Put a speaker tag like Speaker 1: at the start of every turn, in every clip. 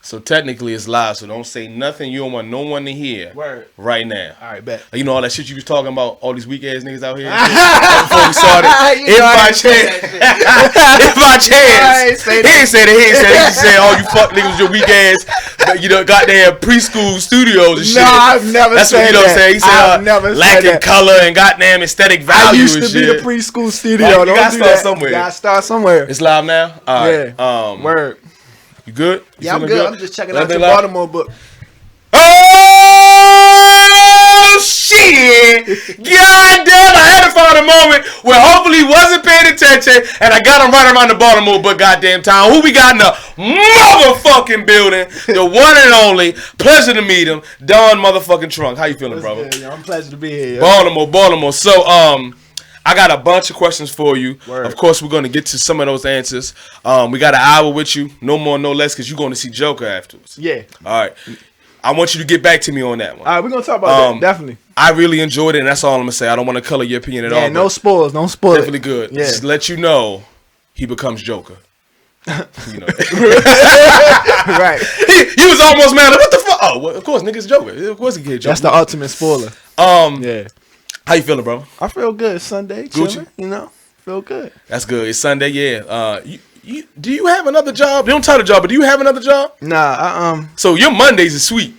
Speaker 1: So technically it's live, so don't say nothing you don't want no one to hear.
Speaker 2: Word.
Speaker 1: Right now.
Speaker 2: All right, bet.
Speaker 1: You know all that shit you was talking about, all these weak ass niggas out here before we started. If by chance, he ain't said it. He just said, "Oh, you fuck niggas with your weak ass, you know, goddamn preschool studios and shit."
Speaker 2: No, I've never
Speaker 1: That's
Speaker 2: said
Speaker 1: what you know
Speaker 2: that.
Speaker 1: what I'm saying. He said
Speaker 2: I've never
Speaker 1: lacking
Speaker 2: said that.
Speaker 1: color and goddamn aesthetic value.
Speaker 2: I used to
Speaker 1: and
Speaker 2: be
Speaker 1: shit.
Speaker 2: the preschool studio.
Speaker 1: Like, you
Speaker 2: Don't
Speaker 1: gotta
Speaker 2: do
Speaker 1: start
Speaker 2: that.
Speaker 1: somewhere.
Speaker 2: You gotta start somewhere.
Speaker 1: It's live now. All right.
Speaker 2: Yeah. Word.
Speaker 1: You good? You
Speaker 2: Yeah, I'm
Speaker 1: feeling
Speaker 2: good. I'm just checking out
Speaker 1: Everything
Speaker 2: your
Speaker 1: live?
Speaker 2: Baltimore book.
Speaker 1: Oh shit! God damn! I had to find a moment where hopefully he wasn't paying attention, and I got him right around the Baltimore book. Goddamn town. Who we got in the motherfucking building? The one and only. Pleasure to meet him, Don motherfucking Trunk. How you feeling, brother?
Speaker 2: Good, yo. I'm pleasure to be here. Yo.
Speaker 1: Baltimore. So I got a bunch of questions for you.
Speaker 2: Word.
Speaker 1: Of course, we're going to get to some of those answers. We got an hour with you, no more, no less, because you're going to see Joker afterwards.
Speaker 2: Yeah.
Speaker 1: All right. I want you to get back to me on that one.
Speaker 2: All right, we're going to talk about that. Definitely.
Speaker 1: I really enjoyed it, and that's all I'm going to say. I don't want to color your opinion at all.
Speaker 2: Yeah, no spoilers. Don't spoil it.
Speaker 1: Definitely good.
Speaker 2: Yeah.
Speaker 1: Just let you know he becomes Joker. You know.
Speaker 2: Right.
Speaker 1: He was almost mad. Like, what the fuck? Oh, well, of course, niggas Joker. Of course he get Joker.
Speaker 2: That's the ultimate spoiler.
Speaker 1: Yeah. How you feeling, bro?
Speaker 2: I feel good. Sunday,
Speaker 1: Gucci.
Speaker 2: chilling, you know? Feel good.
Speaker 1: That's good. It's Sunday, yeah. Do you have another job? They don't tell the job, but do you have another job?
Speaker 2: Nah,
Speaker 1: So your Mondays is sweet.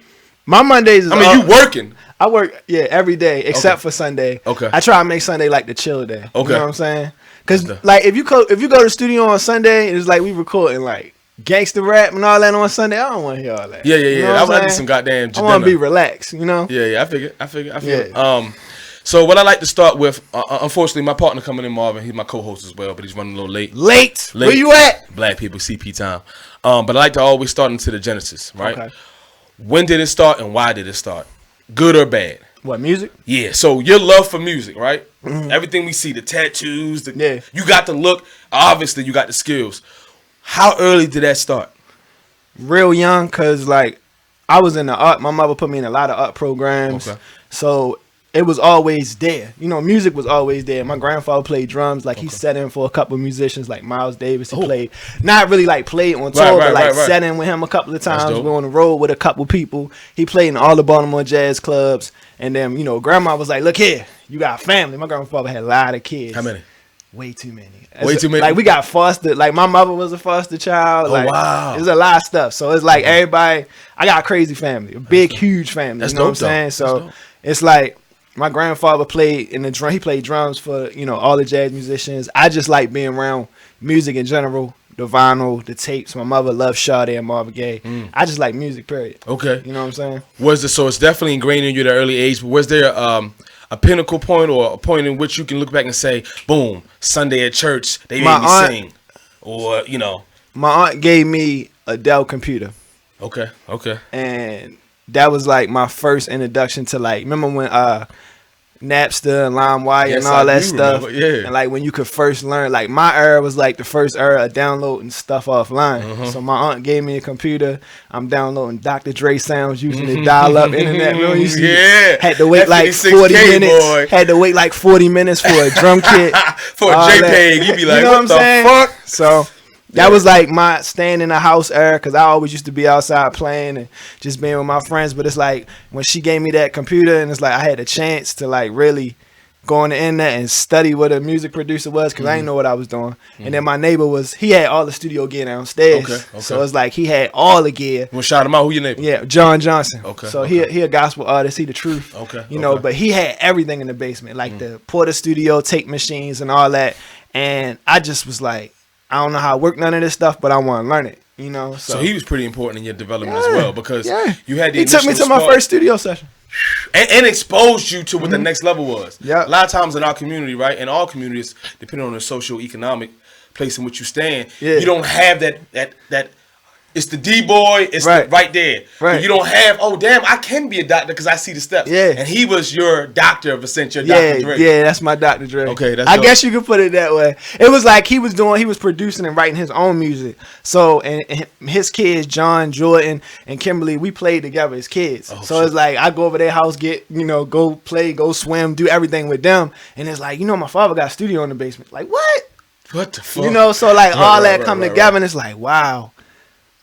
Speaker 2: my Mondays is
Speaker 1: you working.
Speaker 2: I work, every day except for Sunday.
Speaker 1: Okay.
Speaker 2: I try to make Sunday like the chill day.
Speaker 1: Okay.
Speaker 2: You know what I'm saying? Because, like, if you go to the studio on Sunday, it's like we recording, like, gangster rap and all that on Sunday. I don't want to hear all that.
Speaker 1: Yeah.
Speaker 2: You know what
Speaker 1: I
Speaker 2: I'm
Speaker 1: need
Speaker 2: saying?
Speaker 1: some goddamn
Speaker 2: I want to be relaxed, you know?
Speaker 1: Yeah, I figure.
Speaker 2: Yeah.
Speaker 1: So what I like to start with, unfortunately, my partner coming in, Marvin, he's my co-host as well, but he's running a little late.
Speaker 2: Late. Where you at?
Speaker 1: Black people, CP time. But I like to always start into the genesis, right?
Speaker 2: Okay.
Speaker 1: When did it start and why did it start? Good or bad?
Speaker 2: What, music?
Speaker 1: Yeah, so your love for music, right? Mm-hmm. Everything we see, the tattoos, you got the look, obviously you got the skills. How early did that start?
Speaker 2: Real young, because, like, I was in the art. My mother put me in a lot of art programs.
Speaker 1: Okay.
Speaker 2: So it was always there. You know, music was always there. My grandfather played drums. Like, he set in for a couple of musicians, like Miles Davis. He played, not really, like, played on tour, but, like, set in with him a couple of times. We were on the road with a couple people. He played in all the Baltimore jazz clubs. And then, you know, grandma was like, look here, you got family. My grandfather had a lot of kids.
Speaker 1: How many?
Speaker 2: Way too many.
Speaker 1: Way too many?
Speaker 2: Like, we got foster. Like, my mother was a foster child. Like,
Speaker 1: wow.
Speaker 2: There's a lot of stuff. So, it's like everybody. I got a crazy family. A big, huge family.
Speaker 1: That's
Speaker 2: you know
Speaker 1: dope,
Speaker 2: what I'm saying? So, it's like, my grandfather played in the drum. He played drums for, you know, all the jazz musicians. I just like being around music in general. The vinyl, the tapes. My mother loved Sade and Marvin Gaye. I just like music, period.
Speaker 1: Okay.
Speaker 2: You know what I'm saying?
Speaker 1: So it's definitely ingrained in you at an early age, but was there a pinnacle point or a point in which you can look back and say, boom, Sunday at church, they made me sing? Or, you know.
Speaker 2: My aunt gave me a Dell computer.
Speaker 1: Okay.
Speaker 2: And that was like my first introduction to, like, remember when Napster and LimeWire and all that stuff.
Speaker 1: Remember, yeah.
Speaker 2: And like when you could first learn, like my era was like the first era of downloading stuff offline. So my aunt gave me a computer. I'm downloading Dr. Dre sounds using the dial-up internet. Remember you see?
Speaker 1: Yeah.
Speaker 2: Had to wait like 40 minutes.
Speaker 1: Boy.
Speaker 2: Had to wait like 40 minutes for a drum kit.
Speaker 1: For a JPEG, you'd be like,
Speaker 2: you know
Speaker 1: what the fuck?
Speaker 2: So that was like my staying in the house era, because I always used to be outside playing and just being with my friends. But it's like when she gave me that computer, and it's like I had a chance to like really go on the internet and study what a music producer was, because I didn't know what I was doing. And then my neighbor he had all the studio gear downstairs. Okay. So it's like he had all the gear.
Speaker 1: Well, shout him out. Who your neighbor?
Speaker 2: Yeah, John Johnson.
Speaker 1: Okay.
Speaker 2: So he a gospel artist. He the truth.
Speaker 1: Okay.
Speaker 2: You know, but he had everything in the basement, like the Porter Studio tape machines and all that. And I just was like, I don't know how to work none of this stuff, but I want to learn it. You know.
Speaker 1: So he was pretty important in your development as well, because you had the
Speaker 2: He took me to my first studio session.
Speaker 1: And exposed you to what the next level was.
Speaker 2: Yeah.
Speaker 1: A lot of times in our community, right? In all communities, depending on the socio-economic place in which you stand, you don't have that. It's the D-boy. It's right there.
Speaker 2: Right.
Speaker 1: You don't have, oh, damn, I can be a doctor because I see the steps.
Speaker 2: Yeah.
Speaker 1: And he was your doctor of a sense, your Dr. Dre.
Speaker 2: Yeah, that's my Dr. Dre.
Speaker 1: Okay, that's
Speaker 2: I
Speaker 1: dope.
Speaker 2: guess you could put it that way. It was like he was producing and writing his own music. So, and his kids, John, Jordan, and Kimberly, we played together as kids. So it's like I go over their house, go play, go swim, do everything with them. And it's like, my father got a studio in the basement. Like, what?
Speaker 1: What the fuck?
Speaker 2: So like all that come together, and it's like, wow.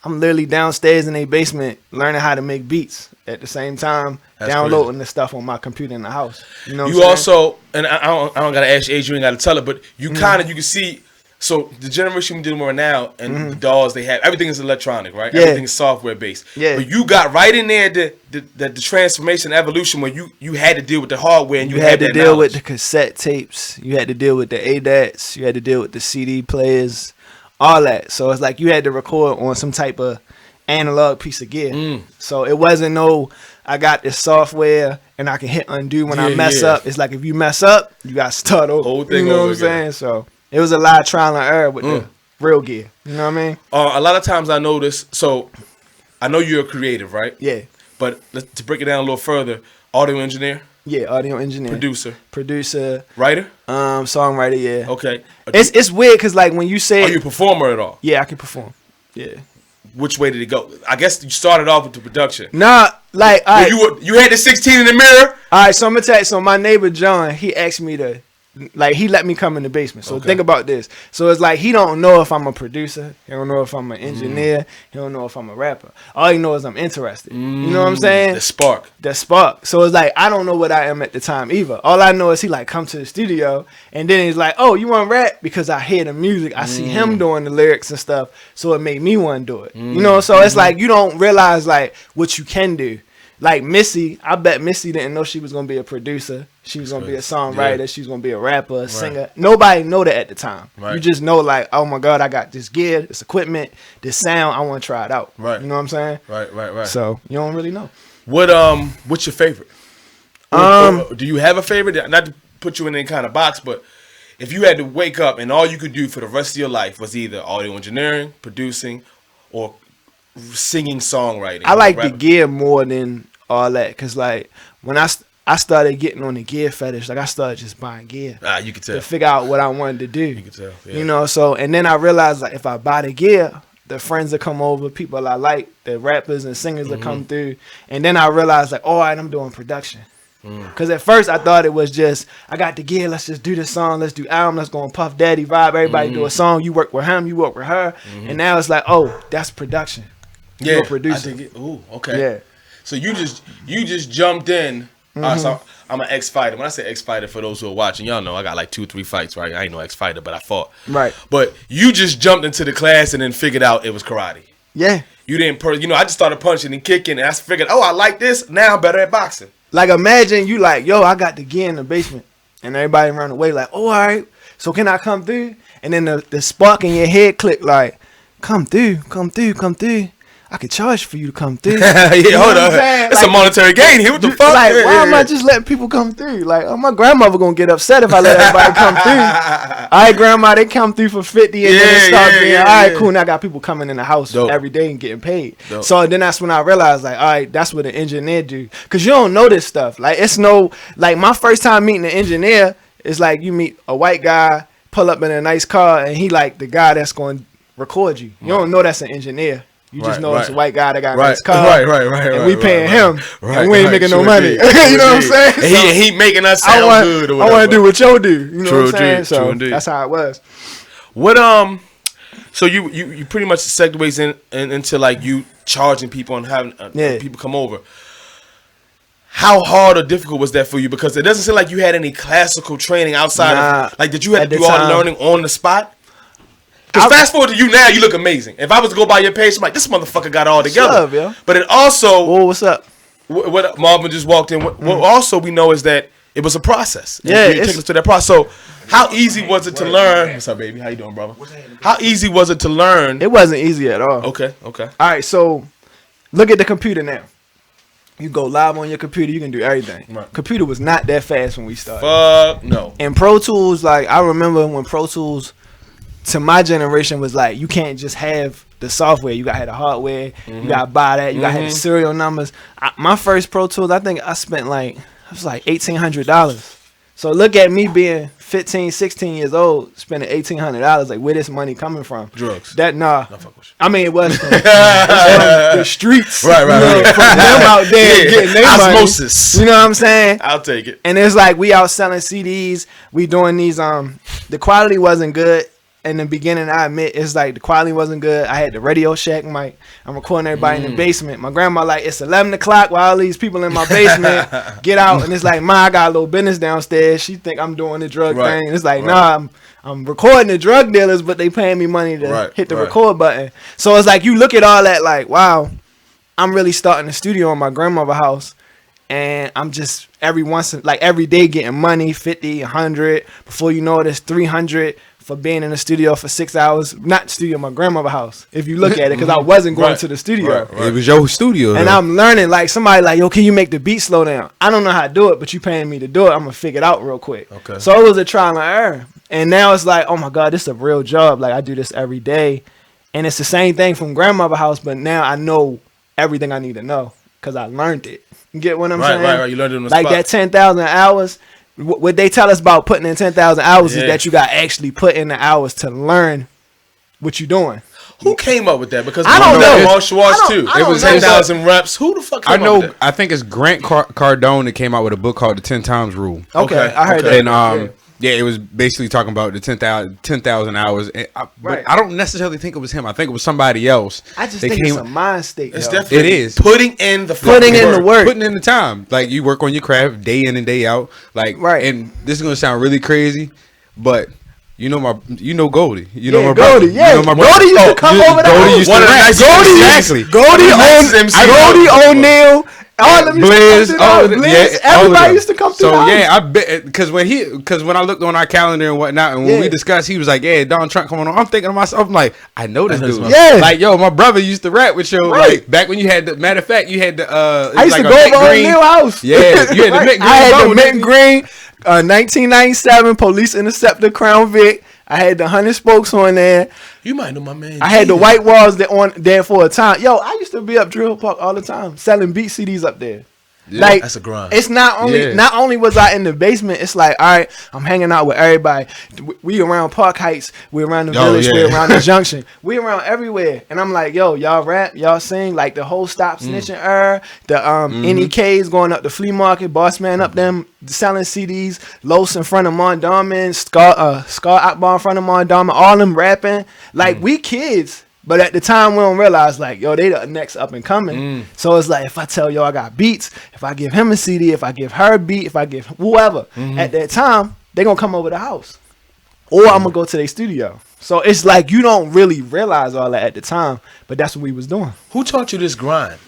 Speaker 2: I'm literally downstairs in a basement learning how to make beats at the same time,
Speaker 1: That's
Speaker 2: downloading the stuff on my computer in the house. You know what
Speaker 1: You
Speaker 2: I'm
Speaker 1: also, and I don't gotta ask you age, you ain't gotta tell it, but you kind of, you can see. So the generation we dealing with now, and the dolls they have, everything is electronic, right?
Speaker 2: Yeah.
Speaker 1: Everything is software based.
Speaker 2: Yeah.
Speaker 1: But you got right in there the transformation, evolution, where you had to deal with the hardware, and
Speaker 2: You had to
Speaker 1: that
Speaker 2: deal
Speaker 1: knowledge.
Speaker 2: with the cassette tapes. You had to deal with the ADATs. You had to deal with the CD players, all that. So it's like you had to record on some type of analog piece of gear. So it wasn't I got this software and I can hit undo when I
Speaker 1: Yeah,
Speaker 2: mess
Speaker 1: yeah.
Speaker 2: up. It's like if you mess up, you got to start over.
Speaker 1: Whole thing
Speaker 2: you know
Speaker 1: over
Speaker 2: what I'm
Speaker 1: again.
Speaker 2: saying? So it was a lot of trial and error with the real gear. You know what I mean?
Speaker 1: A lot of times I notice. So I know you're a creative, right?
Speaker 2: Yeah.
Speaker 1: But to break it down a little further, audio engineer,
Speaker 2: Yeah, audio engineer. Producer,
Speaker 1: writer.
Speaker 2: songwriter, yeah.
Speaker 1: Okay.
Speaker 2: It's weird because like when you say
Speaker 1: Are you a performer at all?
Speaker 2: yeah, I can perform. Yeah.
Speaker 1: Which way did it go? I guess you started off with the production.
Speaker 2: Nah, like all right,
Speaker 1: You had the 16 in the mirror.
Speaker 2: all right, so I'm gonna tell you, so my neighbor John, he asked me to like he let me come in the basement. So
Speaker 1: Okay.
Speaker 2: think about this. So it's like he don't know if I'm a producer, he don't know if I'm an engineer, he don't know if I'm a rapper. All he knows is I'm interested. You know what I'm saying?
Speaker 1: The spark.
Speaker 2: The spark. So it's like I don't know what I am at the time either. All I know is he like come to the studio and then he's like, "Oh, you want to rap?" Because I hear the music, I see him doing the lyrics and stuff, so it made me want to do it. You know, so it's like you don't realize like what you can do. Like Missy, I bet Missy didn't know she was gonna be a producer. She was gonna be a songwriter.
Speaker 1: Yeah.
Speaker 2: She was gonna be a rapper, a singer. Nobody know that at the time.
Speaker 1: Right.
Speaker 2: You just know like, oh my God, I got this gear, this equipment, this sound. I want to try it out.
Speaker 1: Right.
Speaker 2: You know what I'm saying?
Speaker 1: Right.
Speaker 2: So you don't really know.
Speaker 1: What's your favorite? Do you have a favorite? Not to put you in any kind of box, but if you had to wake up and all you could do for the rest of your life was either audio engineering, producing, or singing, songwriting.
Speaker 2: I like the
Speaker 1: rapping.
Speaker 2: gear more than all that because like when I started getting on the gear fetish, like I started just buying gear
Speaker 1: You could tell.
Speaker 2: to figure out what I wanted to do.
Speaker 1: You could tell. Yeah.
Speaker 2: You know, so and then I realized like if I buy the gear, the friends that come over, people I like, the rappers and singers that come through, and then I realized like, all right, I'm doing production. Cause at first I thought it was just I got the gear, let's just do this song, let's do album, let's go on Puff Daddy vibe, everybody do a song, you work with him, you work with her, and now it's like, oh, that's production.
Speaker 1: Yeah,
Speaker 2: You're a producer.
Speaker 1: I think ooh, okay.
Speaker 2: Yeah.
Speaker 1: So you just jumped in. So I'm an ex-fighter. When I say ex-fighter, for those who are watching, y'all know I got like 2-3 fights, right? I ain't no ex-fighter, but I fought.
Speaker 2: Right.
Speaker 1: But you just jumped into the class and then figured out it was karate.
Speaker 2: Yeah.
Speaker 1: You didn't, I just started punching and kicking, and I figured, oh, I like this. Now I'm better at boxing.
Speaker 2: Like imagine you like, yo, I got the gear in the basement, and everybody run away like, oh, all right, so can I come through? And then the spark in your head click like, come through. I could charge for you to come through.
Speaker 1: Yeah,
Speaker 2: You know
Speaker 1: hold
Speaker 2: what I'm
Speaker 1: on.
Speaker 2: saying?
Speaker 1: That's
Speaker 2: Like,
Speaker 1: a monetary gain here. What the fuck?
Speaker 2: Like,
Speaker 1: Yeah,
Speaker 2: why
Speaker 1: yeah,
Speaker 2: am I
Speaker 1: yeah.
Speaker 2: just letting people come through? Like, oh, my grandmother gonna get upset if I let everybody come through. All right, grandma, they come through for 50 and then it starts being, all right, cool. Now I got people coming in the house
Speaker 1: Dope.
Speaker 2: every day and getting paid.
Speaker 1: Dope.
Speaker 2: So then that's when I realized, like, all right, that's what an engineer do. Because you don't know this stuff. Like, like, my first time meeting an engineer is like you meet a white guy, pull up in a nice car, and he like the guy that's going to record you. You don't know that's an engineer. You just know it's a white guy that got a nice car.
Speaker 1: Right.
Speaker 2: And we paying him.
Speaker 1: Right,
Speaker 2: and we ain't
Speaker 1: right.
Speaker 2: making
Speaker 1: Sure
Speaker 2: no money.
Speaker 1: did.
Speaker 2: You know what I'm
Speaker 1: Sure
Speaker 2: saying?
Speaker 1: did. And he making us sound good or
Speaker 2: I
Speaker 1: whatever.
Speaker 2: want to do what you do. You know
Speaker 1: True
Speaker 2: what I'm saying?
Speaker 1: indeed,
Speaker 2: So
Speaker 1: true indeed.
Speaker 2: that's how it was.
Speaker 1: What so you pretty much segues into like you charging people and having people come over. How hard or difficult was that for you? Because it doesn't seem like you had any classical training outside of like did you have to do all the learning on the spot? Because fast forward to you now, you look amazing. If I was to go by your page, I'm like, this motherfucker got it all together.
Speaker 2: up, yo?
Speaker 1: But it also
Speaker 2: Whoa, what's up?
Speaker 1: what Marvin just walked in. What also we know is that it was a process. And
Speaker 2: Yeah,
Speaker 1: you take us to that process. So how easy was it to learn? What's up, baby? How you doing, brother? How easy was it to learn?
Speaker 2: It wasn't easy at all.
Speaker 1: Okay.
Speaker 2: All right, so look at the computer now. You go live on your computer, you can do everything.
Speaker 1: Right.
Speaker 2: Computer was not that fast when we started.
Speaker 1: Fuck no.
Speaker 2: And Pro Tools, like I remember when Pro Tools to my generation was like you can't just have the software, you gotta have the hardware, you gotta buy that, you gotta have the serial numbers. My first Pro Tools, I think I spent like $1,800. So look at me being 15, 16 years old, spending $1,800. Like where this money coming from?
Speaker 1: Drugs.
Speaker 2: That nah.
Speaker 1: No, fuck with you.
Speaker 2: I mean it was from the streets.
Speaker 1: Right.
Speaker 2: You know, from them out there getting their
Speaker 1: Osmosis.
Speaker 2: money. You know what I'm saying?
Speaker 1: I'll take it.
Speaker 2: And it's like we out selling CDs. We doing these. The quality wasn't good. in the beginning, I admit, it's like the quality wasn't good. I had the Radio Shack mic. I'm recording everybody in the basement. My grandma like, it's 11 o'clock while all these people in my basement get out. And it's like, Ma, I got a little business downstairs. She think I'm doing the drug thing. And it's like, nah, I'm recording the drug dealers, but they paying me money to hit the record button. So it's like, you look at all that like, wow, I'm really starting the studio in my grandmother's house. And I'm just every day getting money, 50, 100. Before you know it, it's 300 for being in the studio for 6 hours. Not studio, my grandmother's house. If you look at it, because I wasn't going to the studio.
Speaker 3: It was your studio.
Speaker 2: And I'm learning, like somebody like, yo, can you make the beat slow down? I don't know how to do it, but you paying me to do it. I'm going to figure it out real quick.
Speaker 1: Okay.
Speaker 2: So it was a trial and error. And now it's like, oh my God, this is a real job. Like I do this every day. And it's the same thing from grandmother's house, but now I know everything I need to know because I learned it. You get what I'm saying?
Speaker 1: Right. You learned it on the
Speaker 2: like
Speaker 1: spot.
Speaker 2: That 10,000 hours. What they tell us about putting in 10,000 hours is that you got to actually put in the hours to learn what you're doing.
Speaker 1: Who came up with that? Because
Speaker 2: I don't know.
Speaker 1: Martial arts too.
Speaker 2: It was
Speaker 1: 10,000 reps. Who the fuck came up with that?
Speaker 3: I think it's Grant Cardone that came out with a book called The 10 Times Rule.
Speaker 2: Okay. I heard that.
Speaker 3: And it was basically talking about the 10,000 hours. And but I don't necessarily think it was him. I think it was somebody else.
Speaker 2: I just think it's a mind state.
Speaker 1: It's definitely putting in the
Speaker 2: work.
Speaker 3: Putting in the time. Like you work on your craft day in and day out. Like and this is gonna sound really crazy, but you know Goldie. You know my brother.
Speaker 2: Yeah.
Speaker 3: You know my brother.
Speaker 2: Goldie used to come over there.
Speaker 3: Goldie used to rap.
Speaker 2: Exactly. Goldie O'Neal. All of Blizz, everybody used to come through.
Speaker 3: So yeah, I bet because when I looked on our calendar and whatnot, and when we discussed, he was like, "Yeah, Don Trump coming on." I'm thinking to myself, I'm like, I know this dude.
Speaker 2: Yeah,
Speaker 3: like yo, my brother used to rap with you. Like back when you had the matter of fact, you had the.
Speaker 2: I used to go over O'Neal house.
Speaker 3: Yeah, you had the Mint Green.
Speaker 2: I had the Mint Green, 1997 Police Interceptor Crown Vic. I had the 100 spokes on there.
Speaker 1: You might know my man.
Speaker 2: I had the white walls that on there for a time. Yo, I used to be up Drill Park all the time selling beat CDs up there.
Speaker 1: Yeah, like that's a grind.
Speaker 2: It's not only was I in the basement. It's like, all right, I'm hanging out with everybody. We around Park Heights. We around the village. We around the junction. We around everywhere. And I'm like, yo, y'all rap, y'all sing. Like the whole Stop Snitching era. The NEKs going up the flea market. Boss Man up them selling CDs. Los in front of Mondawmin. Scar Akbar in front of Mondawmin. All them rapping. Like we kids. But at the time, we don't realize, like, yo, they the next up and coming. So it's like, if I tell yo I got beats, if I give him a CD, if I give her a beat, if I give whoever, at that time, they going to come over the house. Or I'm going to go to their studio. So it's like, you don't really realize all that at the time, but that's what we was doing.
Speaker 1: Who taught you this grind?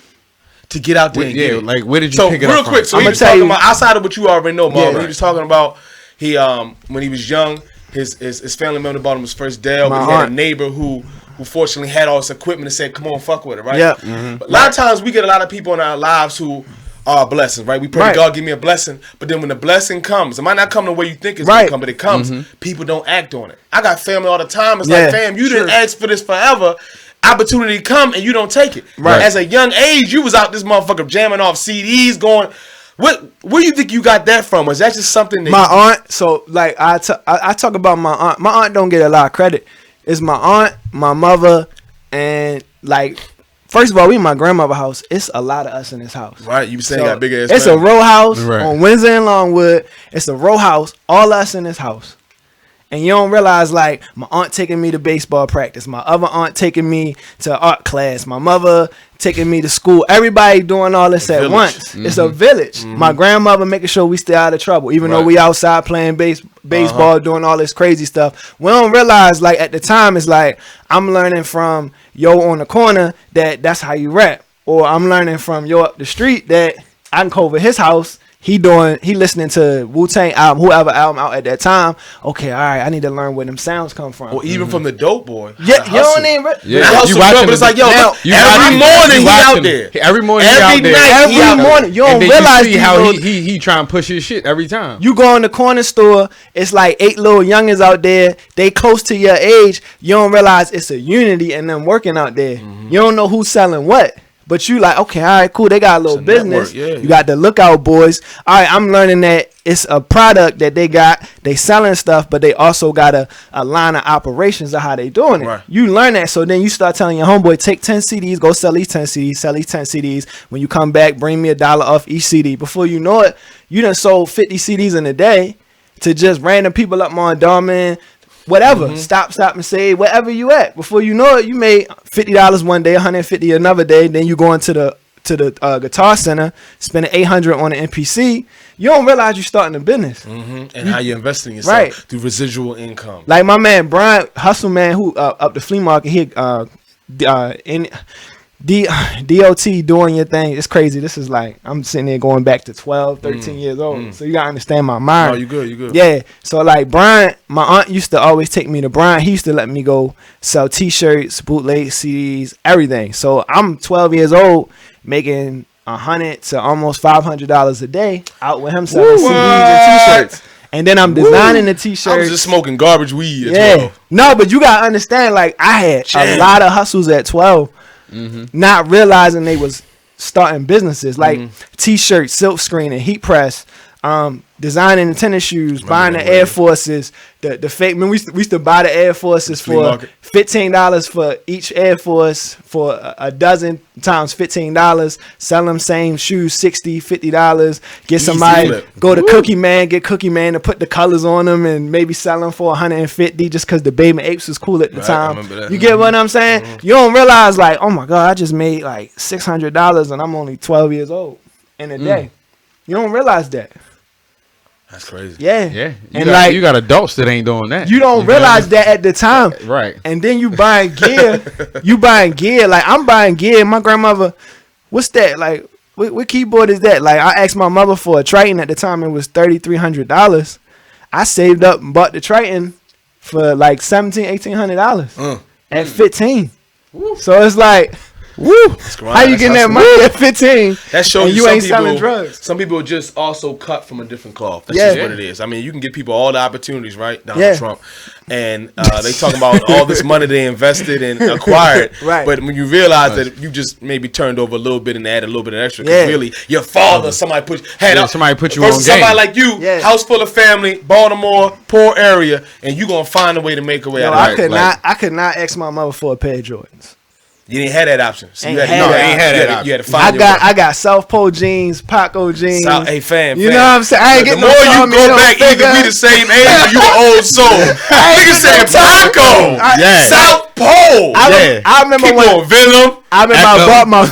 Speaker 1: To get out there and get it?
Speaker 3: Like, where did you pick it up
Speaker 1: real quick,
Speaker 3: from?
Speaker 1: so he was talking about, outside of what you already know, Marlon, he was talking about, when he was young, his family member bought him his first Dell, but he had a neighbor who fortunately had all this equipment and said, come on, fuck with it, right?
Speaker 2: Yeah.
Speaker 1: But a lot of times we get a lot of people in our lives who are blessings, right? We pray to God, give me a blessing. But then when the blessing comes, it might not come the way you think it's going to come, but it comes. People don't act on it. I got family all the time. It's like, fam, you didn't ask for this forever. Opportunity come and you don't take it. Right. As a young age, you was out this motherfucker jamming off CDs going... Where do you think you got that from? Was that just something that
Speaker 2: my aunt? So like I talk about my aunt. My aunt don't get a lot of credit. It's my aunt, my mother, and like first of all, we in my grandmother's house. It's a lot of us in this house. Right,
Speaker 1: you saying got big ass.
Speaker 2: It's a row house on Windsor and Longwood. It's a row house. All us in this house. And you don't realize, like, my aunt taking me to baseball practice. My other aunt taking me to art class. My mother taking me to school. Everybody doing all this at once. It's a village. My grandmother making sure we stay out of trouble. Even though we outside playing baseball, doing all this crazy stuff. We don't realize, like, at the time, it's like, I'm learning from yo on the corner that's how you rap. Or I'm learning from yo up the street that I can go over his house. He listening to Wu-Tang album, whoever album out at that time. Okay, all right, I need to learn where them sounds come from.
Speaker 1: Or even from the Dope Boy.
Speaker 2: Yeah, you don't even.
Speaker 1: You watching, but it's like, yo, every morning he out there.
Speaker 3: Every morning he
Speaker 1: out there.
Speaker 2: Every morning. You don't realize
Speaker 3: how he trying to push his shit every time.
Speaker 2: You go in the corner store, it's like 8 little youngins out there. They close to your age. You don't realize it's a unity and them working out there. You don't know who's selling what. But you like, okay, all right, cool. They got a little business. You got the Lookout Boys. All right, I'm learning that it's a product that they got. They selling stuff, but they also got a line of operations of how they doing it. Right. You learn that, so then you start telling your homeboy, take 10 CDs, go sell these 10 CDs, sell these 10 CDs. When you come back, bring me $1 off each CD. Before you know it, you done sold 50 CDs in a day to just random people up Mondawmin, whatever. Stop and save wherever you at. Before you know it, you made $50 one day, $150 another day. Then you go into the Guitar Center, spending $800 on an MPC. You don't realize you're starting a business.
Speaker 1: And how you're investing in yourself through residual income.
Speaker 2: Like my man Brian Hustle Man, who up the flea market, he in DOT doing your thing. It's crazy. This is like I'm sitting there going back to 12, 13 years old. So you gotta understand my mind.
Speaker 1: No, you good.
Speaker 2: Yeah. So like Brian, my aunt used to always take me to Brian. He used to let me go sell T-shirts, bootleg CDs, everything. So I'm 12 years old, making $100 to almost $500 a day out with him selling CDs and T-shirts. And then I'm designing the T-shirts.
Speaker 1: I was just smoking garbage weed at 12.
Speaker 2: No, but you gotta understand, like I had a lot of hustles at 12. Not realizing they was starting businesses like T-shirts, silk screen, and heat press, designing the tennis shoes, buying the Air Forces, the fake. I mean, we used to buy the Air Forces for $15 for each Air Force for a dozen times $15. Sell them same shoes $60, $50. Get somebody go to Cookie Man, get Cookie Man to put the colors on them and maybe sell them for $150 just because the Baby Apes was cool at the time. You get what I'm saying? You don't realize like, oh my God, I just made like $600 and I'm only 12 years old in a day. You don't realize that.
Speaker 1: That's crazy.
Speaker 3: Yeah. You got adults that ain't doing that.
Speaker 2: You don't realize that at the time.
Speaker 3: Right.
Speaker 2: And then you buying gear. Like I'm buying gear. My grandmother, what's that? Like, what keyboard is that? Like, I asked my mother for a Triton at the time. It was $3,300. I saved up and bought the Triton for like $1,800 at 15. So it's like, how you getting that money at 15?
Speaker 1: That shows
Speaker 2: you ain't selling drugs.
Speaker 1: Some people just also cut from a different cloth. That's just what it is. I mean, you can give people all the opportunities, right? Donald Trump. And they talk about all this money they invested and acquired. But when you realize that you just maybe turned over a little bit and added a little bit of extra, because really your father, somebody put you on game. Somebody like you, house full of family, Baltimore, poor area, and you gonna find a way to make a way out of it.
Speaker 2: I could not ask my mother for a pair of Jordans.
Speaker 1: You didn't have that option. So you had to find
Speaker 2: I got South Pole jeans, Paco jeans.
Speaker 1: Hey, fam.
Speaker 2: You know what I'm saying? I ain't getting
Speaker 1: the more you go back, either we the same age or you an old soul. Nigga said Paco. South Pole.
Speaker 2: I remember when
Speaker 1: Venom.
Speaker 2: I remember I bought my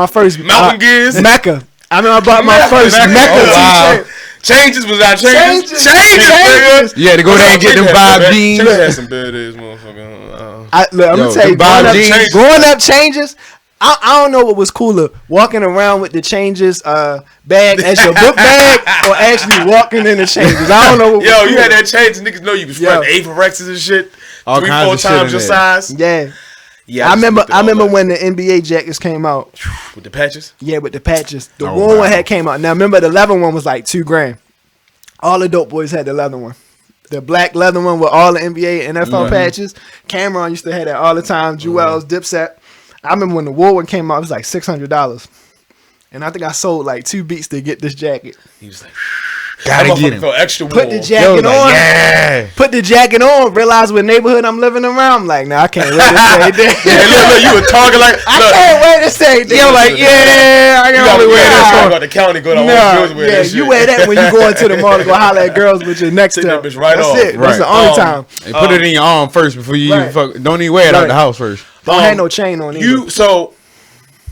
Speaker 2: first
Speaker 1: Mountain Gears.
Speaker 2: Mecca. I remember I bought my first Mecca t-shirt.
Speaker 1: Changes was out. Changes.
Speaker 3: Yeah, to go there and get them 5 jeans.
Speaker 1: Changes had some bad days, motherfucker.
Speaker 2: I'm gonna tell you, growing up changes. I don't know what was cooler, walking around with the changes bag as your book bag, or actually walking in the changes. I don't know. What was cooler.
Speaker 1: You had that change, niggas know you was spreading Avorexes and shit, 3-4 times your size.
Speaker 2: Yeah. I remember when the NBA jackets came out
Speaker 1: with the patches.
Speaker 2: Yeah, with the patches. The warm one had came out. Now remember the leather one was like $2,000. All the dope boys had the leather one. The black leather one with all the NBA and NFL patches. Cameron used to have that all the time. Jewels, Dipset. I remember when the wool one came out, it was like $600. And I think I sold like 2 beats to get this jacket.
Speaker 1: He was like,
Speaker 3: gotta get him.
Speaker 1: Extra
Speaker 2: put the jacket on. Put the jacket on. Realize what neighborhood I'm living around. I'm like, nah, I can't wait to say that.
Speaker 1: Look, you were talking like,
Speaker 2: I can't wait to say that. You're like, I can only wear that.
Speaker 1: About the county, go to
Speaker 2: you wear that when you go into the mall to go holler at girls with your next to them.
Speaker 1: That's it.
Speaker 2: That's the only time.
Speaker 3: And put it in your arm first before you even fuck. Don't even wear it out the house first.
Speaker 2: Don't have no chain on either.
Speaker 1: So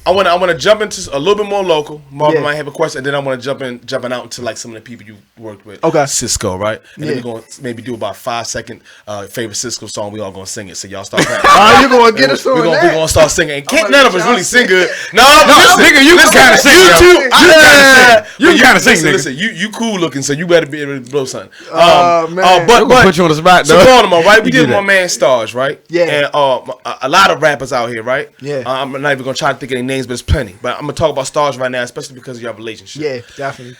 Speaker 1: I want to jump into a little bit more local. Marvin might have a question, and then I want to jumping out into like some of the people you worked with.
Speaker 2: Okay.
Speaker 1: Cisco, right? And then we're going to maybe do about 5-second favorite Cisco song. We all going to sing it. So y'all start practicing.
Speaker 2: You going to get us on that?
Speaker 1: We're going to start singing. And can't none of us really sing good. No,
Speaker 3: nigga, you can kind of sing. You can kind of sing.
Speaker 1: Listen, you cool looking, so you better be able to blow something.
Speaker 2: Man.
Speaker 1: But
Speaker 3: put you on the spot, though.
Speaker 1: So Baltimore, right? We did one man stars, right?
Speaker 2: Yeah.
Speaker 1: And a lot of rappers out here, right?
Speaker 2: Yeah.
Speaker 1: I'm not even going to try to think of any names, but it's plenty. But I'm going to talk about stars right now, especially because of your relationship.
Speaker 2: Yeah, definitely.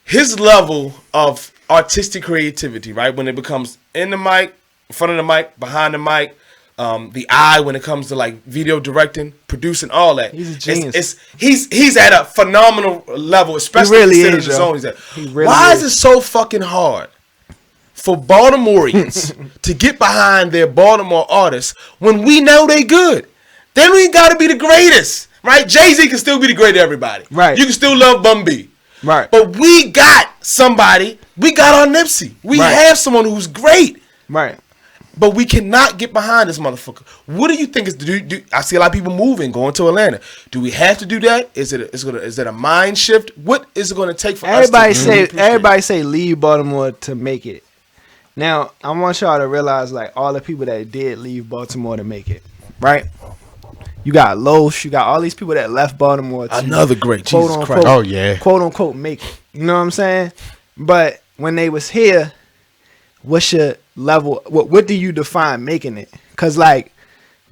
Speaker 1: His level of artistic creativity, right? When it becomes in the mic, in front of the mic, behind the mic, the eye when it comes to like video directing, producing, all that.
Speaker 2: He's a genius.
Speaker 1: He's at a phenomenal level, especially considering the zone he's at. Why is it so fucking hard for Baltimoreans to get behind their Baltimore artists when we know they good? Then we gotta be the greatest, right? Jay-Z can still be the greatest of everybody.
Speaker 2: Right.
Speaker 1: You can still love Bun B.
Speaker 2: Right.
Speaker 1: But we got somebody, we got our Nipsey. We have someone who's great.
Speaker 2: Right.
Speaker 1: But we cannot get behind this motherfucker. What do you think is I see a lot of people moving, going to Atlanta. Do we have to do that? Is it a mind shift? What is it going to take for us to
Speaker 2: everybody say leave Baltimore to make it. Now, I want y'all to realize like all the people that did leave Baltimore to make it, right? You got Loesch, you got all these people that left Baltimore to
Speaker 1: another great
Speaker 2: quote
Speaker 1: Jesus
Speaker 2: unquote,
Speaker 1: Christ.
Speaker 2: quote unquote make it. You know what I'm saying? But when they was here, what's your level? What do you define making it? Because like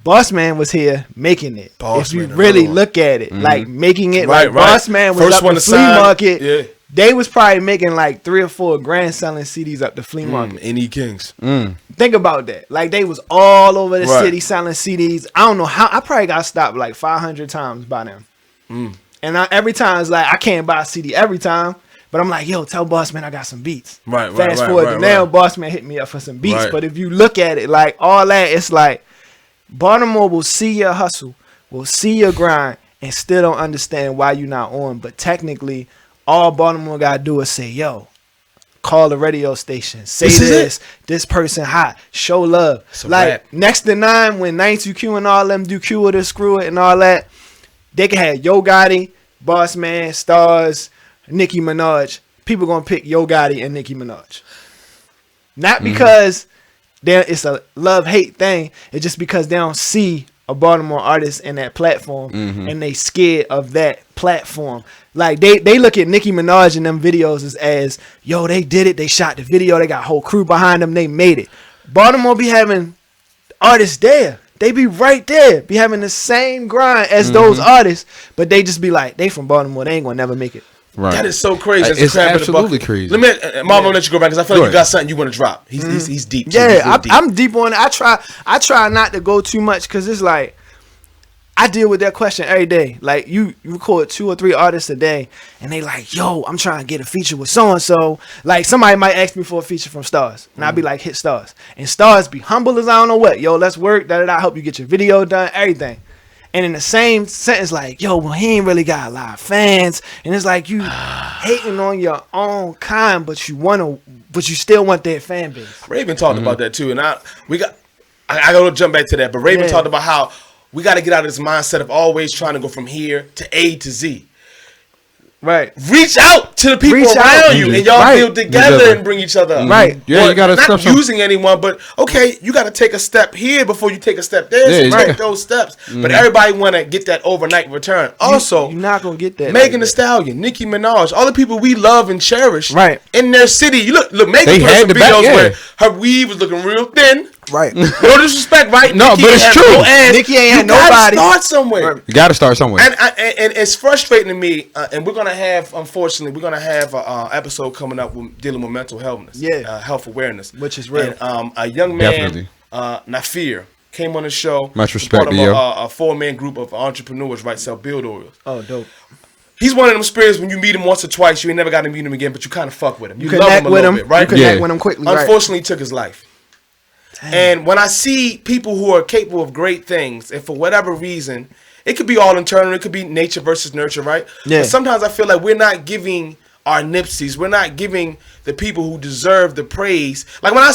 Speaker 2: Bossman was here making it. If you really look at it, like making it, like Bossman was
Speaker 1: first
Speaker 2: up
Speaker 1: one
Speaker 2: the
Speaker 1: to
Speaker 2: flea
Speaker 1: sign,
Speaker 2: market.
Speaker 1: yeah.
Speaker 2: They was probably making like 3 or 4 grand selling CDs up the flea market.
Speaker 1: N.E. Kings.
Speaker 2: Think about that. Like they was all over the city selling CDs. I don't know how. I probably got stopped like 500 times by them. And every time it's like I can't buy a CD every time. But I'm like, yo, tell Bossman I got some beats. Fast forward to now, Bossman hit me up for some beats. But if you look at it, like all that, it's like Baltimore will see your hustle, will see your grind, and still don't understand why you're not on. But technically, all Baltimore gotta do is say, yo, call the radio station, say this person hot, show love. Like rap. Next to 9, when 92Q and all them do Q it or screw it and all that, they can have Yo Gotti, Bossman, Stars, Nicki Minaj. People gonna pick Yo Gotti and Nicki Minaj. Not because it's a love-hate thing. It's just because they don't see a Baltimore artist in that platform and they scared of that platform. Like they look at Nicki Minaj in them videos as yo, they did it, they shot the video, they got a whole crew behind them, they made it. Baltimore be having artists there. They be right there, be having the same grind as those artists, but they just be like, they from Baltimore, they ain't gonna never make it.
Speaker 1: Right. That is so crazy.
Speaker 3: It's absolutely crazy.
Speaker 1: Let me, Mom, I'll let you go back because I feel like you got something you want to drop. He's deep.
Speaker 2: Yeah, I'm deep on it. I try not to go too much because it's like I deal with that question every day. Like you record 2 or 3 artists a day, and they like, yo, I'm trying to get a feature with so and so. Like somebody might ask me for a feature from Stars, and I'll be like, hit Stars, and Stars be humble as I don't know what. Yo, let's work. I help you get your video done, everything. And in the same sentence, like, yo, well, he ain't really got a lot of fans. And it's like you hating on your own kind, but you still want that fan base.
Speaker 1: Raven talked about that too. And I gotta jump back to that. But Raven talked about how we gotta get out of this mindset of always trying to go from here to A to Z.
Speaker 2: Right.
Speaker 1: Reach out to the people around you and y'all build together and bring each other up.
Speaker 2: Right.
Speaker 3: Yeah, you gotta
Speaker 1: not using anyone, but okay, you gotta take a step here before you take a step there. So take those steps. But everybody wanna get that overnight return. Also,
Speaker 2: you're not gonna get that.
Speaker 1: Megan Thee Stallion, Nicki Minaj, all the people we love and cherish in their city. You look Megan put some videos where her weave was looking real thin.
Speaker 2: Right.
Speaker 1: No disrespect, right?
Speaker 3: No,
Speaker 1: Nikki
Speaker 3: but it's true.
Speaker 2: Nicki ain't had nobody.
Speaker 1: Start somewhere.
Speaker 3: You gotta start somewhere.
Speaker 1: And it's frustrating to me. And we're gonna have, unfortunately, an episode coming up dealing with mental health, health awareness,
Speaker 2: which is real.
Speaker 1: And a young man, Nafir, came on the show.
Speaker 3: Much respect to you.
Speaker 1: A 4-man group of entrepreneurs, right? Sell build oils.
Speaker 2: Oh, dope.
Speaker 1: He's one of them spirits when you meet him once or twice, you ain't never got to meet him again, but you kind of fuck with him. You love him a little bit, right?
Speaker 2: You connect with him quickly.
Speaker 1: Unfortunately, he took his life. And when I see people who are capable of great things, and for whatever reason, it could be all internal, it could be nature versus nurture, right?
Speaker 2: Yeah.
Speaker 1: But sometimes I feel like we're not giving our Nipseys, we're not giving the people who deserve the praise. Like when I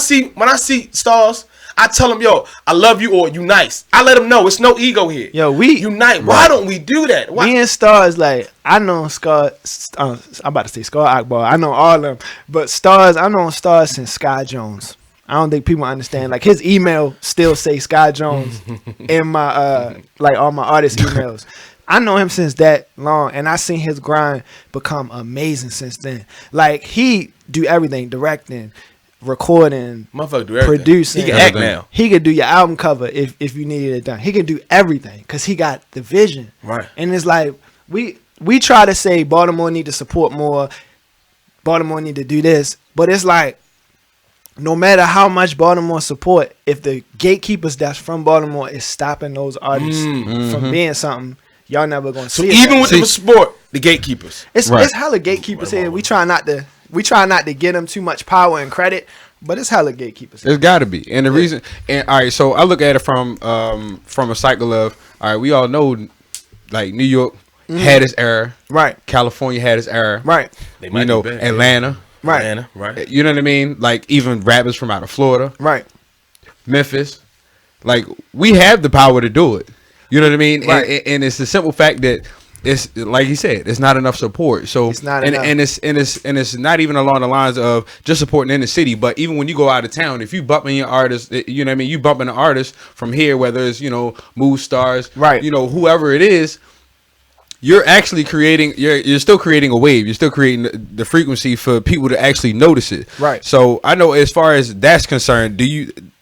Speaker 1: see Stars, I tell them, yo, I love you or you nice. I let them know it's no ego here.
Speaker 2: Yo, we
Speaker 1: unite. Why don't we do that? Why?
Speaker 2: Me and Stars, like I know Scar. I'm about to say Scar Akbar. I know all of them, but Stars. I know Stars since Sky Jones. I don't think people understand. Like his email still say Sky Jones in my like all my artist emails. I know him since that long, and I seen his grind become amazing since then. Like he do everything, directing, recording, producing.
Speaker 1: He can act now.
Speaker 2: He could do your album cover if you needed it done. He can do everything because he got the vision.
Speaker 1: Right.
Speaker 2: And it's like we try to say Baltimore need to support more. Baltimore need to do this, but it's like, no matter how much Baltimore support, if the gatekeepers that's from Baltimore is stopping those artists from being something, y'all never gonna see it.
Speaker 1: Even with the support, the gatekeepers.
Speaker 2: It's hella gatekeepers here. We try not to give them too much power and credit, but it's hella gatekeepers.
Speaker 3: It's got to be, and the reason. And all right, so I look at it from a cycle of all right. We all know, like New York had its era,
Speaker 2: right?
Speaker 3: California had its era,
Speaker 2: right?
Speaker 3: You know, Atlanta.
Speaker 2: Right.
Speaker 1: Atlanta, right.
Speaker 3: You know what I mean? Like even rappers from out of Florida.
Speaker 2: Right.
Speaker 3: Memphis. Like, we have the power to do it. You know what I mean?
Speaker 2: Right.
Speaker 3: And it's the simple fact that it's like you said, it's not enough support. So
Speaker 2: it's not
Speaker 3: enough. And it's not even along the lines of just supporting in the city, but even when you go out of town, if you bumping your artist, you know what I mean, you bumping an artist from here, whether it's, you know, Move Stars,
Speaker 2: right,
Speaker 3: you know, whoever it is, you're actually creating, you're still creating a wave. You're still creating the frequency for people to actually notice it.
Speaker 2: Right.
Speaker 3: So I know as far as that's concerned,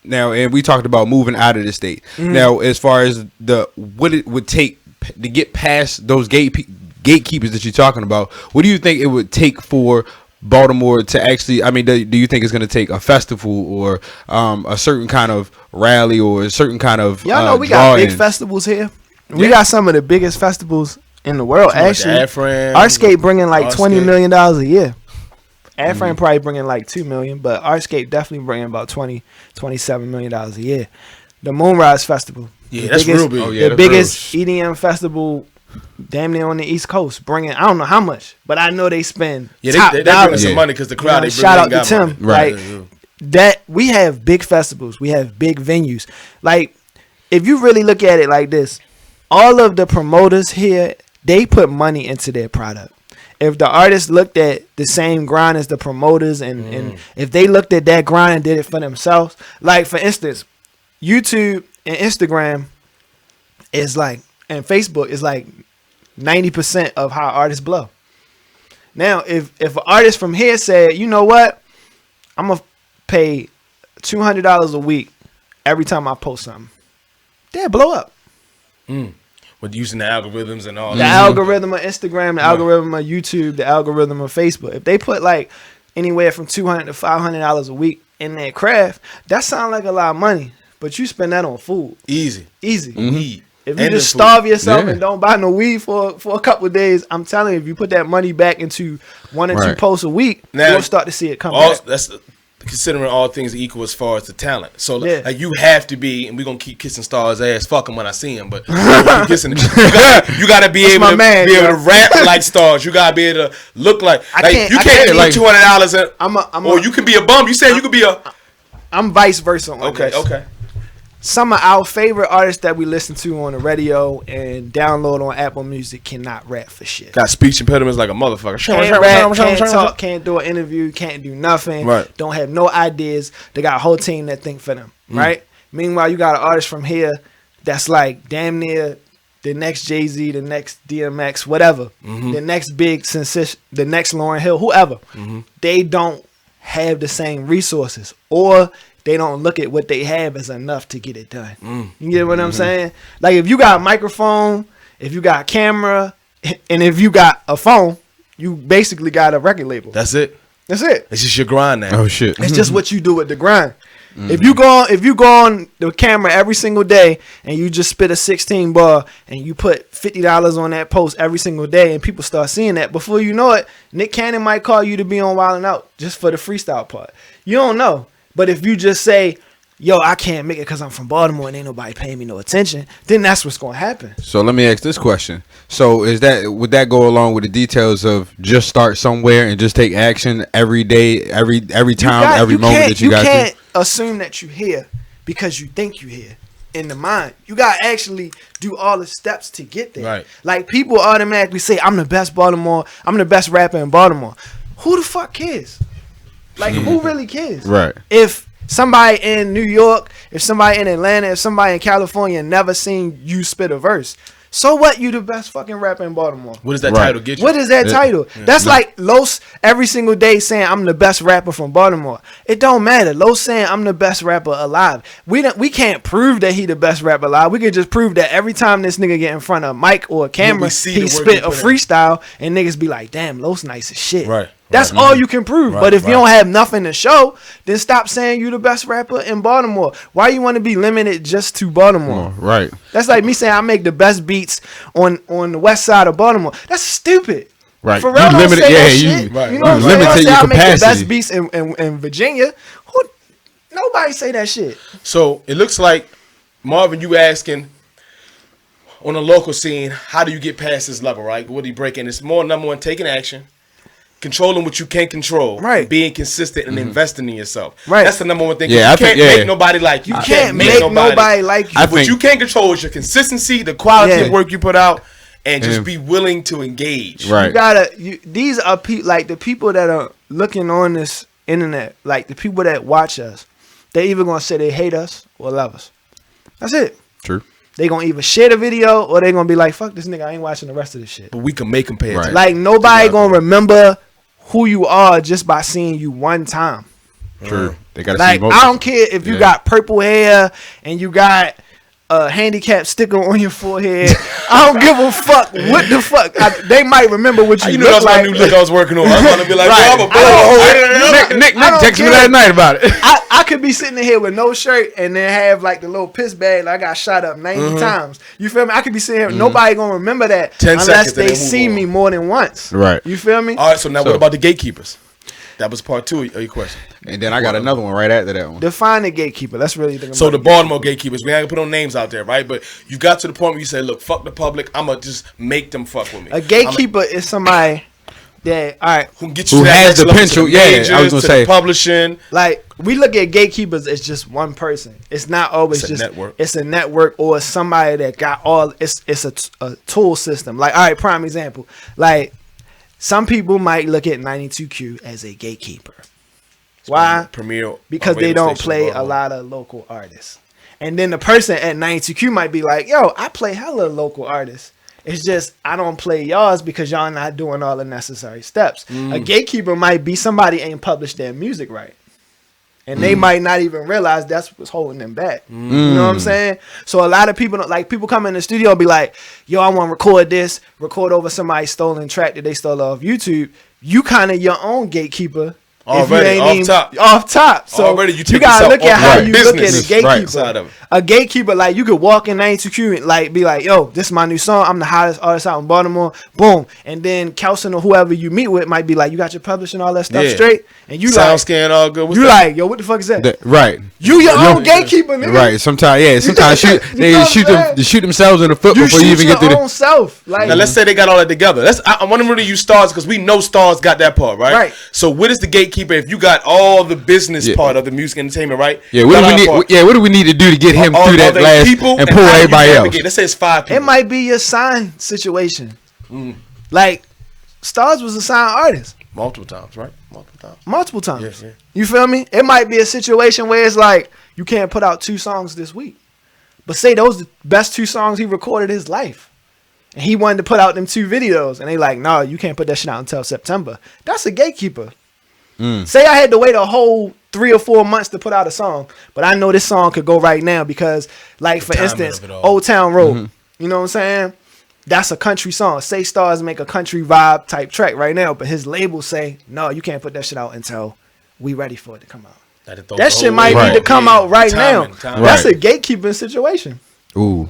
Speaker 3: now, and we talked about moving out of the state. Mm-hmm. Now, as far as what it would take to get past those gatekeepers that you're talking about, what do you think it would take for Baltimore to actually, I mean, do you think it's going to take a festival or a certain kind of rally or a certain kind of
Speaker 2: y'all know we got big festivals here. We got some of the biggest festivals in the world. Actually, Artscape bringing like $20 million a year. Aframe probably bringing like $2 million, but Artscape definitely bringing about $27 million a year. The Moonrise Festival,
Speaker 1: that's real big.
Speaker 2: The biggest EDM festival, damn near on the East Coast, bringing I don't know how much, but I know they spend
Speaker 1: they bring some money because the crowd. They
Speaker 2: shout out to Tim,
Speaker 1: money.
Speaker 2: Right? That we have big festivals, we have big venues. Like, if you really look at it like this, all of the promoters here, they put money into their product. If the artists looked at the same grind as the promoters and if they looked at that grind and did it for themselves, like for instance, YouTube and Instagram is like, and Facebook is like 90% of how artists blow. Now, if an artist from here said, you know what, I'm going to pay $200 a week every time I post something, they'll blow up.
Speaker 1: With using the algorithms and all
Speaker 2: the algorithm of Instagram, the algorithm of YouTube, the algorithm of Facebook. If they put like anywhere from $200 to $500 a week in their craft, that sounds like a lot of money. But you spend that on food.
Speaker 1: Easy.
Speaker 2: Weed. If you just starve yourself and don't buy no weed for a couple of days, I'm telling you, if you put that money back into 1 or 2 posts a week, you'll start to see it come back.
Speaker 1: That's considering all things equal as far as the talent. So like you have to be, and we're gonna keep kissing Stars' ass, fuck him when I see him, but you gotta be able to be able to rap like Stars. You gotta be able to look like you can't get like $200 or you can be a bum. You said you could be a
Speaker 2: I'm vice versa on this.
Speaker 1: Okay.
Speaker 2: Some of our favorite artists that we listen to on the radio and download on Apple Music cannot rap for shit.
Speaker 1: Got speech impediments like a motherfucker.
Speaker 2: Can't rap, can't talk, can't do an interview, can't do nothing.
Speaker 1: Right.
Speaker 2: Don't have no ideas. They got a whole team that think for them. Right? Meanwhile, you got an artist from here that's like damn near the next Jay-Z, the next DMX, whatever. The next big sensation, the next Lauryn Hill, whoever. They don't have the same resources, or they don't look at what they have as enough to get it done. You get what I'm saying? Like, if you got a microphone, if you got a camera, and if you got a phone, you basically got a record label.
Speaker 1: That's it.
Speaker 2: It's
Speaker 1: just your grind now.
Speaker 3: Oh shit.
Speaker 2: It's just what you do with the grind. If you go on the camera every single day and you just spit a 16 bar and you put $50 on that post every single day and people start seeing that, before you know it, Nick Cannon might call you to be on Wild 'N Out just for the freestyle part. You don't know. But if you just say, yo, I can't make it because I'm from Baltimore and ain't nobody paying me no attention, then that's what's going to happen.
Speaker 3: So let me ask this question. So would that go along with the details of just start somewhere and just take action every day, every time, every moment that you got to?
Speaker 2: You can't assume that you're here because you think you're here in the mind. You got to actually do all the steps to get there.
Speaker 1: Right.
Speaker 2: Like, people automatically say, I'm the best rapper in Baltimore. Who the fuck cares? Like, who really cares?
Speaker 3: Right.
Speaker 2: If somebody in New York, if somebody in Atlanta, if somebody in California never seen you spit a verse, so what? You the best fucking rapper in Baltimore.
Speaker 1: What does that title get you?
Speaker 2: What is that title? That's like Los every single day saying I'm the best rapper from Baltimore. It don't matter. Los saying I'm the best rapper alive. We can't prove that he the best rapper alive. We can just prove that every time this nigga get in front of a mic or a camera, he spit a freestyle and niggas be like, damn, Los nice as shit.
Speaker 1: Right.
Speaker 2: That's all you can prove. But if you don't have nothing to show, then stop saying you the best rapper in Baltimore. Why you want to be limited just to Baltimore?
Speaker 3: Right.
Speaker 2: That's like me saying I make the best beats on the west side of Baltimore. That's stupid.
Speaker 3: Right.
Speaker 2: Pharrell don't say that shit.
Speaker 3: You
Speaker 2: know what I'm saying?
Speaker 3: limited your
Speaker 2: I
Speaker 3: capacity.
Speaker 2: make the best beats in Virginia. Nobody say that shit.
Speaker 1: So it looks like, Marvin, you asking on the local scene, how do you get past this level, right? What he breaking? It's more number one, taking action. controlling what you can't control,
Speaker 2: Right.
Speaker 1: being consistent and investing in yourself.
Speaker 2: Right.
Speaker 1: That's the number one thing.
Speaker 3: Yeah,
Speaker 1: You
Speaker 3: I
Speaker 1: can't
Speaker 3: think-
Speaker 1: make nobody like you.
Speaker 2: You can't make nobody like you.
Speaker 3: I
Speaker 1: What
Speaker 3: think-
Speaker 1: you can't control is your consistency, the quality
Speaker 2: Yeah.
Speaker 1: of work you put out, and just
Speaker 3: And-
Speaker 1: be willing to engage.
Speaker 3: Right.
Speaker 2: You gotta. These are like the people that are looking on this internet, like the people that watch us. They either gonna say they hate us or love us. That's it.
Speaker 3: True.
Speaker 2: They gonna either share the video or they gonna be like, "Fuck this nigga, I ain't watching the rest of this shit."
Speaker 1: But we can make them pay attention.
Speaker 3: Right.
Speaker 2: Like nobody gonna remember who you are just by seeing you one time.
Speaker 3: True. They gotta
Speaker 2: Like
Speaker 3: see
Speaker 2: I don't care if you
Speaker 3: Yeah.
Speaker 2: got purple hair and you got a handicap sticker on your forehead. I don't give a fuck what the fuck. They might remember what you
Speaker 1: You know
Speaker 2: look
Speaker 1: that's
Speaker 2: like.
Speaker 1: my new look I was working on. I was about to be like,
Speaker 3: Right.
Speaker 1: yo, I'm a boy.
Speaker 3: Nick
Speaker 2: I don't
Speaker 3: texted me
Speaker 2: care.
Speaker 3: last night about it.
Speaker 2: I could be sitting in here with no shirt and then have like the little piss bag like I got shot up 90 times. You feel me? I could be sitting here. Nobody gonna remember that
Speaker 1: 10
Speaker 2: unless
Speaker 1: seconds and
Speaker 2: they
Speaker 1: then move
Speaker 2: see
Speaker 1: on.
Speaker 2: me more than once.
Speaker 3: Right.
Speaker 2: You feel me?
Speaker 1: All right, so now
Speaker 3: So-
Speaker 1: what about the gatekeepers? That was part 2 of your question.
Speaker 3: And then I got another one right after that one.
Speaker 2: Define the gatekeeper. Let's really think
Speaker 1: So
Speaker 2: about
Speaker 1: the
Speaker 2: it.
Speaker 1: Baltimore gatekeepers, we ain't gonna put no names out there, right? But you got to the point where you say, look, fuck the public. I'm gonna just make them fuck with me.
Speaker 2: A gatekeeper is somebody that, all right,
Speaker 1: Who can get you
Speaker 3: Who
Speaker 1: to that
Speaker 3: has
Speaker 1: next
Speaker 3: the
Speaker 1: level,
Speaker 3: potential-
Speaker 1: to the
Speaker 3: yeah, I
Speaker 1: majors,
Speaker 3: was gonna
Speaker 1: to
Speaker 3: say.
Speaker 1: the publishing.
Speaker 2: like we look at gatekeepers as just one person. It's not always
Speaker 1: It's a
Speaker 2: just
Speaker 1: network.
Speaker 2: It's a network or somebody that got all. It's a tool system. Like all right, prime example. Like some people might look at 92Q as a gatekeeper. Why?
Speaker 1: Premier
Speaker 2: Because they
Speaker 1: radio
Speaker 2: don't
Speaker 1: station
Speaker 2: play
Speaker 1: in
Speaker 2: a
Speaker 1: Baltimore.
Speaker 2: lot of local artists. And then the person at 92Q might be like, yo, I play hella local artists. It's just I don't play y'all's because y'all not doing all the necessary steps. A gatekeeper might be somebody ain't published their music right. And they might not even realize that's what's holding them back. You know what I'm saying? So a lot of people don't, like people come in the studio and be like, yo, I want to record over somebody's stolen track that they stole off YouTube. You kind of your own gatekeeper. If you
Speaker 1: Already,
Speaker 2: ain't
Speaker 1: off
Speaker 2: even-
Speaker 1: top.
Speaker 2: Off top. So
Speaker 1: Already you take
Speaker 2: gotta
Speaker 1: yourself
Speaker 2: look at
Speaker 1: off
Speaker 2: how
Speaker 1: the
Speaker 2: you look at
Speaker 1: business
Speaker 2: a gatekeeper.
Speaker 1: side of it.
Speaker 2: A gatekeeper, like you could walk in 92Q and like be like, yo, this is my new song. I'm the hottest artist out in Baltimore. Boom. And then Kelson or whoever you meet with might be like, you got your publishing all that stuff
Speaker 1: Yeah.
Speaker 2: straight. And you
Speaker 1: Sound
Speaker 2: like,
Speaker 1: scan all good. What's
Speaker 2: you
Speaker 1: that?
Speaker 2: like, yo, what the fuck is that?
Speaker 3: Right.
Speaker 2: You your
Speaker 3: Yo,
Speaker 2: own gatekeeper, nigga.
Speaker 3: Right. Sometimes, Sometimes
Speaker 2: You know
Speaker 3: they
Speaker 2: what
Speaker 3: shoot
Speaker 2: I'm
Speaker 3: them.
Speaker 2: saying?
Speaker 3: They shoot themselves in the foot
Speaker 2: You
Speaker 3: before you
Speaker 2: shoot
Speaker 3: even
Speaker 2: your
Speaker 3: get to the.
Speaker 2: own self. Like,
Speaker 1: Now let's say they got all that together. I want them to use stars because we know stars got that part, right?
Speaker 2: Right.
Speaker 1: So what is the gatekeeper if you got all the business
Speaker 3: Yeah.
Speaker 1: part of the music entertainment, right?
Speaker 3: Yeah.
Speaker 1: You
Speaker 3: What
Speaker 1: got
Speaker 3: do we
Speaker 1: our
Speaker 3: need?
Speaker 1: part.
Speaker 3: Yeah. What do we need to do to get him
Speaker 1: Are
Speaker 3: through that
Speaker 1: they
Speaker 3: last
Speaker 1: people
Speaker 3: and
Speaker 1: and
Speaker 3: pull
Speaker 1: how do you
Speaker 3: everybody else?
Speaker 1: navigate? Let's say it's 5 people.
Speaker 2: it might be your sign situation. Like, Stars was a signed artist.
Speaker 1: multiple times, right? Multiple times.
Speaker 2: Multiple times.
Speaker 1: Yes, yeah.
Speaker 2: You feel me? It might be a situation where it's like you can't put out 2 songs this week, but say those the best 2 songs he recorded his life, and he wanted to put out them 2 videos, and they like, no, you can't put that shit out until September. That's a gatekeeper. Say I had to wait a whole 3 or 4 months to put out a song, but I know this song could go right now because, like for
Speaker 1: timing
Speaker 2: instance,
Speaker 1: of it all.
Speaker 2: Old Town Road. You know what I'm saying? That's a country song. Say Stars make a country vibe type track right now, but his label say, no, you can't put that shit out until we ready for it to come out. That shit might
Speaker 3: Right.
Speaker 2: need to come out right
Speaker 1: Timing,
Speaker 2: now.
Speaker 1: timing.
Speaker 2: That's
Speaker 3: Right.
Speaker 2: a gatekeeping situation.
Speaker 3: Ooh.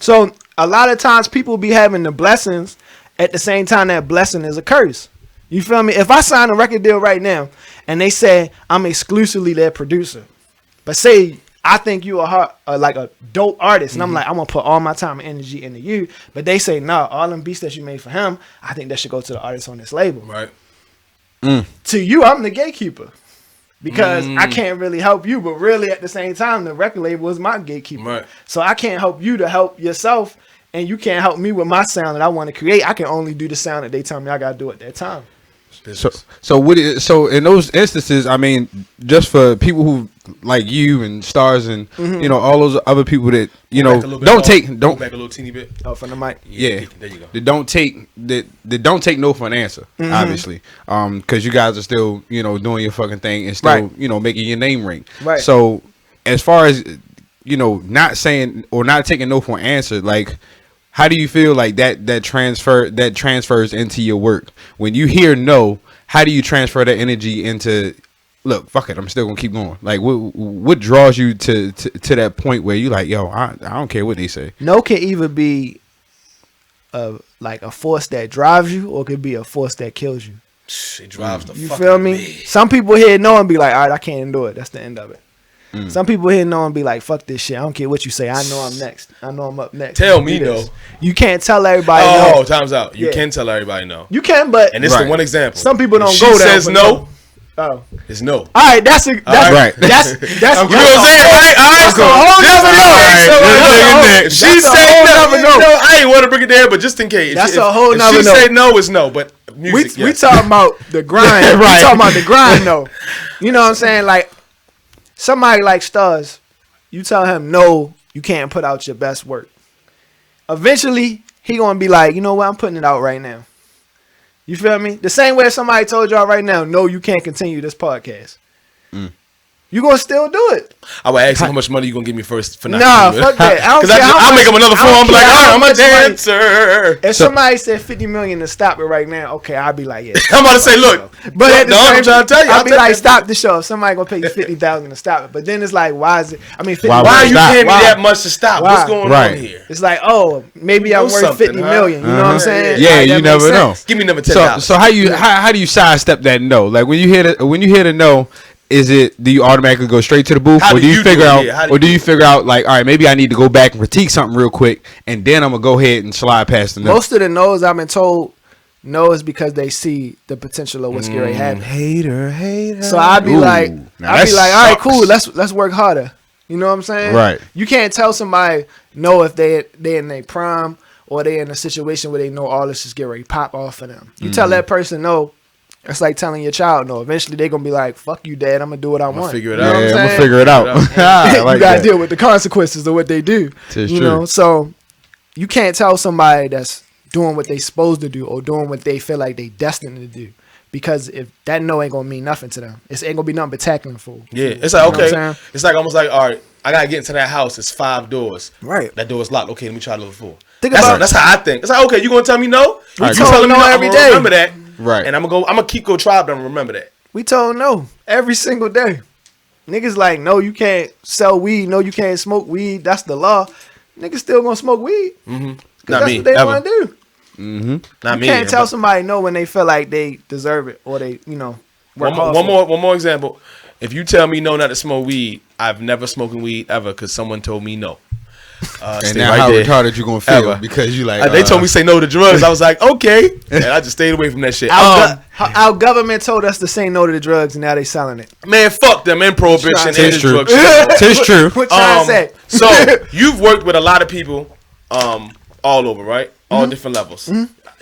Speaker 2: So a lot of times people be having the blessings at the same time that blessing is a curse. You feel me? If I sign a record deal right now and they say I'm exclusively their producer, but say I think you like a dope artist, and I'm like, I'm gonna put all my time and energy into you, but they say no, all them beats that you made for him, I think that should go to the artist on this label.
Speaker 1: Right.
Speaker 2: To you, I'm the gatekeeper because I can't really help you, but really at the same time, the record label is my gatekeeper.
Speaker 1: Right.
Speaker 2: So I can't help you to help yourself, and you can't help me with my sound that I want to create. I can only do the sound that they tell me I gotta do at that time.
Speaker 3: So in those instances, I mean, just for people who like you and Stars and you know all those other people that you know
Speaker 1: Back a little bit
Speaker 3: don't
Speaker 1: more.
Speaker 3: take
Speaker 1: Go
Speaker 3: don't
Speaker 1: back a little teeny bit.
Speaker 2: Oh, from the mic.
Speaker 3: yeah
Speaker 1: There you go.
Speaker 3: they don't take no for an answer obviously because you guys are still you know doing your fucking thing and still
Speaker 2: Right.
Speaker 3: you know making your name ring.
Speaker 2: Right.
Speaker 3: So as far as you know not saying or not taking no for an answer, like how do you feel like that transfers into your work when you hear no? How do you transfer that energy into look, fuck it, I'm still gonna keep going. Like what draws you to that point where you like, yo, I don't care what they say.
Speaker 2: No can either be like a force that drives you, or it could be a force that kills you.
Speaker 1: It drives the
Speaker 2: You
Speaker 1: fuck
Speaker 2: feel
Speaker 1: out of
Speaker 2: me? Some people hear no and be like, all right, I can't do it. That's the end of it. Some people here know and be like, fuck this shit. I don't care what you say. I know I'm next. I know I'm up next.
Speaker 1: Tell
Speaker 2: Do
Speaker 1: me
Speaker 2: this.
Speaker 1: no.
Speaker 2: You can't tell everybody
Speaker 1: Oh,
Speaker 2: no.
Speaker 1: time's out. You
Speaker 2: Yeah.
Speaker 1: can tell everybody no.
Speaker 2: You can, but
Speaker 1: And this is the one example.
Speaker 2: some people don't
Speaker 1: If
Speaker 2: go
Speaker 1: she
Speaker 2: there.
Speaker 1: says
Speaker 2: for
Speaker 1: no,
Speaker 2: Oh.
Speaker 1: it's no.
Speaker 2: All right, that's
Speaker 1: right.
Speaker 3: Right.
Speaker 2: that's
Speaker 1: You know what I'm saying? Right?
Speaker 2: That's a whole nother
Speaker 1: If she
Speaker 2: That's a
Speaker 1: say
Speaker 2: whole
Speaker 1: no,
Speaker 2: nother no.
Speaker 1: no, I ain't want to bring it there, but just in case.
Speaker 2: That's
Speaker 1: if,
Speaker 2: a whole
Speaker 1: if
Speaker 2: nother
Speaker 1: she
Speaker 2: no.
Speaker 1: say no, it's no. But
Speaker 2: we
Speaker 1: music, yes.
Speaker 2: talking about the grind.
Speaker 3: Right.
Speaker 2: We talking about the grind though. You know what I'm saying? Like somebody like Stars, you tell him no, you can't put out your best work. Eventually, he gonna be like, you know what? I'm putting it out right now. You feel me? The same way somebody told y'all right now, no, you can't continue this podcast. You gonna still do it?
Speaker 1: I would ask you how much money you gonna give me first for not
Speaker 2: Nah,
Speaker 1: doing it.
Speaker 2: fuck that. I don't
Speaker 1: 'Cause
Speaker 2: care how
Speaker 1: I'll
Speaker 2: much-
Speaker 1: make up another
Speaker 2: I don't
Speaker 1: form. Be like,
Speaker 2: care how
Speaker 1: I'm a
Speaker 2: much money-
Speaker 1: dancer.
Speaker 2: If somebody said 50 million to stop it right now, okay, I'll be like, yeah.
Speaker 1: I'm about to say, look,
Speaker 2: But at the
Speaker 1: no,
Speaker 2: same
Speaker 1: I'm trying to tell you.
Speaker 2: I'll
Speaker 1: I'll
Speaker 2: be
Speaker 1: take
Speaker 2: like,
Speaker 1: that.
Speaker 2: stop the show. If somebody gonna pay you 50,000 to stop it, but then it's like, why is it? I mean, 50
Speaker 3: Why
Speaker 1: Why are you
Speaker 3: Stop.
Speaker 1: paying me
Speaker 2: Why?
Speaker 1: that much to stop?
Speaker 2: Why?
Speaker 1: What's going
Speaker 3: Right.
Speaker 1: on here?
Speaker 2: It's like, oh, maybe I'm
Speaker 1: know
Speaker 2: worth
Speaker 1: something,
Speaker 2: 50
Speaker 1: huh?
Speaker 2: million. You know what I'm saying?
Speaker 3: Yeah,
Speaker 2: Like,
Speaker 3: you
Speaker 2: that
Speaker 3: never
Speaker 2: makes
Speaker 3: know.
Speaker 2: sense.
Speaker 1: Give me number $10.
Speaker 3: So how do you sidestep that no? Like when you hear the no, is it, do you automatically go straight to the booth,
Speaker 1: How
Speaker 3: or
Speaker 1: do
Speaker 3: do you
Speaker 1: you
Speaker 3: figure
Speaker 1: do it?
Speaker 3: out,
Speaker 1: Yeah, how do
Speaker 3: or
Speaker 1: you
Speaker 3: do
Speaker 1: do
Speaker 3: you
Speaker 1: it?
Speaker 3: figure out like, all right, maybe I need to go back and critique something real quick, and then I'm gonna go ahead and slide past the no.
Speaker 2: Most of the no's I've been told no is because they see the potential of what's going to happen.
Speaker 3: Hater.
Speaker 2: So I'd be
Speaker 3: Ooh,
Speaker 2: like,
Speaker 3: now
Speaker 2: I'd be
Speaker 3: that
Speaker 2: like, all right,
Speaker 3: sucks.
Speaker 2: cool, let's work harder. You know what I'm saying?
Speaker 3: Right.
Speaker 2: You can't tell somebody no if they in their prime or they in a situation where they know all this is getting ready to pop off for them. You tell that person no, it's like telling your child no. Eventually they gonna be like, fuck you, dad, I'm gonna do what I want.
Speaker 1: figure it
Speaker 2: You
Speaker 1: out.
Speaker 2: know what
Speaker 3: Yeah,
Speaker 2: I'm
Speaker 3: I'm gonna
Speaker 2: saying?
Speaker 3: figure it out. I like
Speaker 2: you gotta
Speaker 3: that.
Speaker 2: deal with the consequences of what they do.
Speaker 3: Tis
Speaker 2: you
Speaker 3: true.
Speaker 2: know, so you can't tell somebody that's doing what they supposed to do or doing what they feel like they destined to do. Because if that no ain't gonna mean nothing to them, it ain't gonna be nothing but tackling for.
Speaker 1: Yeah, it's like,
Speaker 2: You know what I'm
Speaker 1: okay.
Speaker 2: saying?
Speaker 1: It's like almost like, all right, I got to get into that house. It's 5 doors.
Speaker 2: Right.
Speaker 1: That door is locked. Okay, let me try level 4.
Speaker 2: Think
Speaker 1: That's,
Speaker 2: about-
Speaker 1: that's how I think. It's like, okay, you going to tell me no?
Speaker 2: We
Speaker 1: You
Speaker 2: told
Speaker 1: telling me
Speaker 2: no
Speaker 1: I'm
Speaker 2: every
Speaker 1: gonna
Speaker 2: day.
Speaker 1: remember that.
Speaker 3: Right.
Speaker 1: And I'm going to keep go try, but I'm going to remember that.
Speaker 2: We told no every single day. Niggas like, no, you can't sell weed. No, you can't smoke weed. That's the law. Niggas still gonna smoke weed.
Speaker 1: Not
Speaker 2: That's
Speaker 1: me.
Speaker 2: what they
Speaker 1: ever.
Speaker 2: want to do.
Speaker 1: Not
Speaker 2: You
Speaker 1: me.
Speaker 2: can't tell
Speaker 1: but-
Speaker 2: somebody no when they feel like they deserve it or they, work hard
Speaker 1: One
Speaker 2: for it.
Speaker 1: more example. If you tell me no not to smoke weed, I've never smoked weed ever because someone told me no.
Speaker 3: And
Speaker 1: Stay
Speaker 3: now
Speaker 1: right
Speaker 3: how
Speaker 1: there.
Speaker 3: retarded you gonna feel
Speaker 1: Ever.
Speaker 3: because you like
Speaker 1: They told me say no to drugs. I was like, okay, and I just stayed away from that shit.
Speaker 2: Our government told us to say no to the drugs, and now they selling it.
Speaker 1: Man, fuck them and prohibition and
Speaker 3: Tis
Speaker 1: this
Speaker 3: true.
Speaker 1: drug shit.
Speaker 3: Tis true.
Speaker 2: What trying to say?
Speaker 1: So you've worked with a lot of people, all over, right? All different levels.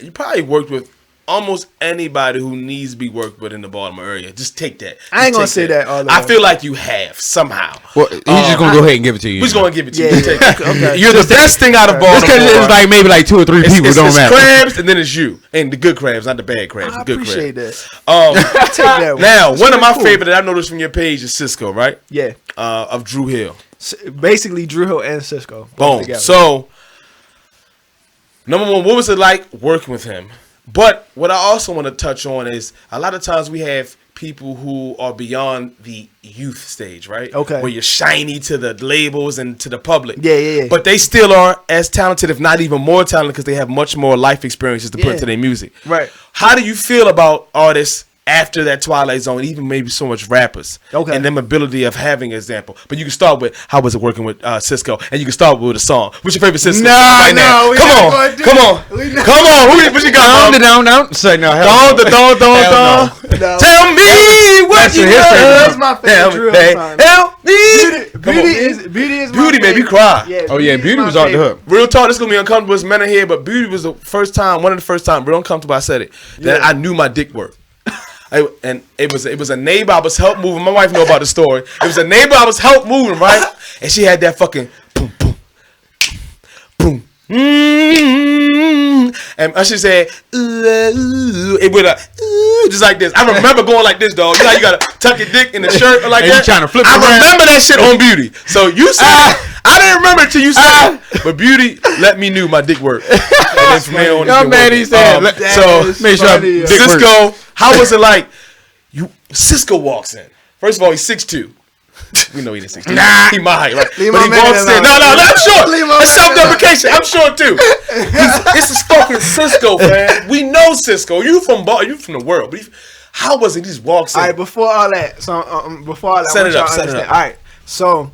Speaker 1: You probably worked with almost anybody who needs to be worked with in the Baltimore area. Just take that.
Speaker 2: I ain't
Speaker 1: Just
Speaker 2: gonna
Speaker 1: take
Speaker 2: say that all the
Speaker 1: I
Speaker 2: way.
Speaker 1: feel like you have somehow.
Speaker 3: Well, he's just gonna go ahead and give it to you.
Speaker 1: We're just gonna give it to
Speaker 2: Yeah,
Speaker 1: you.
Speaker 2: yeah.
Speaker 1: Take it.
Speaker 2: Okay.
Speaker 1: You're the best thing out of Baltimore.
Speaker 3: Just because it's like maybe like 2 or 3 people
Speaker 1: it's
Speaker 3: don't matter.
Speaker 1: crabs and then it's you and the good crabs, not the bad crabs.
Speaker 2: I
Speaker 1: The good
Speaker 2: appreciate
Speaker 1: crabs.
Speaker 2: that. Take that one.
Speaker 1: Now, one of my
Speaker 2: cool.
Speaker 1: favorite that I've noticed from your page is Cisco, right?
Speaker 2: Yeah.
Speaker 1: Of Drew Hill.
Speaker 2: Basically, Drew Hill and Cisco. both
Speaker 1: Boom.
Speaker 2: together.
Speaker 1: So, number one, what was it like working with him? But what I also want to touch on is a lot of times we have people who are beyond the youth stage, right?
Speaker 2: Okay.
Speaker 1: Where you're shiny to the labels and to the public.
Speaker 2: Yeah.
Speaker 1: But they still are as talented, if not even more talented, because they have much more life experiences to put
Speaker 2: Yeah.
Speaker 1: into their music.
Speaker 2: Right.
Speaker 1: How do you feel about artists after that Twilight Zone, even maybe so much rappers?
Speaker 2: Okay.
Speaker 1: And them ability of having an example. But you can start with how was it working with Cisco, and you can start with a song. What's your favorite Cisco?
Speaker 2: No,
Speaker 1: song right now?
Speaker 2: no, we
Speaker 1: Come
Speaker 2: not
Speaker 1: on,
Speaker 2: gonna do
Speaker 1: come
Speaker 2: it.
Speaker 1: on,
Speaker 2: We not-
Speaker 1: come on. What you got?
Speaker 3: Down. Say no. hell no.
Speaker 1: Don't.
Speaker 2: No.
Speaker 1: Tell me what
Speaker 3: That's
Speaker 1: you
Speaker 3: his favorite
Speaker 1: love.
Speaker 2: That's my
Speaker 1: Tell
Speaker 2: favorite
Speaker 1: me,
Speaker 2: Drew Hill song.
Speaker 1: help me. Come on.
Speaker 2: Beauty is my
Speaker 1: Beauty made me
Speaker 2: favorite.
Speaker 1: cry.
Speaker 2: Yeah,
Speaker 3: Oh yeah,
Speaker 2: is
Speaker 3: Beauty
Speaker 2: my
Speaker 3: was off the
Speaker 2: favorite.
Speaker 3: hook.
Speaker 1: Real talk, this is gonna be uncomfortable. It's men in here, but Beauty was the first time, one of the first time, real uncomfortable. I said it that
Speaker 2: Yeah.
Speaker 1: I knew my dick worked. And it was a neighbor I was help moving. My wife know about the story. It was a neighbor I was help moving, right? And she had that fucking boom, boom, boom. And Usher said, ooh, it would just like this. I remember going like this, dog. You know how you gotta tuck your dick in the shirt or like
Speaker 3: And you
Speaker 1: that.
Speaker 3: trying to flip
Speaker 1: I
Speaker 3: it around.
Speaker 1: remember that shit on Beauty. So you said I didn't remember it till you said it. But Beauty let me knew my dick worked. And then from there on, it's
Speaker 3: Young
Speaker 1: been
Speaker 3: man,
Speaker 1: working.
Speaker 3: he said,
Speaker 1: so
Speaker 3: make sure
Speaker 2: funny,
Speaker 3: dick
Speaker 1: Cisco, how was it like? Cisco walks in. First of all, he's 6'2". We know he didn't 6'2".
Speaker 3: Nah.
Speaker 1: He my height, right?
Speaker 2: Leave
Speaker 1: But
Speaker 2: my
Speaker 1: he
Speaker 2: man
Speaker 1: walks in.
Speaker 2: alone.
Speaker 1: No, I'm short.
Speaker 2: Leave my
Speaker 1: It's
Speaker 2: man
Speaker 1: self-deprecation. I'm short too. This is fucking Cisco, man. We know Cisco. You from the world. But how was it? He just walks in.
Speaker 2: All right, before all that, I
Speaker 1: Set
Speaker 2: want
Speaker 1: it up,
Speaker 2: y'all to
Speaker 1: set it
Speaker 2: understand.
Speaker 1: up.
Speaker 2: All right, So,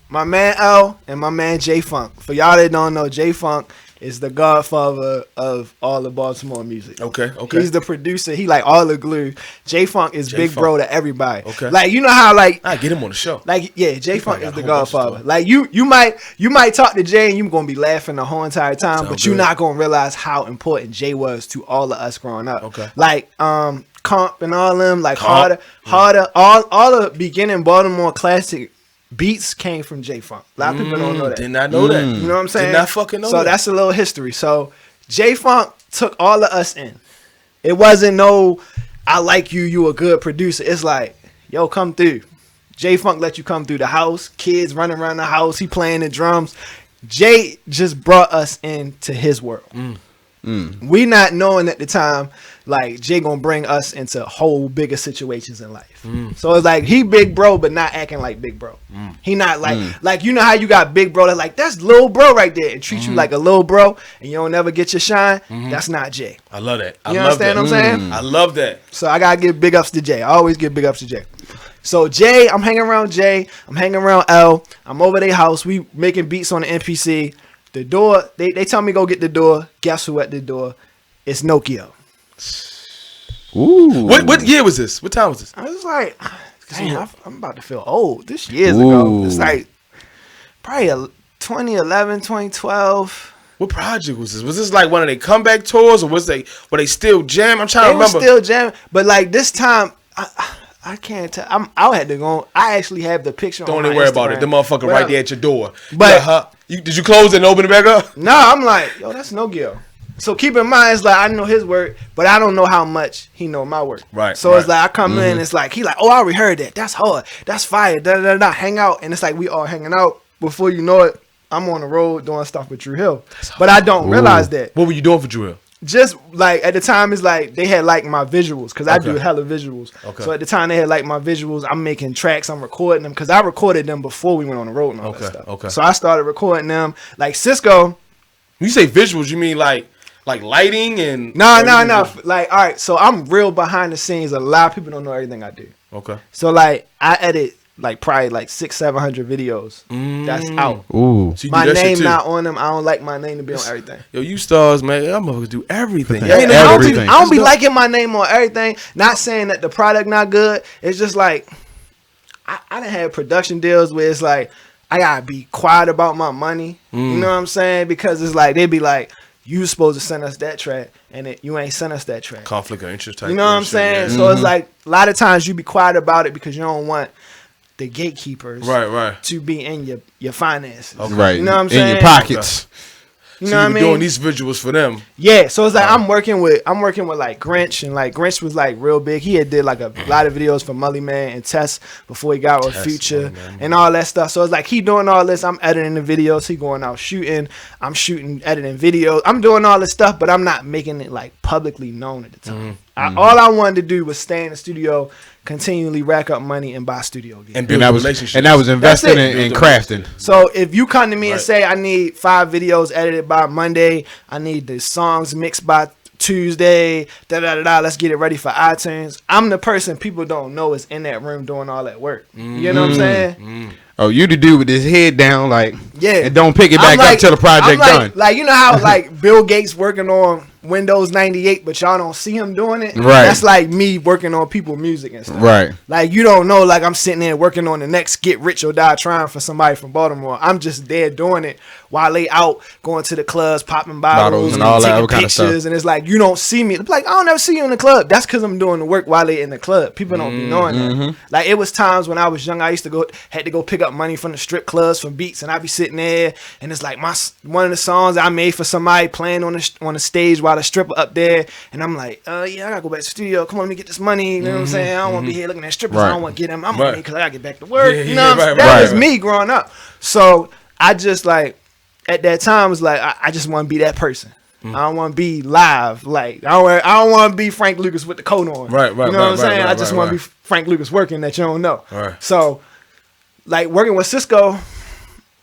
Speaker 2: my man L and my man J Funk. For y'all that don't know, J Funk is the godfather of all the Baltimore music.
Speaker 1: Okay.
Speaker 2: He's the producer. He like all the glue. J Funk is big
Speaker 1: Funk.
Speaker 2: bro to everybody.
Speaker 1: Okay.
Speaker 2: Like you know how like
Speaker 1: I get him on the show.
Speaker 2: like yeah, J Funk
Speaker 1: got
Speaker 2: is
Speaker 1: a
Speaker 2: the
Speaker 1: whole bunch of
Speaker 2: godfather.
Speaker 1: stuff.
Speaker 2: Like you might talk to Jay and you're gonna be laughing the whole entire time,
Speaker 1: Sound
Speaker 2: but you're
Speaker 1: good.
Speaker 2: not gonna realize how important Jay was to all of us growing up.
Speaker 1: Okay.
Speaker 2: Like Comp and all them, like
Speaker 1: Comp.
Speaker 2: harder, all the beginning Baltimore classic beats came from J Funk. A lot of people don't know that.
Speaker 1: Did not know that.
Speaker 2: You know what I'm saying?
Speaker 1: Did not fucking know
Speaker 2: so
Speaker 1: that.
Speaker 2: that's a little history. So J Funk took all of us in. It wasn't no, I like you, you a good producer. It's like, yo, come through. J Funk let you come through the house. Kids running around the house. He playing the drums. Jay just brought us into his world. We not knowing at the time, like Jay gonna bring us into whole bigger situations in life. So it's like he big bro, but not acting like big bro. He not like you know how you got big bro that's little bro right there and treat you like a little bro and you don't never get your shine. That's not Jay.
Speaker 1: I love that.
Speaker 2: You understand what I'm saying?
Speaker 1: I love that.
Speaker 2: So I gotta give big ups to Jay. I always give big ups to Jay. So Jay, I'm hanging around Jay. I'm hanging around L. I'm over their house. We making beats on the NPC. The door, they tell me go get the door. Guess who at the door? It's Nokia.
Speaker 3: Ooh.
Speaker 1: What year was this? What time was this?
Speaker 2: I was like, damn, I'm about to feel old. This years ago. It's like probably 2011, 2012.
Speaker 1: What project was this? Was this like one of their comeback tours, or were they still jam? I'm trying
Speaker 2: They
Speaker 1: to
Speaker 2: were
Speaker 1: remember.
Speaker 2: still jamming, but like this time, I can't tell. I had to go. I actually have the picture.
Speaker 1: Don't
Speaker 2: on
Speaker 1: even
Speaker 2: my
Speaker 1: worry about it.
Speaker 2: Instagram.
Speaker 1: The motherfucker right there at your door.
Speaker 2: But-
Speaker 1: did you close it and open it back up?
Speaker 2: No, I'm like, yo, that's Nokia. So keep in mind, it's like I know his work, but I don't know how much he know my work.
Speaker 1: Right,
Speaker 2: So it's
Speaker 1: right.
Speaker 2: like I come in, it's like he like, oh, I already heard that. That's hard. That's fire. Da da da. Hang out, and it's like we all hanging out. Before you know it, I'm on the road doing stuff with Drew Hill, but I don't realize that.
Speaker 1: What were you doing for Drew Hill?
Speaker 2: Just like at the time, it's like they had like my visuals because I
Speaker 1: Okay.
Speaker 2: do hella visuals.
Speaker 1: Okay.
Speaker 2: So at the time they had like my visuals. I'm making tracks. I'm recording them because I recorded them before we went on the road and all
Speaker 1: Okay,
Speaker 2: that stuff.
Speaker 1: okay.
Speaker 2: So I started recording them. Like Cisco.
Speaker 1: When you say visuals, you mean like lighting and
Speaker 2: No. Like, all right, so I'm real behind the scenes. A lot of people don't know everything I do.
Speaker 1: Okay.
Speaker 2: So like I edit like probably like 600-700 videos. That's out.
Speaker 3: Ooh.
Speaker 1: So you
Speaker 2: My
Speaker 1: do that shit
Speaker 2: name
Speaker 1: too.
Speaker 2: not on them. I don't like my name to be on everything.
Speaker 1: Yo, you stars, man. I'm gonna do everything.
Speaker 3: Yeah,
Speaker 1: Ain't
Speaker 2: I don't be,
Speaker 3: everything.
Speaker 2: I don't be liking my name on everything. Not saying that the product not good. It's just like I done had production deals where it's like I gotta be quiet about my money. You know what I'm saying? Because it's like they be like, you supposed to send us that track, and you ain't sent us that track.
Speaker 1: conflict of interest type.
Speaker 2: You know what I'm
Speaker 1: shit,
Speaker 2: saying?
Speaker 1: yeah.
Speaker 2: So it's like a lot of times you be quiet about it because you don't want the gatekeepers
Speaker 1: Right.
Speaker 2: to be in your finances.
Speaker 1: Okay.
Speaker 3: Right.
Speaker 2: You know what I'm
Speaker 3: In
Speaker 2: saying?
Speaker 3: your pockets.
Speaker 2: You
Speaker 1: So
Speaker 2: know what I
Speaker 1: you
Speaker 2: mean?
Speaker 1: were doing these visuals for them.
Speaker 2: Yeah, so it's like I'm working with like Grinch, and like Grinch was like real big. He had did like a lot of videos for Mully Man and Tess before he got with
Speaker 1: Tess,
Speaker 2: Future
Speaker 1: Mully Man.
Speaker 2: and all that stuff. So it's like he doing all this. I'm editing the videos. He going out shooting. I'm shooting, editing videos. I'm doing all this stuff, but I'm not making it like publicly known at the time. All I wanted to do was stay in the studio, continually rack up money, and buy studio gear.
Speaker 1: And build relationships.
Speaker 3: And that was investing
Speaker 2: That's it.
Speaker 3: in crafting.
Speaker 2: So if you come to me and
Speaker 1: Right.
Speaker 2: say I need 5 videos edited by Monday, I need the songs mixed by Tuesday, let's get it ready for iTunes. I'm the person people don't know is in that room doing all that work. You know what I'm saying?
Speaker 3: Oh, you the dude with his head down, like,
Speaker 2: Yeah.
Speaker 3: and don't pick it
Speaker 2: I'm
Speaker 3: back up till the project
Speaker 2: I'm
Speaker 3: done.
Speaker 2: Like, you know how like Bill Gates working on Windows 98, but y'all don't see him doing it?
Speaker 3: Right.
Speaker 2: That's like me working on people's music and stuff.
Speaker 3: Right.
Speaker 2: Like, you don't know, like, I'm sitting there working on the next Get Rich or Die Trying for somebody from Baltimore. I'm just there doing it while they out going to the clubs, popping bottles
Speaker 3: and all that
Speaker 2: taking
Speaker 3: other kind of stuff.
Speaker 2: pictures. And it's like, you don't see me. It's like, I don't ever see you in the club. That's because I'm doing the work while they in the club. People don't be knowing that. Like, it was times when I was young, I used to had to go pick up money from the strip clubs for beats, and I'd be sitting there, and it's like one of the songs I made for somebody playing on the stage while the stripper up there. And I'm like, yeah, I gotta go back to the studio. Come on, let me get this money. You know what I'm saying? I don't want to be here looking at strippers.
Speaker 3: Right.
Speaker 2: I don't want to get them my
Speaker 1: Right.
Speaker 2: money because I gotta get back to work.
Speaker 1: Yeah,
Speaker 2: you know what I'm
Speaker 1: yeah,
Speaker 2: saying?
Speaker 1: right,
Speaker 2: That
Speaker 1: right,
Speaker 2: was
Speaker 1: right.
Speaker 2: me growing up. So I just like at that time was like I just want to be that person. I don't want to be live. Like I don't want to be Frank Lucas with the coat on.
Speaker 1: Right,
Speaker 2: You know what I'm
Speaker 1: right,
Speaker 2: saying?
Speaker 1: right,
Speaker 2: I just
Speaker 1: right,
Speaker 2: want to
Speaker 1: right.
Speaker 2: be Frank Lucas working that you don't know.
Speaker 1: Right.
Speaker 2: So like working with Cisco.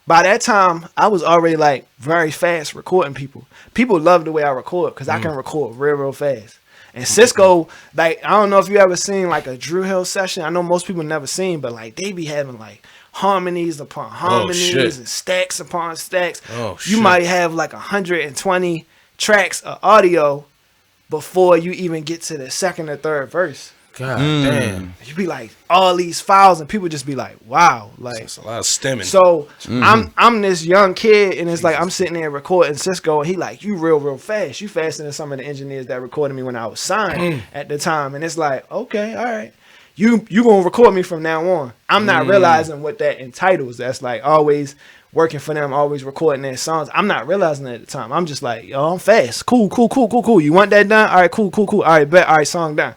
Speaker 2: By that time, I was already like very fast recording people. People love the way I record because I can record real fast. And Cisco, like, I don't know if you ever seen like a Drew Hill session. I know most people never seen, but like they be having like harmonies upon harmonies
Speaker 1: shit.
Speaker 2: and stacks upon stacks.
Speaker 1: Oh,
Speaker 2: You
Speaker 1: shit.
Speaker 2: might have like 120 tracks of audio before you even get to the second or third verse.
Speaker 1: God damn.
Speaker 2: You be like all these files, and people just be like, "Wow!" Like
Speaker 1: That's a lot of stemming.
Speaker 2: so. I'm this young kid, and it's like I'm sitting there recording Cisco, and he like, "You real fast. You faster than some of the engineers that recorded me when I was signed at the time." And it's like, okay, all right. You gonna record me from now on. I'm not realizing what that entitles. That's like always working for them, always recording their songs. I'm not realizing it at the time. I'm just like, yo, I'm fast. Cool. You want that done? All right, cool. All right, bet. All right, song done.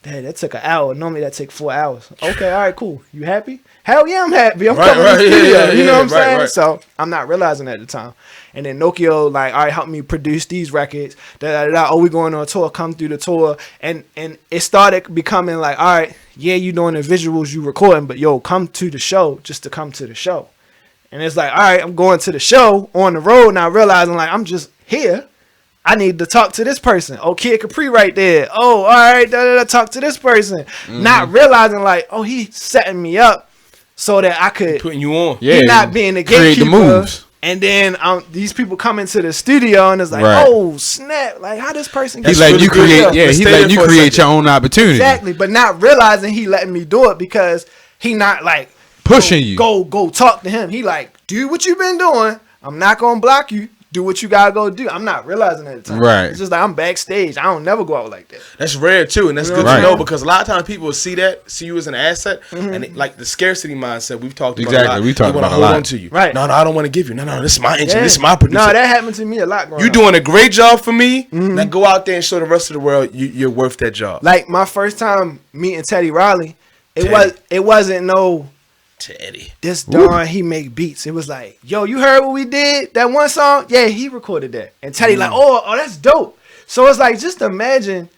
Speaker 2: Dang, that took an hour. Normally that take 4 hours. Okay, all right, cool. You happy? Hell yeah, I'm happy. I'm coming to the studio. You know what I'm saying?
Speaker 1: right.
Speaker 2: So I'm not realizing at the time. And then Nokia like, all right, help me produce these records. Oh, we going on a tour. Come through the tour. And it started becoming like, all right, yeah, you doing the visuals, you recording, but yo, come to the show just to come to the show. And it's like, all right, I'm going to the show on the road now, realizing like I'm just here. I need to talk to this person. Oh, Kid Capri right there. Oh, all right, talk to this person. Not realizing like, oh, he's setting me up so that I could
Speaker 1: Putting you on.
Speaker 3: Yeah,
Speaker 2: he not being the
Speaker 3: create
Speaker 2: gatekeeper.
Speaker 3: the moves.
Speaker 2: And then these people come into the studio and it's like,
Speaker 3: Right.
Speaker 2: oh snap! Like how this person
Speaker 3: He's
Speaker 2: get
Speaker 3: letting
Speaker 1: really
Speaker 3: you
Speaker 1: good.
Speaker 3: create. Yeah,
Speaker 1: Let's
Speaker 3: he's
Speaker 1: stay
Speaker 3: letting
Speaker 1: there
Speaker 3: you
Speaker 1: for a
Speaker 3: create
Speaker 1: second.
Speaker 3: your own opportunity.
Speaker 2: exactly, but not realizing he letting me do it because he not like
Speaker 3: Pushing you.
Speaker 2: Go talk to him. He like do what you been doing. I'm not gonna block you. Do what you gotta go do. I'm not realizing at the time.
Speaker 3: Right.
Speaker 2: It's just like I'm backstage. I don't never go out like that.
Speaker 1: That's rare too, and that's good
Speaker 3: Right.
Speaker 1: to know because a lot of times people will see you as an asset, and it, like the scarcity mindset we've talked about.
Speaker 3: Exactly,
Speaker 1: a lot.
Speaker 3: we talked
Speaker 1: They wanna
Speaker 3: about a
Speaker 1: hold
Speaker 3: lot.
Speaker 1: on to you.
Speaker 2: Right.
Speaker 1: No, I don't want to give you. No, this is my engine.
Speaker 2: Yeah.
Speaker 1: This is my producer.
Speaker 2: No, that happened to me a lot growing
Speaker 1: You
Speaker 2: up.
Speaker 1: doing a great job for me. Now go out there and show the rest of the world you're worth that job.
Speaker 2: Like my first time meeting Teddy Riley,
Speaker 1: Teddy.
Speaker 2: it wasn't no.
Speaker 1: Teddy.
Speaker 2: This Dawn, he make beats. It was like, yo, you heard what we did? That one song? Yeah, he recorded that. And Teddy like, oh, that's dope. So it's like, just imagine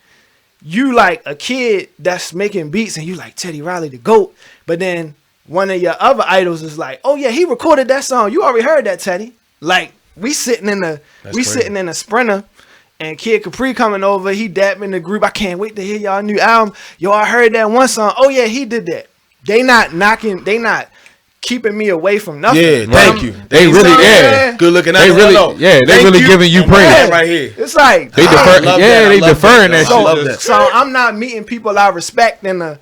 Speaker 2: you like a kid that's making beats and you like Teddy Riley the GOAT. But then one of your other idols is like, oh yeah, he recorded that song. You already heard that, Teddy. Like, we sitting in a Sprinter and Kid Capri coming over. He dapping the group. I can't wait to hear y'all new album. Yo, I heard that one song. Oh yeah, he did that. They not keeping me away from nothing.
Speaker 1: Yeah, thank you.
Speaker 3: They really, yeah.
Speaker 1: Good looking.
Speaker 3: They really, yeah. They
Speaker 1: Thank
Speaker 3: really
Speaker 1: you.
Speaker 3: giving you
Speaker 1: And
Speaker 3: praise.
Speaker 1: that right here.
Speaker 2: It's like
Speaker 3: They
Speaker 1: I
Speaker 3: defer.
Speaker 1: love
Speaker 3: Yeah,
Speaker 1: that. I
Speaker 3: they
Speaker 1: love
Speaker 3: deferring
Speaker 1: that,
Speaker 3: that
Speaker 1: though. I
Speaker 3: shit.
Speaker 1: love that.
Speaker 2: so I'm not meeting people I respect in a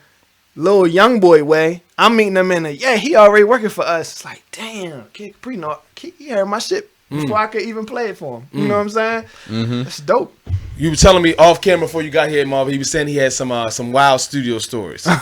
Speaker 2: little young boy way. I'm meeting them in a he already working for us. It's like damn, Kid Capri, no, he heard my shit before I could even play it for him. You know what I'm saying? It's dope.
Speaker 1: You were telling me off camera before you got here, Marvin. He was saying he had some wild studio stories. We're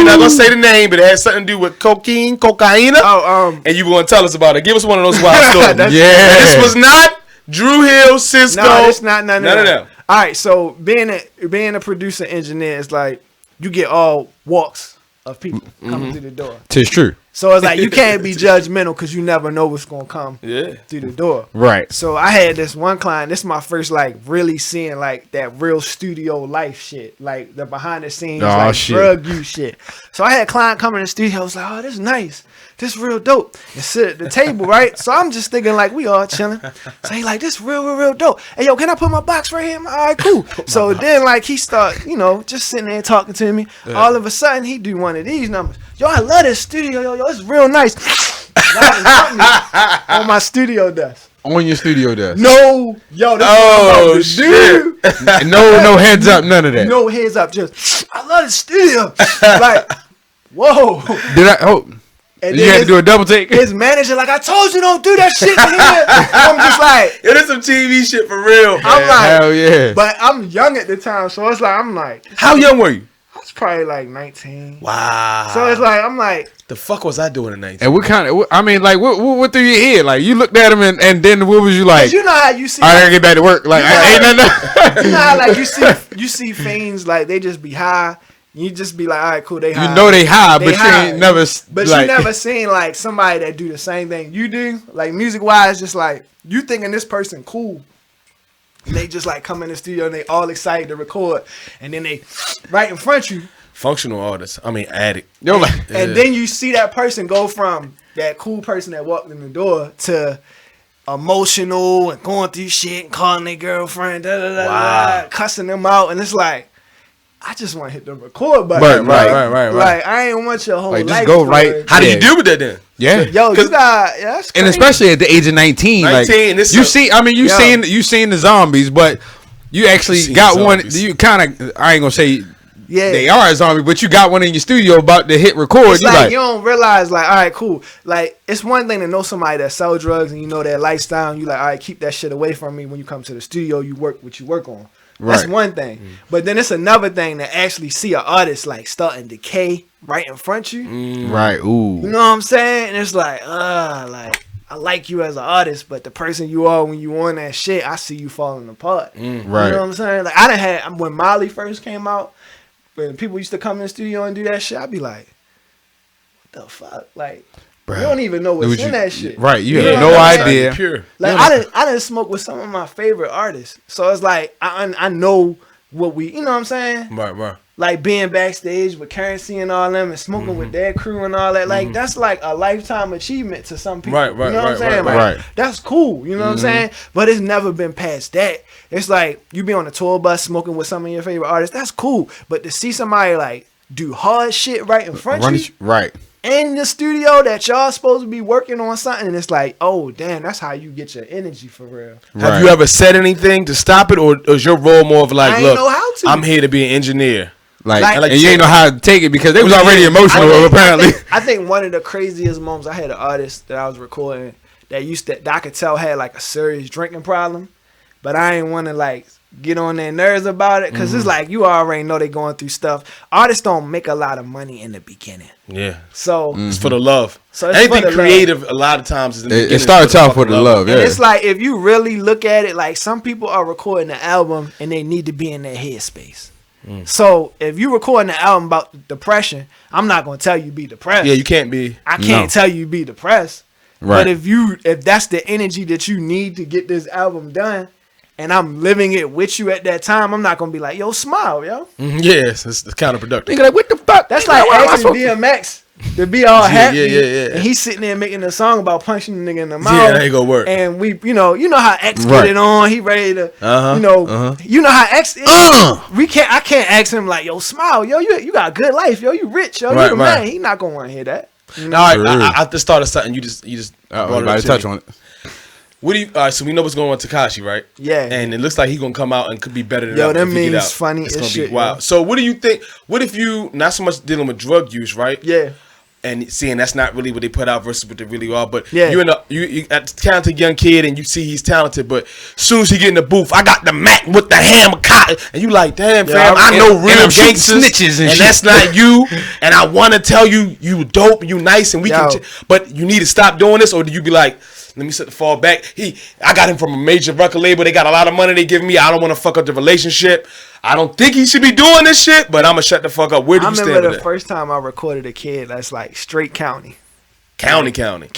Speaker 1: not gonna say the name, but it has something to do with cocaine.
Speaker 2: Oh,
Speaker 1: And you were gonna tell us about it. Give us one of those wild stories.
Speaker 2: That's-
Speaker 3: Yeah.
Speaker 1: And this was not Drew Hill, Cisco.
Speaker 2: no, it's not none of
Speaker 1: of
Speaker 2: that. All right, so being a producer engineer is like you get all walks of people coming through the door.
Speaker 3: Tis true.
Speaker 2: So it's like you can't be judgmental because you never know what's gonna come
Speaker 1: Yeah.
Speaker 2: through the door.
Speaker 3: Right.
Speaker 2: So I had this one client. This is my first like really seeing like that real studio life shit, like the behind the scenes
Speaker 3: Oh,
Speaker 2: like
Speaker 3: shit.
Speaker 2: drug use shit. So I had a client come in the studio. I was like, oh, this is nice. This real dope. And sit at the table, right? So I'm just thinking like we all chilling. So he like this real dope. Hey yo, can I put my box right here? All right, cool. So then like he start, just sitting there talking to me. All of a sudden he do one of these numbers. Yo, I love this studio. Yo, it's real nice. On my studio desk.
Speaker 3: On your studio desk.
Speaker 2: No, yo, this
Speaker 1: Oh,
Speaker 2: is what I'm about to do.
Speaker 3: No heads up, none of that.
Speaker 2: No heads up, just I love the studio. Like, whoa.
Speaker 3: Did I? Oh,
Speaker 2: And
Speaker 3: you
Speaker 2: then
Speaker 3: had to do a double take.
Speaker 2: his manager like, I told you don't do that shit in here. I'm just like,
Speaker 1: It is some TV shit for real.
Speaker 2: I'm like,
Speaker 3: Hell yeah.
Speaker 2: but I'm young at the time, so it's like I'm like,
Speaker 1: How young were you?
Speaker 2: I was probably like 19.
Speaker 1: Wow.
Speaker 2: So it's like I'm like,
Speaker 1: the fuck was I doing at 19?
Speaker 3: And what kind of? I mean, like, what through your head? Like, you looked at him, and then what was you like?
Speaker 2: 'cause you know how you see,
Speaker 3: I gotta get back to work. Like, I ain't nothing.
Speaker 2: you know how like you see fiends like they just be high. You just be like, all right, cool, they high.
Speaker 3: You know they high,
Speaker 2: They
Speaker 3: but
Speaker 2: high.
Speaker 3: you ain't never.
Speaker 2: But
Speaker 3: like,
Speaker 2: you never seen like somebody that do the same thing you do, like music wise. Just like you thinking this person cool, and they just like come in the studio and they all excited to record, and then they right in front of you,
Speaker 1: Functional artist. I mean, addict.
Speaker 3: Yo, like,
Speaker 2: and then you see that person go from that cool person that walked in the door to emotional and going through shit and calling their girlfriend,
Speaker 1: Wow.
Speaker 2: cussing them out, and it's like, I just want to hit the record button.
Speaker 1: Right.
Speaker 2: Like, I ain't want your whole
Speaker 3: Like,
Speaker 2: life.
Speaker 3: just go
Speaker 2: story.
Speaker 3: right.
Speaker 1: How do
Speaker 3: Yeah.
Speaker 1: you deal with that then?
Speaker 3: Yeah.
Speaker 2: Yo, you got that's crazy.
Speaker 3: And especially at the age of 19,
Speaker 1: 19,
Speaker 3: like
Speaker 1: this
Speaker 3: you
Speaker 1: is-
Speaker 3: see, I mean, you
Speaker 2: Yo.
Speaker 3: seen the zombies, but you actually
Speaker 1: Seen
Speaker 3: got
Speaker 1: the
Speaker 3: one.
Speaker 1: zombies.
Speaker 3: You kind of, I ain't gonna say
Speaker 2: Yeah.
Speaker 3: they are a zombie, but you got one in your studio about to hit record.
Speaker 2: It's
Speaker 3: You
Speaker 2: like,
Speaker 3: like,
Speaker 2: you don't realize, like, all right, cool. Like, it's one thing to know somebody that sell drugs and you know their lifestyle, and you like, all right, keep that shit away from me. When you come to the studio, you work what you work on. That's
Speaker 3: Right.
Speaker 2: one thing. But then it's another thing to actually see an artist like starting to decay right in front of you.
Speaker 3: right? Ooh,
Speaker 2: You know what I'm saying? And it's like I like you as an artist, but the person you are when you on that shit, I see you falling apart.
Speaker 3: right.
Speaker 2: You know what I'm saying? Like, I done had, when Molly first came out, when people used to come in the studio and do that shit, I'd be like, what the fuck? Like,
Speaker 3: Bruh.
Speaker 2: you don't even know what's
Speaker 3: Would
Speaker 2: in
Speaker 3: you-
Speaker 2: that shit.
Speaker 3: Right, you
Speaker 2: know
Speaker 3: have
Speaker 2: what
Speaker 3: no
Speaker 2: I'm saying?
Speaker 3: idea.
Speaker 1: Pure.
Speaker 2: Like, I didn't smoke with some of my favorite artists. So it's like, I know what we, you know what I'm saying?
Speaker 1: Right.
Speaker 2: Like being backstage with Currency and all them and smoking with their crew and all that. Like, that's like a lifetime achievement to some people.
Speaker 1: Right,
Speaker 2: You know what I'm saying?
Speaker 3: right.
Speaker 2: Like, that's cool. You know what I'm saying? But it's never been past that. It's like you be on a tour bus smoking with some of your favorite artists. That's cool. But to see somebody like do hard shit right in front of you
Speaker 3: Right.
Speaker 2: in the studio that y'all supposed to be working on something, and it's like, oh damn, that's how you get your energy for real.
Speaker 1: Have you ever said anything to stop it, or is your role more of like,
Speaker 2: I ain't
Speaker 1: look,
Speaker 2: know how to.
Speaker 1: I'm here to be an engineer?
Speaker 3: Like,
Speaker 2: Like-
Speaker 3: and you ain't know how to take it because they was already emotional. Apparently,
Speaker 2: I think one of the craziest moments, I had an artist that I was recording that I could tell had like a serious drinking problem, but I ain't want to like get on their nerves about it because it's like you already know they going through stuff. Artists don't make a lot of money in the beginning,
Speaker 1: Yeah,
Speaker 2: so
Speaker 1: it's for the love.
Speaker 2: So it's
Speaker 1: Anything
Speaker 2: for the
Speaker 1: creative, a lot of times, is in the
Speaker 3: it
Speaker 1: beginning,
Speaker 3: starts
Speaker 1: for the
Speaker 3: off with
Speaker 1: fucking
Speaker 3: the love.
Speaker 2: and
Speaker 3: Yeah,
Speaker 2: it's like if you really look at it, like some people are recording an album and they need to be in their headspace. So if you recording an album about depression, I'm not gonna tell you be depressed.
Speaker 1: Yeah, you can't be.
Speaker 2: I can't tell you be depressed.
Speaker 3: Right.
Speaker 2: But if that's the energy that you need to get this album done, and I'm living it with you at that time, I'm not gonna be like, yo, smile, yo.
Speaker 1: Yes, it's counterproductive.
Speaker 3: nigga, like what the fuck?
Speaker 2: That's
Speaker 3: Nigga,
Speaker 2: like
Speaker 3: what am I
Speaker 2: asking
Speaker 3: supposed to-
Speaker 2: DMX to be all happy,
Speaker 1: yeah.
Speaker 2: and he's sitting there making a song about punching the nigga in the mouth.
Speaker 1: Yeah, that ain't gonna work.
Speaker 2: And we, you know how X
Speaker 3: Right.
Speaker 2: get it on. He ready to, you know how X is. I can't ask him like, yo, smile, yo, you got a good life, yo, you rich, yo,
Speaker 1: Right,
Speaker 2: you the
Speaker 1: right.
Speaker 2: man. He not gonna want to hear that.
Speaker 1: All right,
Speaker 3: True.
Speaker 1: I just thought of something. You just brought it
Speaker 3: about
Speaker 1: up
Speaker 3: to
Speaker 1: to
Speaker 3: touch
Speaker 1: me.
Speaker 3: on it.
Speaker 1: What do you? All right, so we know what's going on with Tekashi, right?
Speaker 2: Yeah.
Speaker 1: And it looks like he's gonna come out and could be better than
Speaker 2: Yo,
Speaker 1: ever
Speaker 2: them
Speaker 1: if he get
Speaker 2: memes
Speaker 1: out.
Speaker 2: funny
Speaker 1: It's
Speaker 2: as
Speaker 1: gonna
Speaker 2: shit,
Speaker 1: be wild.
Speaker 2: yo.
Speaker 1: So what do you think? What if you not so much dealing with drug use, right?
Speaker 2: Yeah.
Speaker 1: And seeing that's not really what they put out versus what they really are, but
Speaker 2: Yeah.
Speaker 1: you a talented young kid and you see he's talented, but soon as he get in the booth, I got the Mac with the hammer cotton, and you like, damn, fam, I know
Speaker 3: and
Speaker 1: real
Speaker 3: I'm shooting
Speaker 1: gangsters,
Speaker 3: snitches and shit.
Speaker 1: that's not you, and I want to tell you, you dope, you nice, and we
Speaker 2: Yo.
Speaker 1: can, but you need to stop doing this, or do you be like, let me set the fall back. I got him from a major record label. They got a lot of money they give me. I don't want to fuck up the relationship. I don't think he should be doing this shit, but I'm gonna shut the fuck up. Where do
Speaker 2: I
Speaker 1: you stand
Speaker 2: remember
Speaker 1: with
Speaker 2: the
Speaker 1: that?
Speaker 2: first time I recorded a kid that's like straight county.
Speaker 1: County.
Speaker 2: County.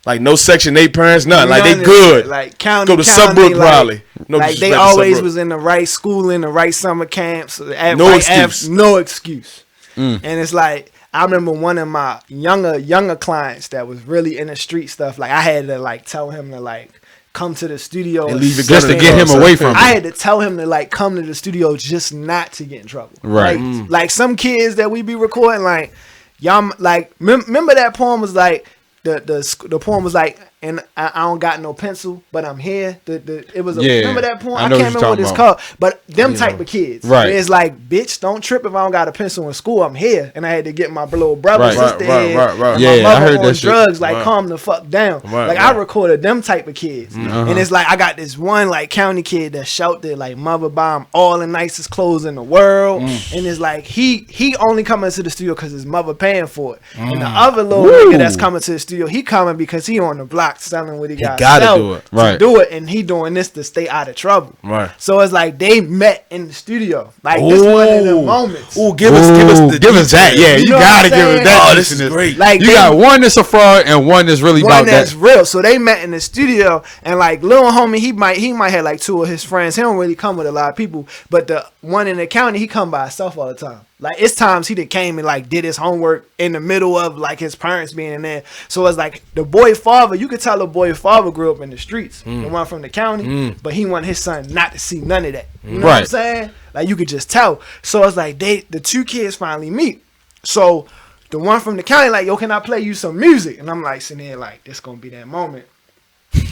Speaker 1: Like no Section 8 parents, nothing. Like they
Speaker 2: None of
Speaker 1: good.
Speaker 2: that. Like county.
Speaker 1: Go to
Speaker 2: county,
Speaker 1: Subbrook
Speaker 2: like,
Speaker 1: probably. No
Speaker 2: like they
Speaker 1: disrespect to
Speaker 2: always
Speaker 1: Subbrook.
Speaker 2: was in the right school, in the right summer camps.
Speaker 1: No excuse.
Speaker 2: No excuse. And it's like I remember one of my younger clients that was really in the street stuff. Like I had to like tell him to like come to the studio
Speaker 1: And leave it
Speaker 3: Just to
Speaker 1: gun
Speaker 3: get
Speaker 1: in
Speaker 3: him
Speaker 1: the
Speaker 3: away
Speaker 1: car.
Speaker 3: from it.
Speaker 2: I had to tell him to like come to the studio just not to get in trouble.
Speaker 3: Right.
Speaker 2: Like some kids that we be recording, like y'all like remember that poem was like the poem was like, and I don't got no pencil, but I'm here. It was a,
Speaker 3: Yeah,
Speaker 2: remember that poem?
Speaker 3: I
Speaker 2: I,
Speaker 3: know
Speaker 2: can't
Speaker 3: what
Speaker 2: remember
Speaker 3: you're
Speaker 2: what it's
Speaker 3: talking
Speaker 2: called, but them type of kids,
Speaker 3: Right.
Speaker 2: where it's like, bitch, don't trip if I don't got a pencil in school. I'm here, and I had to get my little brother,
Speaker 3: Right.
Speaker 2: sister,
Speaker 1: Right.
Speaker 2: and
Speaker 3: Yeah,
Speaker 2: my mother
Speaker 3: I heard
Speaker 2: on
Speaker 3: that shit.
Speaker 2: drugs. Like,
Speaker 1: Right.
Speaker 2: calm the fuck down.
Speaker 1: Right,
Speaker 2: Like
Speaker 1: right.
Speaker 2: I recorded them type of kids, and it's like I got this one like county kid that shouted like mother bomb all the nicest clothes in the world, and it's like he only coming to the studio because his mother paying for it, and the other little
Speaker 3: Woo.
Speaker 2: nigga that's coming to the studio, he coming because he on the block selling what he got.
Speaker 1: gotta
Speaker 2: sell
Speaker 1: do it.
Speaker 2: to
Speaker 3: Right.
Speaker 2: do it, and he doing this to stay out of trouble.
Speaker 1: Right.
Speaker 2: So it's like they met in the studio. Like this one of the moments.
Speaker 1: Ooh, give us the
Speaker 3: give us that.
Speaker 1: details.
Speaker 3: Yeah, you
Speaker 2: You know what
Speaker 3: gotta
Speaker 2: I'm
Speaker 3: give us
Speaker 2: saying?
Speaker 3: that.
Speaker 1: Oh, this is
Speaker 3: juiciness.
Speaker 1: great.
Speaker 2: Like
Speaker 3: You
Speaker 2: they-
Speaker 3: got one that's a fraud and one that's really
Speaker 2: one
Speaker 3: about
Speaker 2: that's
Speaker 3: that.
Speaker 2: real. So they met in the studio, and like little homie, he might have like two of his friends. He don't really come with a lot of people, but the one in the county, he come by himself all the time. Like it's times he done came and like did his homework in the middle of like his parents being in there. So it's like the boy father, you could tell the boy father grew up in the streets, the one from the county, but he wanted his son not to see none of that. You know what I'm saying? Like you could just tell. So it's like the two kids finally meet. So the one from the county like, yo, can I play you some music? And I'm like sitting there like, this gonna be that moment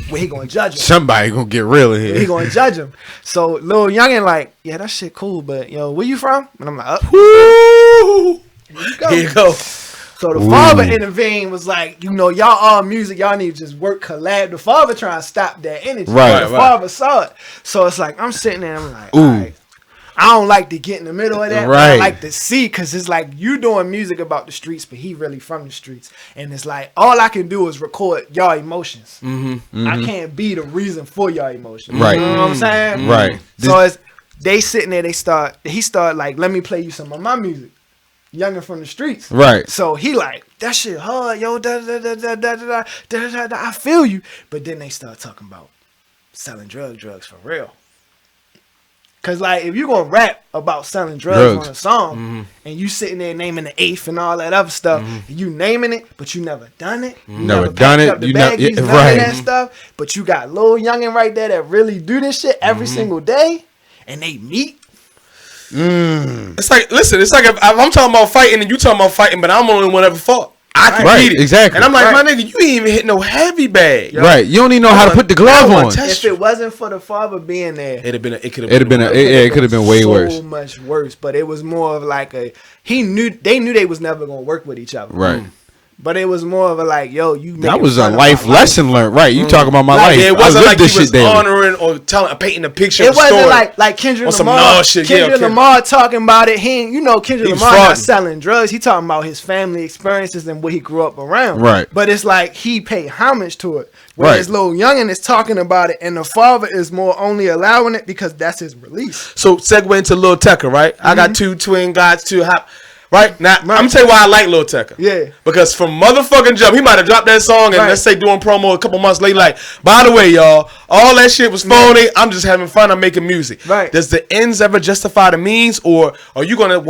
Speaker 2: where he gonna judge him.
Speaker 3: Somebody gonna get real in here.
Speaker 2: He gonna judge him. So little youngin like, yeah, that shit cool, but yo, where you from? And I'm like,
Speaker 1: Woo! Here you go.
Speaker 2: So the father intervened, was like, you know, y'all all music, y'all need to just work collab. The father trying to stop that energy.
Speaker 3: Right,
Speaker 2: The father saw it. So it's like, I'm sitting there, I'm like,
Speaker 3: Ooh.
Speaker 2: all right. I don't like to get in the middle of that. But I like to see, because it's like you doing music about the streets, but he really from the streets. And it's like, all I can do is record y'all emotions. I can't be the reason for y'all emotions.
Speaker 3: Right.
Speaker 2: You know what I'm saying?
Speaker 3: Right.
Speaker 2: So it's, they sitting there, he start like, let me play you some of my music. Youngin' from the streets.
Speaker 3: Right.
Speaker 2: So he like, that shit hard, yo, I feel you. But then they start talking about selling drugs for real. Cause like if you gonna rap about selling drugs on a song and you sitting there naming the eighth and all that other stuff, you naming it, but you never done it. You
Speaker 3: never done it.
Speaker 2: Up the
Speaker 3: You never,
Speaker 2: baggies, none of that stuff. But you got Lil Youngin right there that really do this shit every single day, and they meet.
Speaker 1: It's like, listen, it's like if I'm talking about fighting and you talking about fighting, but I'm the only one ever fought. I can beat it.
Speaker 3: Exactly.
Speaker 1: And I'm like, my nigga, you ain't even hit no heavy bag.
Speaker 3: Right. You don't even know how to put the glove on.
Speaker 2: If it wasn't for the father being there,
Speaker 1: It could have
Speaker 3: It could have been way worse.
Speaker 2: So much worse. But it was more of like they knew they was never gonna work with each other.
Speaker 3: Right.
Speaker 2: But it was more of a like, yo, you.
Speaker 3: That was a life lesson learned. Right. You talking about my life.
Speaker 1: Yeah, it wasn't like he was
Speaker 3: daily.
Speaker 1: honoring or painting a picture.
Speaker 2: It
Speaker 1: of the
Speaker 2: wasn't
Speaker 1: story.
Speaker 2: like Kendrick
Speaker 1: On
Speaker 2: Lamar.
Speaker 1: some Nas shit.
Speaker 2: Kendrick Lamar talking about it. He Kendrick Lamar
Speaker 1: frauding.
Speaker 2: not selling drugs. He talking about his family experiences and what he grew up around.
Speaker 3: Right.
Speaker 2: But it's like he paid homage to it. Whereas Lil Youngin is talking about it, and the father is more only allowing it because that's his release.
Speaker 1: So segue into Lil Tecca, right? I got two twin gods, two hop. Right now, I'm gonna tell you why I like Lil Tecca.
Speaker 2: Yeah.
Speaker 1: Because from motherfucking jump, he might have dropped that song and let's say doing promo a couple months later. Like, by the way, y'all, all that shit was phony. I'm just having fun. I'm making music.
Speaker 2: Right.
Speaker 1: Does the ends ever justify the means, or are you gonna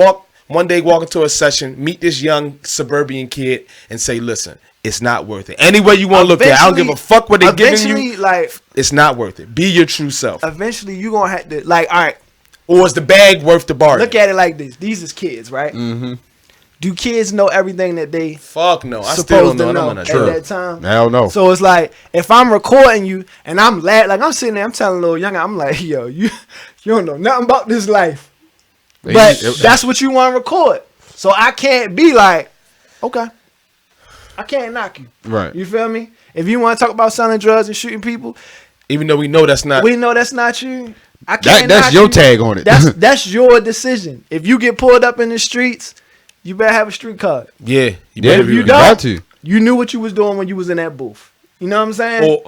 Speaker 1: one day walk into a session, meet this young suburban kid, and say, listen, it's not worth it. Any way you want to look at it, I don't give a fuck what they're giving you.
Speaker 2: Like,
Speaker 1: it's not worth it. Be your true self.
Speaker 2: Eventually, you gonna have to like, all right.
Speaker 1: Or is the bag worth the bargain?
Speaker 2: Look at it like this. These is kids, right? Mm-hmm. Do kids know everything that they
Speaker 1: fuck no? I still don't know.
Speaker 2: At that time.
Speaker 3: Hell no.
Speaker 2: So it's like if I'm recording you and I'm like I'm sitting there, I'm telling Lil Youngin, I'm like, yo, you don't know nothing about this life, but that's what you want to record. So I can't be like, okay, I can't knock you.
Speaker 3: Right.
Speaker 2: You feel me? If you want to talk about selling drugs and shooting people,
Speaker 1: even though we know that's not
Speaker 2: you. I can't.
Speaker 3: That's your tag on it.
Speaker 2: That's your decision. If you get pulled up in the streets, you better have a street card.
Speaker 1: Yeah.
Speaker 2: If you don't, you knew what you was doing when you was in that booth. You know what I'm saying?
Speaker 1: Or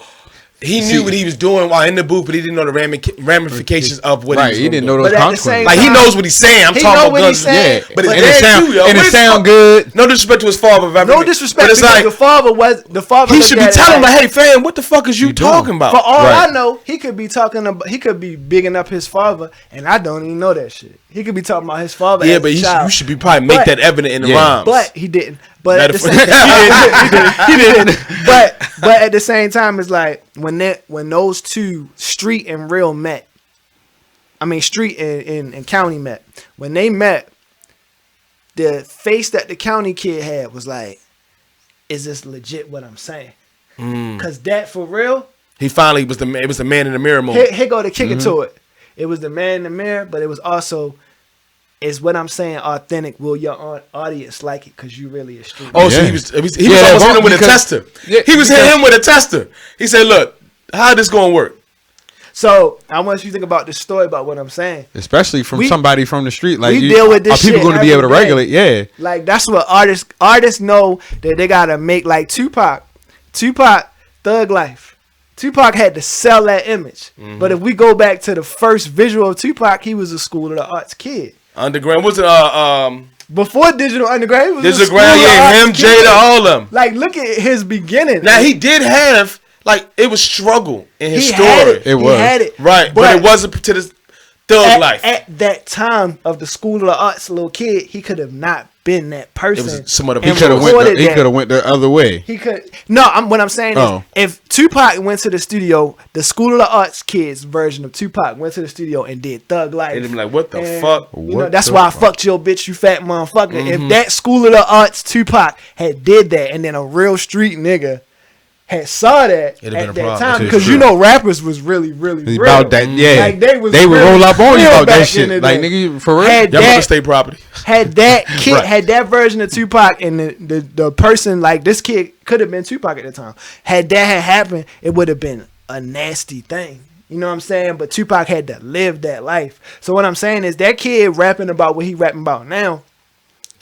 Speaker 1: he knew what he was doing while in the booth, but he didn't know the ramifications of what he was
Speaker 3: didn't know
Speaker 1: doing.
Speaker 3: those consequences.
Speaker 1: Like, he knows what he's saying. I'm talking about guns.
Speaker 2: Yeah.
Speaker 1: But
Speaker 3: it sound good.
Speaker 1: No disrespect to his father.
Speaker 2: No disrespect. It's like the father.
Speaker 1: He should be telling him, like, hey, fam, what the fuck is you talking about?
Speaker 2: For all I know, he could be talking about. He could be bigging up his father, and I don't even know that shit. He could be talking about his father.
Speaker 1: Yeah, but you should be probably make that evident in the rhymes.
Speaker 2: But he didn't. But at the same time, he didn't. But at the same time, it's like when those two street and real met. I mean, street and county met. When they met, the face that the county kid had was like, "Is this legit? What I'm saying?" Because that for real.
Speaker 1: He finally was it was the man in the mirror moment.
Speaker 2: Here go the kicker to it. It was the man in the mirror, but it was also. Is what I'm saying authentic? Will your audience like it? Because you really a street.
Speaker 1: Oh, so he was almost hitting him with a tester.
Speaker 3: Yeah,
Speaker 1: he was hitting him with a tester. He said, "Look, how this gonna work?"
Speaker 2: So I want you to think about this story about what I'm saying.
Speaker 3: Especially from somebody from the street, like
Speaker 2: we deal with this.
Speaker 3: Are people going to be able to regulate? Yeah,
Speaker 2: like that's what artists know that they gotta make. Like Tupac, Thug Life. Tupac had to sell that image. But if we go back to the first visual of Tupac, he was a School of the Arts kid.
Speaker 1: Underground was it?
Speaker 2: Before Digital Underground, he was
Speaker 1: Digital Underground, yeah, him, Jada, all of them.
Speaker 2: Like, look at his beginning.
Speaker 1: Now he did have it was struggle in his story.
Speaker 3: It was
Speaker 2: He had it,
Speaker 1: right, but it wasn't to this. Thug life.
Speaker 2: At that time of the School of the Arts, little kid, he could have not been that person.
Speaker 1: It was some of the
Speaker 3: He
Speaker 1: people
Speaker 3: could have went the other way.
Speaker 2: He could. No, what I'm saying is, if Tupac went to the studio, the School of the Arts kids version of Tupac went to the studio and did Thug Life.
Speaker 1: They'd be like, "What the fuck?"
Speaker 2: You know, that's why I fucked your bitch, you fat motherfucker. If that School of the Arts Tupac had did that, and then a real street nigga had saw that at that time, because you know rappers was really real
Speaker 3: about that. Yeah,
Speaker 2: like they would
Speaker 3: roll up on you about that shit. Like nigga, for real.
Speaker 1: Y'all about to stay property.
Speaker 2: Had that kid had that version of Tupac, and the person like this kid could have been Tupac at the time. Had that had happened, it would have been a nasty thing. You know what I'm saying? But Tupac had to live that life. So what I'm saying is that kid rapping about what he rapping about now,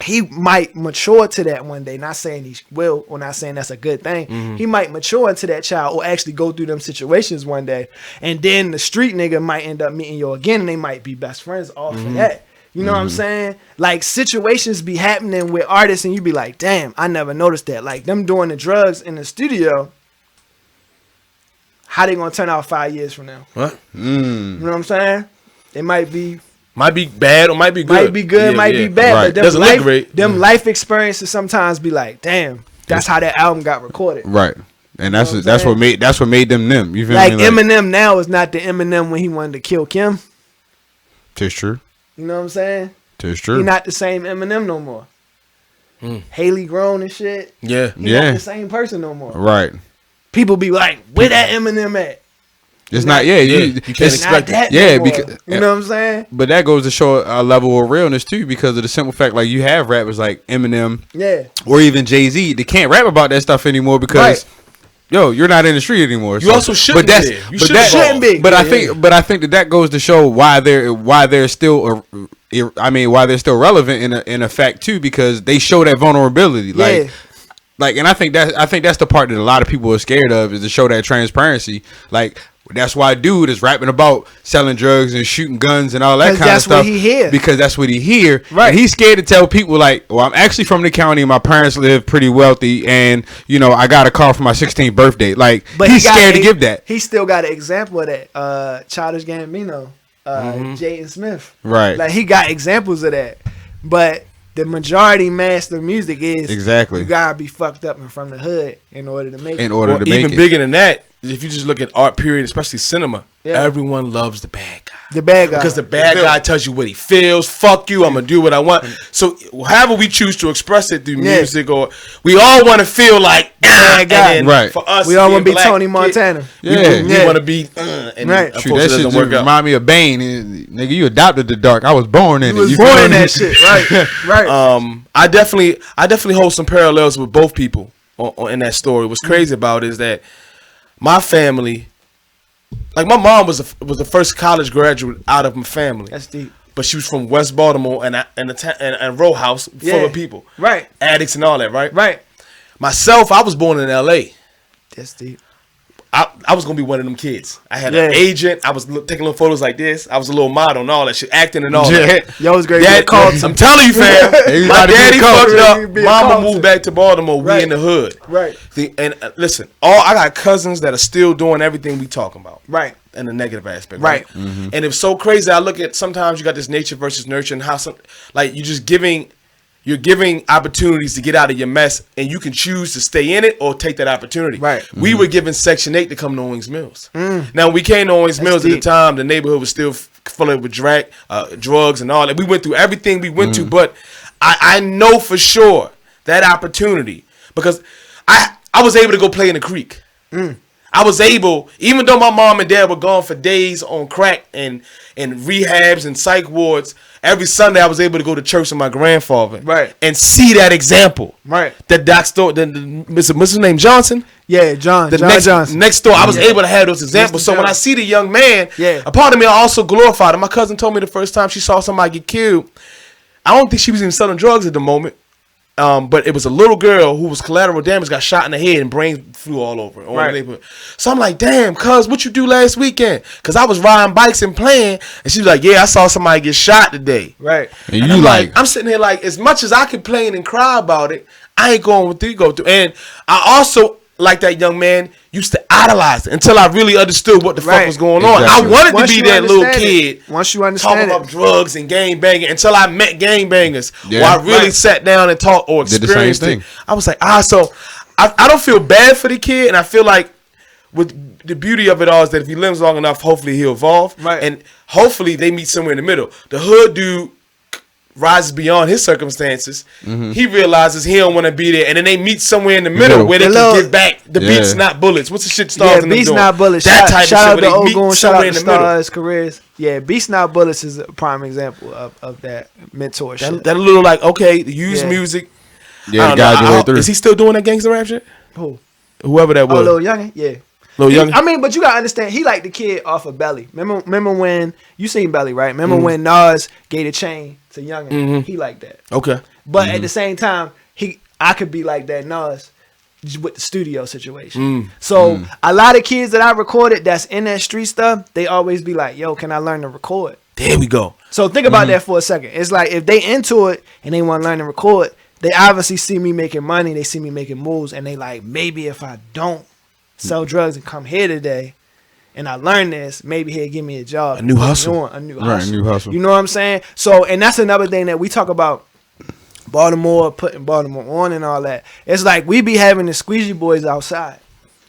Speaker 2: he might mature to that one day. Not saying he will, or not saying that's a good thing. He might mature into that child, or actually go through them situations one day. And then the street nigga might end up meeting you again, and they might be best friends off of that. You know what I'm saying? Like, situations be happening with artists, and you be like, damn, I never noticed that. Like, them doing the drugs in the studio, how they gonna turn out 5 years from now?
Speaker 1: What?
Speaker 2: You know what I'm saying? It might be
Speaker 1: bad or might be good.
Speaker 2: Might be good, might be bad.
Speaker 3: Right.
Speaker 2: But them
Speaker 1: Doesn't look great.
Speaker 2: Them life experiences sometimes be like, damn, that's how that album got recorded.
Speaker 3: Right. And that's
Speaker 2: You know
Speaker 3: that's what made them them. You feel
Speaker 2: Like
Speaker 3: me?
Speaker 2: Eminem now is not the Eminem when he wanted to kill Kim.
Speaker 3: Tis true.
Speaker 2: You know what I'm saying?
Speaker 3: Tis true.
Speaker 2: He not the same Eminem no more. Haley grown and shit.
Speaker 1: Yeah.
Speaker 2: He not the same person no more.
Speaker 3: Right.
Speaker 2: People be like, where that Eminem at?
Speaker 3: It's not. Yeah. You
Speaker 1: can't
Speaker 2: Not
Speaker 1: expect
Speaker 2: that
Speaker 3: Yeah,
Speaker 2: no more.
Speaker 3: because
Speaker 2: you know what I'm saying?
Speaker 3: but that goes to show a level of realness too, because of the simple fact, like you have rappers like Eminem
Speaker 2: Yeah.
Speaker 3: or even Jay-Z, they can't rap about that stuff anymore because yo, you're not in the street anymore.
Speaker 1: You also shouldn't be. You shouldn't
Speaker 2: be.
Speaker 3: But I think that goes to show why they're still why they're still relevant in a fact too, because they show that vulnerability. And I think that's the part that a lot of people are scared of, is to show that transparency. Like, that's why dude is rapping about selling drugs and shooting guns and all that kind of stuff.
Speaker 2: That's what he hear.
Speaker 3: Because that's what he hear.
Speaker 2: Right.
Speaker 3: And he's scared to tell people, like, well, I'm actually from the county and my parents live pretty wealthy, and you know, I got a car for my 16th birthday. Like, but he's scared to give that.
Speaker 2: He still got an example of that. Childish Gambino, Jaden Smith.
Speaker 3: Right.
Speaker 2: Like, he got examples of that. But the majority mass of music is
Speaker 3: Exactly.
Speaker 2: you gotta be fucked up and from the hood in order to make it.
Speaker 1: Even bigger than that, if you just look at art, period, especially cinema,
Speaker 2: Yeah.
Speaker 1: everyone loves the bad guy.
Speaker 2: The bad guy.
Speaker 1: Because the bad guy tells you what he feels. Fuck you, I'm gonna do what I want. So however we choose to express it through music, or we all want to feel like
Speaker 2: bad guy.
Speaker 1: and then
Speaker 3: Right.
Speaker 1: for us,
Speaker 2: we all want to be
Speaker 1: black
Speaker 2: Tony
Speaker 1: kid,
Speaker 2: Montana.
Speaker 1: We want to be and
Speaker 2: Right.
Speaker 1: of
Speaker 3: Shoot,
Speaker 1: course
Speaker 3: that
Speaker 1: it
Speaker 3: shit
Speaker 1: doesn't
Speaker 3: just
Speaker 1: work out.
Speaker 3: remind me of Bane. And, nigga, you adopted the dark. I was born in
Speaker 2: You
Speaker 3: it.
Speaker 2: was
Speaker 3: You
Speaker 2: born
Speaker 3: feel
Speaker 2: in
Speaker 3: me?
Speaker 2: that shit. Right.
Speaker 1: I definitely hold some parallels with both people in that story. What's crazy about it is that my family, like my mom was the first college graduate out of my family.
Speaker 2: That's deep.
Speaker 1: But she was from West Baltimore and a row house full of people,
Speaker 2: Right.
Speaker 1: addicts and all that, right?
Speaker 2: Right.
Speaker 1: Myself, I was born in L.A.
Speaker 2: That's deep.
Speaker 1: I was gonna be one of them kids. I had
Speaker 2: Yeah.
Speaker 1: an agent. I was taking little photos like this. I was a little model and all that shit, acting and all that.
Speaker 2: Yo was great.
Speaker 1: Dad, I'm telling you, fam. My daddy fucked up.
Speaker 2: Be a
Speaker 1: Mama
Speaker 2: culture.
Speaker 1: moved back to Baltimore.
Speaker 2: Right.
Speaker 1: We in the hood.
Speaker 2: Right.
Speaker 1: And listen, I got cousins that are still doing everything we talking about.
Speaker 2: Right.
Speaker 1: In the negative aspect.
Speaker 2: Right.
Speaker 1: And it's so crazy. I look at sometimes you got this nature versus nurture, and how you're giving opportunities to get out of your mess, and you can choose to stay in it or take that opportunity.
Speaker 2: Right.
Speaker 1: We were given Section 8 to come to Owings Mills. Now, we came to Owings Mills at the
Speaker 2: deep.
Speaker 1: time. The neighborhood was still full of drugs and all that. We went through everything we went to, but I know for sure that opportunity, because I was able to go play in the creek. I was able, even though my mom and dad were gone for days on crack and rehabs and psych wards, every Sunday I was able to go to church with my grandfather,
Speaker 2: Right.
Speaker 1: and see that example,
Speaker 2: Right.
Speaker 1: That Doc's store, Mr. name Johnson,
Speaker 2: Yeah, John Johnson.
Speaker 1: next door. I was able to have those examples.
Speaker 2: Mr.
Speaker 1: So when I
Speaker 2: Johnson.
Speaker 1: see the young man,
Speaker 2: Yeah.
Speaker 1: a part of me I also glorified him. My cousin told me the first time she saw somebody get killed, I don't think she was even selling drugs at the moment. But it was a little girl who was collateral damage, got shot in the head and brains flew all over.
Speaker 2: Right.
Speaker 1: So I'm like, damn, cuz, what you do last weekend? Because I was riding bikes and playing. And she was like, yeah, I saw somebody get shot today.
Speaker 2: Right.
Speaker 3: And
Speaker 1: And
Speaker 3: you
Speaker 1: I'm
Speaker 3: like,
Speaker 1: I'm sitting here like, as much as I complain and cry about it, I ain't going with you go through. And I also like that young man used to idolize it until I really understood what the fuck was going on.
Speaker 3: Exactly.
Speaker 1: I wanted
Speaker 2: Once
Speaker 1: to
Speaker 2: you
Speaker 1: be that little
Speaker 2: understand
Speaker 1: kid.
Speaker 2: Once you understand
Speaker 1: talking about drugs and gang banging until I met gang bangers.
Speaker 3: Yeah.
Speaker 1: Or I really sat down and talked or
Speaker 3: Did the same
Speaker 1: experienced
Speaker 3: thing.
Speaker 1: it. I was like, so I don't feel bad for the kid, and I feel like with the beauty of it all is that if he lives long enough, hopefully he'll evolve.
Speaker 2: Right.
Speaker 1: And hopefully they meet somewhere in the middle. The hood dude rises beyond his circumstances. He realizes he don't want to be there, and then they meet somewhere in the middle where they can give back. The beats not bullets. What's the shit stars in them
Speaker 2: Beats
Speaker 1: doing?
Speaker 2: not bullets.
Speaker 1: That type
Speaker 2: shout
Speaker 1: of
Speaker 2: out
Speaker 1: shit
Speaker 2: to
Speaker 1: where they
Speaker 2: Ogun.
Speaker 1: meet
Speaker 2: Shout out
Speaker 1: somewhere
Speaker 2: to
Speaker 1: in the middle.
Speaker 2: Stars careers. Yeah, Beats not bullets is a prime example of that mentorship.
Speaker 1: That little like use music.
Speaker 3: Yeah,
Speaker 1: I
Speaker 3: the
Speaker 1: don't
Speaker 3: guy
Speaker 1: know.
Speaker 3: go through.
Speaker 1: Is he still doing that gangster rap shit?
Speaker 2: Who?
Speaker 1: Whoever that
Speaker 2: Oh,
Speaker 1: was.
Speaker 2: Lil Youngin. Yeah.
Speaker 1: Lil Youngin?
Speaker 2: I mean, but you gotta understand, he like the kid off of Belly. Remember when you seen Belly, right? Remember when Nas gave the chain to Youngin? He like that.
Speaker 1: Okay.
Speaker 2: But at the same time, I could be like that Nas with the studio situation. So a lot of kids that I recorded that's in that street stuff, they always be like, "Yo, can I learn to record?"
Speaker 1: There we go.
Speaker 2: So think about that for a second. It's like if they into it and they want to learn to record, they obviously see me making money, they see me making moves, and they like, maybe if I don't sell drugs and come here today and I learn this, maybe he'll give me a job.
Speaker 1: A new hustle.
Speaker 2: A new
Speaker 3: Right,
Speaker 2: hustle.
Speaker 3: new hustle.
Speaker 2: You know what I'm saying? So, and that's another thing that we talk about Baltimore, putting Baltimore on and all that. It's like we be having the squeegee boys outside.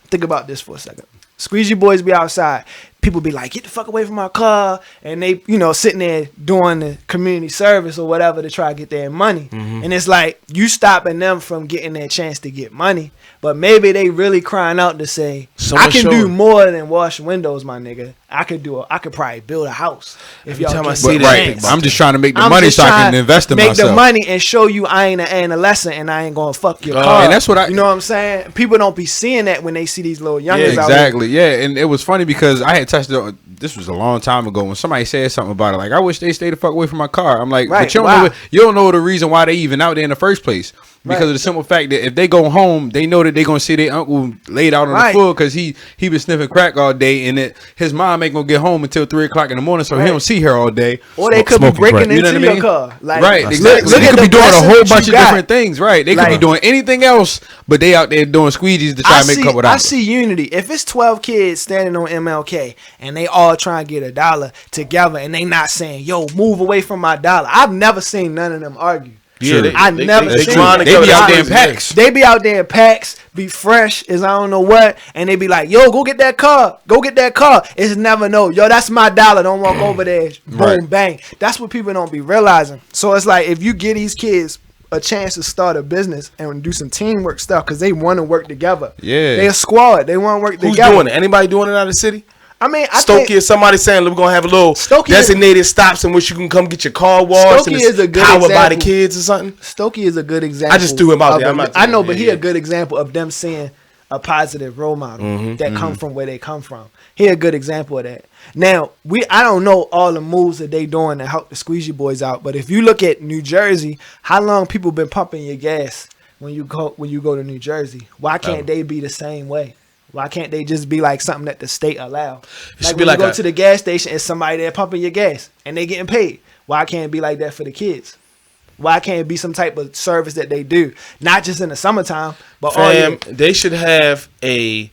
Speaker 2: Think about this for a second. Squeegee boys be outside. People be like, get the fuck away from my car. And they, sitting there doing the community service or whatever to try to get their money. And it's like, you stopping them from getting their chance to get money. But maybe they really crying out to say,
Speaker 1: Someone
Speaker 2: I can
Speaker 1: show
Speaker 2: do
Speaker 1: them.
Speaker 2: more than wash windows, my nigga. I could probably build a house. If
Speaker 1: Every
Speaker 2: y'all
Speaker 1: time I
Speaker 2: give
Speaker 1: see
Speaker 2: me
Speaker 1: that,
Speaker 2: a
Speaker 1: I
Speaker 2: chance.
Speaker 1: think
Speaker 3: I'm just trying to make the
Speaker 2: I'm
Speaker 3: money
Speaker 2: just
Speaker 3: so I
Speaker 2: trying
Speaker 3: can invest in
Speaker 2: make
Speaker 3: myself.
Speaker 2: the money and show you I ain't an adolescent and I ain't gonna fuck your car.
Speaker 3: and that's what
Speaker 2: you know what I'm saying. People don't be seeing that when they see these little youngins
Speaker 3: Yeah,
Speaker 2: out
Speaker 3: exactly. Yeah, and it was funny because I had touched on this was a long time ago when somebody said something about it. Like, I wish they stayed the fuck away from my car. I'm like,
Speaker 2: Right,
Speaker 3: but you don't
Speaker 2: wow.
Speaker 3: know you don't know the reason why they even out there in the first place. Because
Speaker 2: Right.
Speaker 3: of the simple fact that if they go home, they know that they're gonna see their uncle laid out on
Speaker 2: Right.
Speaker 3: the floor because he been sniffing crack all day, and his mom ain't gonna get home until 3:00 in the morning, so he
Speaker 2: Right.
Speaker 3: don't see her all day.
Speaker 2: Or they could be
Speaker 3: Smoking
Speaker 2: breaking
Speaker 3: crack. You know
Speaker 2: into
Speaker 3: what I
Speaker 2: your
Speaker 3: mean?
Speaker 2: car. Like,
Speaker 3: Right,
Speaker 2: look-
Speaker 3: exactly.
Speaker 2: look
Speaker 3: They
Speaker 2: at
Speaker 3: could be
Speaker 2: the
Speaker 3: doing a whole
Speaker 2: blessings
Speaker 3: bunch
Speaker 2: you
Speaker 3: of
Speaker 2: got.
Speaker 3: different things. Right, they could be
Speaker 2: Like-
Speaker 3: doing anything else, but they out there doing squeegees to try to make a couple
Speaker 2: I
Speaker 3: dollars.
Speaker 2: see unity. If it's 12 kids standing on MLK and they all trying to get $1 together and they not saying, yo, move away from my dollar. I've never seen none of them argue.
Speaker 1: Yeah,
Speaker 2: I never
Speaker 1: they
Speaker 2: seen
Speaker 1: trying
Speaker 2: it.
Speaker 1: to
Speaker 3: They
Speaker 1: cover
Speaker 3: be out
Speaker 1: the
Speaker 3: there in
Speaker 1: opposite
Speaker 3: packs.
Speaker 2: They be out there in packs, be fresh as I don't know what, and they be like, yo, go get that car. Go get that car. It's never no, yo, that's my dollar. Don't walk over there. Boom,
Speaker 3: Right.
Speaker 2: bang. That's what people don't be realizing. So it's like if you give these kids a chance to start a business and do some teamwork stuff because they want to work together.
Speaker 3: Yeah.
Speaker 2: They a squad. They want to work
Speaker 1: Who's
Speaker 2: together.
Speaker 1: doing it? Anybody doing it out of the city?
Speaker 2: I mean, I
Speaker 1: Stokey
Speaker 2: think
Speaker 1: or somebody saying, look, we're going to have a little
Speaker 2: Stokey
Speaker 1: designated stops in which you can come get your car washed.
Speaker 2: Stokey
Speaker 1: and
Speaker 2: is a good
Speaker 1: powered by the
Speaker 2: example.
Speaker 1: kids or something.
Speaker 2: Stokey is a good example.
Speaker 1: I just threw him out
Speaker 2: of
Speaker 1: there.
Speaker 2: a-
Speaker 1: I'm not
Speaker 2: I know,
Speaker 1: doing
Speaker 2: but
Speaker 1: it,
Speaker 2: he
Speaker 1: yeah.
Speaker 2: a good example of them seeing a positive role model
Speaker 1: Mm-hmm,
Speaker 2: that come from where they come from. He a good example of that. Now, I don't know all the moves that they doing to help the Squeegee Boys out, but if you look at New Jersey, how long people been pumping your gas when you go to New Jersey? Why can't they be the same way? Why can't they just be like something that the state allow?
Speaker 1: should
Speaker 2: Like
Speaker 1: be
Speaker 2: when
Speaker 1: like
Speaker 2: you go
Speaker 1: a-
Speaker 2: to the gas station and somebody there pumping your gas and they getting paid. Why can't it be like that for the kids? Why can't it be some type of service that they do? Not just in the summertime, but all year.
Speaker 1: Fam, they should have a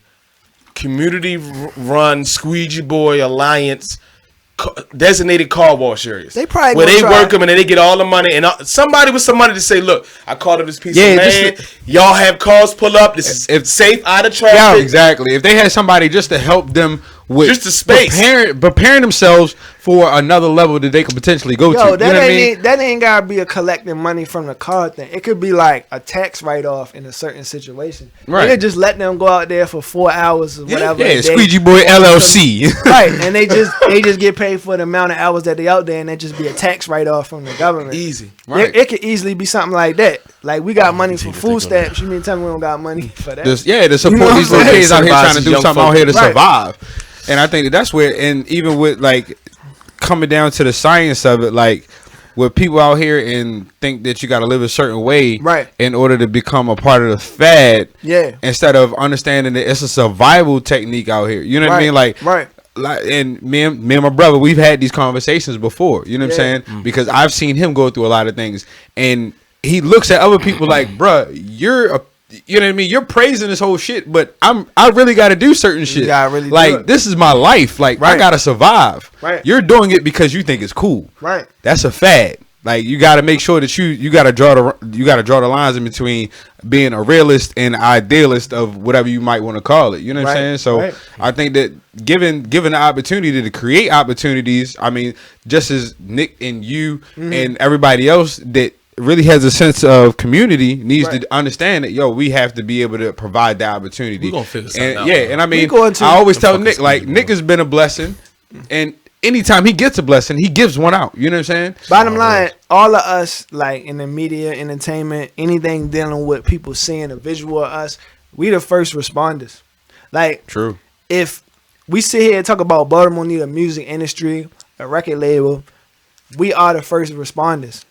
Speaker 1: community-run Squeegee Boy Alliance designated car wash areas.
Speaker 2: They probably
Speaker 1: where
Speaker 2: gonna
Speaker 1: they
Speaker 2: try.
Speaker 1: work them and then they get all the money and somebody with some money to say, look, I called up this piece
Speaker 3: Yeah,
Speaker 1: of
Speaker 3: just
Speaker 1: land. Y'all have cars pull up. This is safe out of traffic.
Speaker 3: Yeah, exactly. If they had somebody just to help them with
Speaker 1: Just the space.
Speaker 3: preparing themselves for another level that they could potentially go to.
Speaker 2: Yo,
Speaker 3: You
Speaker 2: that
Speaker 3: know what I
Speaker 2: ain't
Speaker 3: mean?
Speaker 2: that ain't gotta be a collecting money from the car thing. It could be like a tax write off in a certain situation.
Speaker 3: Right.
Speaker 2: They could just let them go out there for 4 hours or whatever.
Speaker 3: Yeah,
Speaker 2: a day.
Speaker 3: Squeegee Boy LLC.
Speaker 2: Right, and they just get paid for the amount of hours that they out there, and that just be a tax write off from the government.
Speaker 1: Easy.
Speaker 3: Right.
Speaker 2: It could easily be something like that. Like we got money for
Speaker 1: take
Speaker 2: food
Speaker 1: on
Speaker 2: stamps. You mean tell me we don't got money for that?
Speaker 3: To support
Speaker 2: You know
Speaker 3: these
Speaker 2: what
Speaker 3: little
Speaker 2: I'm
Speaker 3: kids out here
Speaker 1: saying?
Speaker 3: trying to do
Speaker 1: Young
Speaker 3: something out here to
Speaker 2: folk. Right.
Speaker 3: survive. And I think that's where, and even with like coming down to the science of it, like with people out here and think that you got to live a certain way,
Speaker 2: Right.
Speaker 3: in order to become a part of the fad,
Speaker 2: Yeah.
Speaker 3: instead of understanding that it's a survival technique out here. You know what I
Speaker 2: Right.
Speaker 3: mean? Like,
Speaker 2: Right.
Speaker 3: and me and my brother, we've had these conversations before. You know what
Speaker 2: Yeah.
Speaker 3: I'm saying? Because I've seen him go through a lot of things, and he looks at other people like, bruh, you know what I mean? You're praising this whole shit, but I really got to do certain shit.
Speaker 2: gotta really do
Speaker 3: like
Speaker 2: it.
Speaker 3: this is my life. Like I
Speaker 2: Right.
Speaker 3: gotta survive.
Speaker 2: Right.
Speaker 3: You're doing it because you think it's cool.
Speaker 2: Right.
Speaker 3: That's a fad. Like you got to make sure that you got to draw the lines in between being a realist and idealist of whatever you might want to call it. You know what I'm
Speaker 2: Right,
Speaker 3: saying? So
Speaker 2: right.
Speaker 3: I think that given the opportunity to create opportunities, I mean, just as Nick and you and everybody else that really has a sense of community needs
Speaker 2: Right.
Speaker 3: to understand that we have to be able to provide that opportunity.
Speaker 1: We gonna figure something
Speaker 3: and,
Speaker 1: out,
Speaker 3: yeah,
Speaker 1: bro.
Speaker 3: and I mean,
Speaker 2: going to.
Speaker 3: I always tell
Speaker 1: fucking
Speaker 3: Nick like
Speaker 1: speed,
Speaker 3: Nick has been a blessing, and anytime he gets a blessing, he gives one out. You know what I'm saying?
Speaker 2: Bottom line, all of us, like in the media, entertainment, anything dealing with people seeing a visual of us, we the first responders. Like,
Speaker 3: True.
Speaker 2: if we sit here and talk about Baltimore need a music industry, a record label, we are the first responders.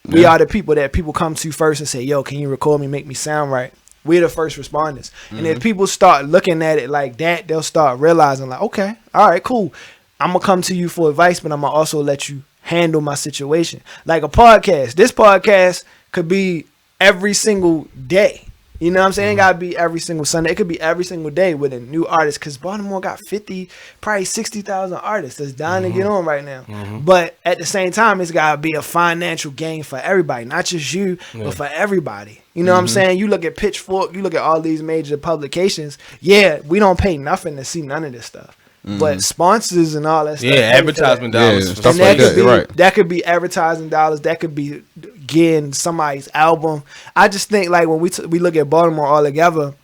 Speaker 2: We
Speaker 3: Yeah.
Speaker 2: are the people that people come to first and say, yo, can you record me, make me sound right? We're the first responders. And if people start looking at it like that, they'll start realizing like, okay, all right, cool. I'm going to come to you for advice, but I'm going to also let you handle my situation. Like a podcast. This podcast could be every single day. You know what I'm saying? It got to be every single Sunday. It could be every single day with a new artist because Baltimore got 50, probably 60,000 artists that's dying to get on right now. But at the same time, it's got to be a financial gain for everybody, not just you, but for everybody. You know what I'm saying? You look at Pitchfork, you look at all these major publications. Yeah, we don't pay nothing to see none of this stuff. But sponsors and all that stuff.
Speaker 1: Yeah,
Speaker 2: pay for
Speaker 1: advertisement
Speaker 2: that.
Speaker 1: dollars.
Speaker 3: Yeah,
Speaker 1: for
Speaker 3: stuff
Speaker 2: And
Speaker 1: sure.
Speaker 3: like
Speaker 2: that could
Speaker 3: that,
Speaker 2: be
Speaker 3: right.
Speaker 2: that could be advertising dollars. That could be getting somebody's album. I just think like when we look at Baltimore all together,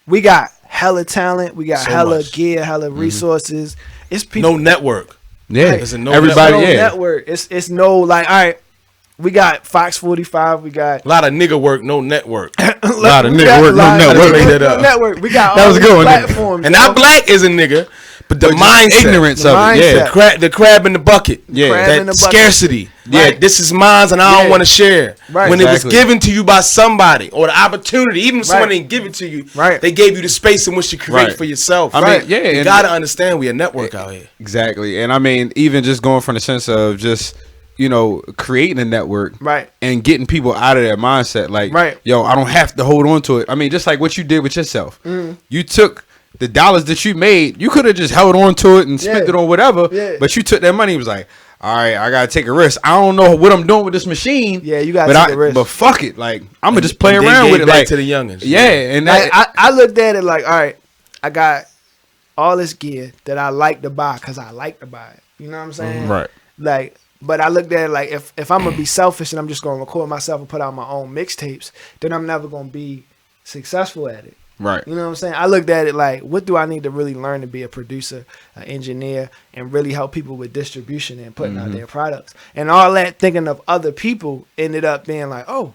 Speaker 2: we got hella talent, we got
Speaker 1: So
Speaker 2: hella
Speaker 1: much.
Speaker 2: gear, hella resources. It's people.
Speaker 1: No network.
Speaker 3: Yeah.
Speaker 1: There's a no
Speaker 3: Everybody,
Speaker 2: no
Speaker 3: yeah.
Speaker 2: network. It's no like all right. We got Fox 45. We got
Speaker 1: A lot of nigga work, no network.
Speaker 3: Lot of
Speaker 2: we got
Speaker 3: network, no
Speaker 2: lot of
Speaker 3: network.
Speaker 1: Made that
Speaker 2: no
Speaker 1: up.
Speaker 2: network. We got
Speaker 3: That
Speaker 2: all
Speaker 3: was a
Speaker 2: these
Speaker 3: good one, nigga.
Speaker 2: platforms.
Speaker 1: And
Speaker 2: yo.
Speaker 1: not black is a nigga, but the
Speaker 3: But just
Speaker 1: mindset.
Speaker 3: ignorance
Speaker 2: The
Speaker 3: of it. Yeah.
Speaker 2: mindset.
Speaker 1: The crab in the bucket.
Speaker 3: Yeah.
Speaker 2: Crab
Speaker 1: That
Speaker 2: in the bucket.
Speaker 1: scarcity.
Speaker 3: Yeah.
Speaker 1: Like, this is mine and I
Speaker 2: Yeah.
Speaker 1: don't want to share.
Speaker 2: Right.
Speaker 1: When it was
Speaker 3: Exactly.
Speaker 1: given to you by somebody or the opportunity, even if someone
Speaker 2: Right.
Speaker 1: didn't give it to you,
Speaker 2: Right.
Speaker 1: they gave you the space in which to create
Speaker 3: Right.
Speaker 1: for yourself.
Speaker 3: I mean, yeah,
Speaker 1: You
Speaker 3: and-
Speaker 1: gotta understand we a network out here.
Speaker 3: Exactly. And I mean, even just going from the sense of just, creating a network
Speaker 2: Right.
Speaker 3: and getting people out of that mindset. Like,
Speaker 2: Right.
Speaker 3: yo, I don't have to hold on to it. I mean, just like what you did with yourself.
Speaker 2: Mm.
Speaker 3: You took the dollars that you made, you could have just held on to it and spent
Speaker 2: Yeah.
Speaker 3: it on whatever,
Speaker 2: Yeah.
Speaker 3: but you took that money and was like, all right, I gotta take a risk. I don't know what I'm doing with this machine.
Speaker 2: Yeah, you gotta
Speaker 3: but
Speaker 2: take a risk.
Speaker 3: But fuck it, like I'm gonna just play
Speaker 1: And they
Speaker 3: around
Speaker 1: gave
Speaker 3: with it,
Speaker 1: back
Speaker 3: like
Speaker 1: to the youngins.
Speaker 3: Yeah, and
Speaker 2: Like,
Speaker 3: that,
Speaker 2: I looked at it like, all right, I got all this gear that I like to buy because I like to buy it. You know what I'm saying?
Speaker 3: Right.
Speaker 2: Like, but I looked at it like if I'm gonna be selfish and I'm just gonna record myself and put out my own mixtapes, then I'm never gonna be successful at it.
Speaker 3: right.
Speaker 2: You know what I'm saying? I looked at it like, what do I need to really learn to be a producer, an engineer, and really help people with distribution and putting out their products? And all that thinking of other people ended up being like, oh,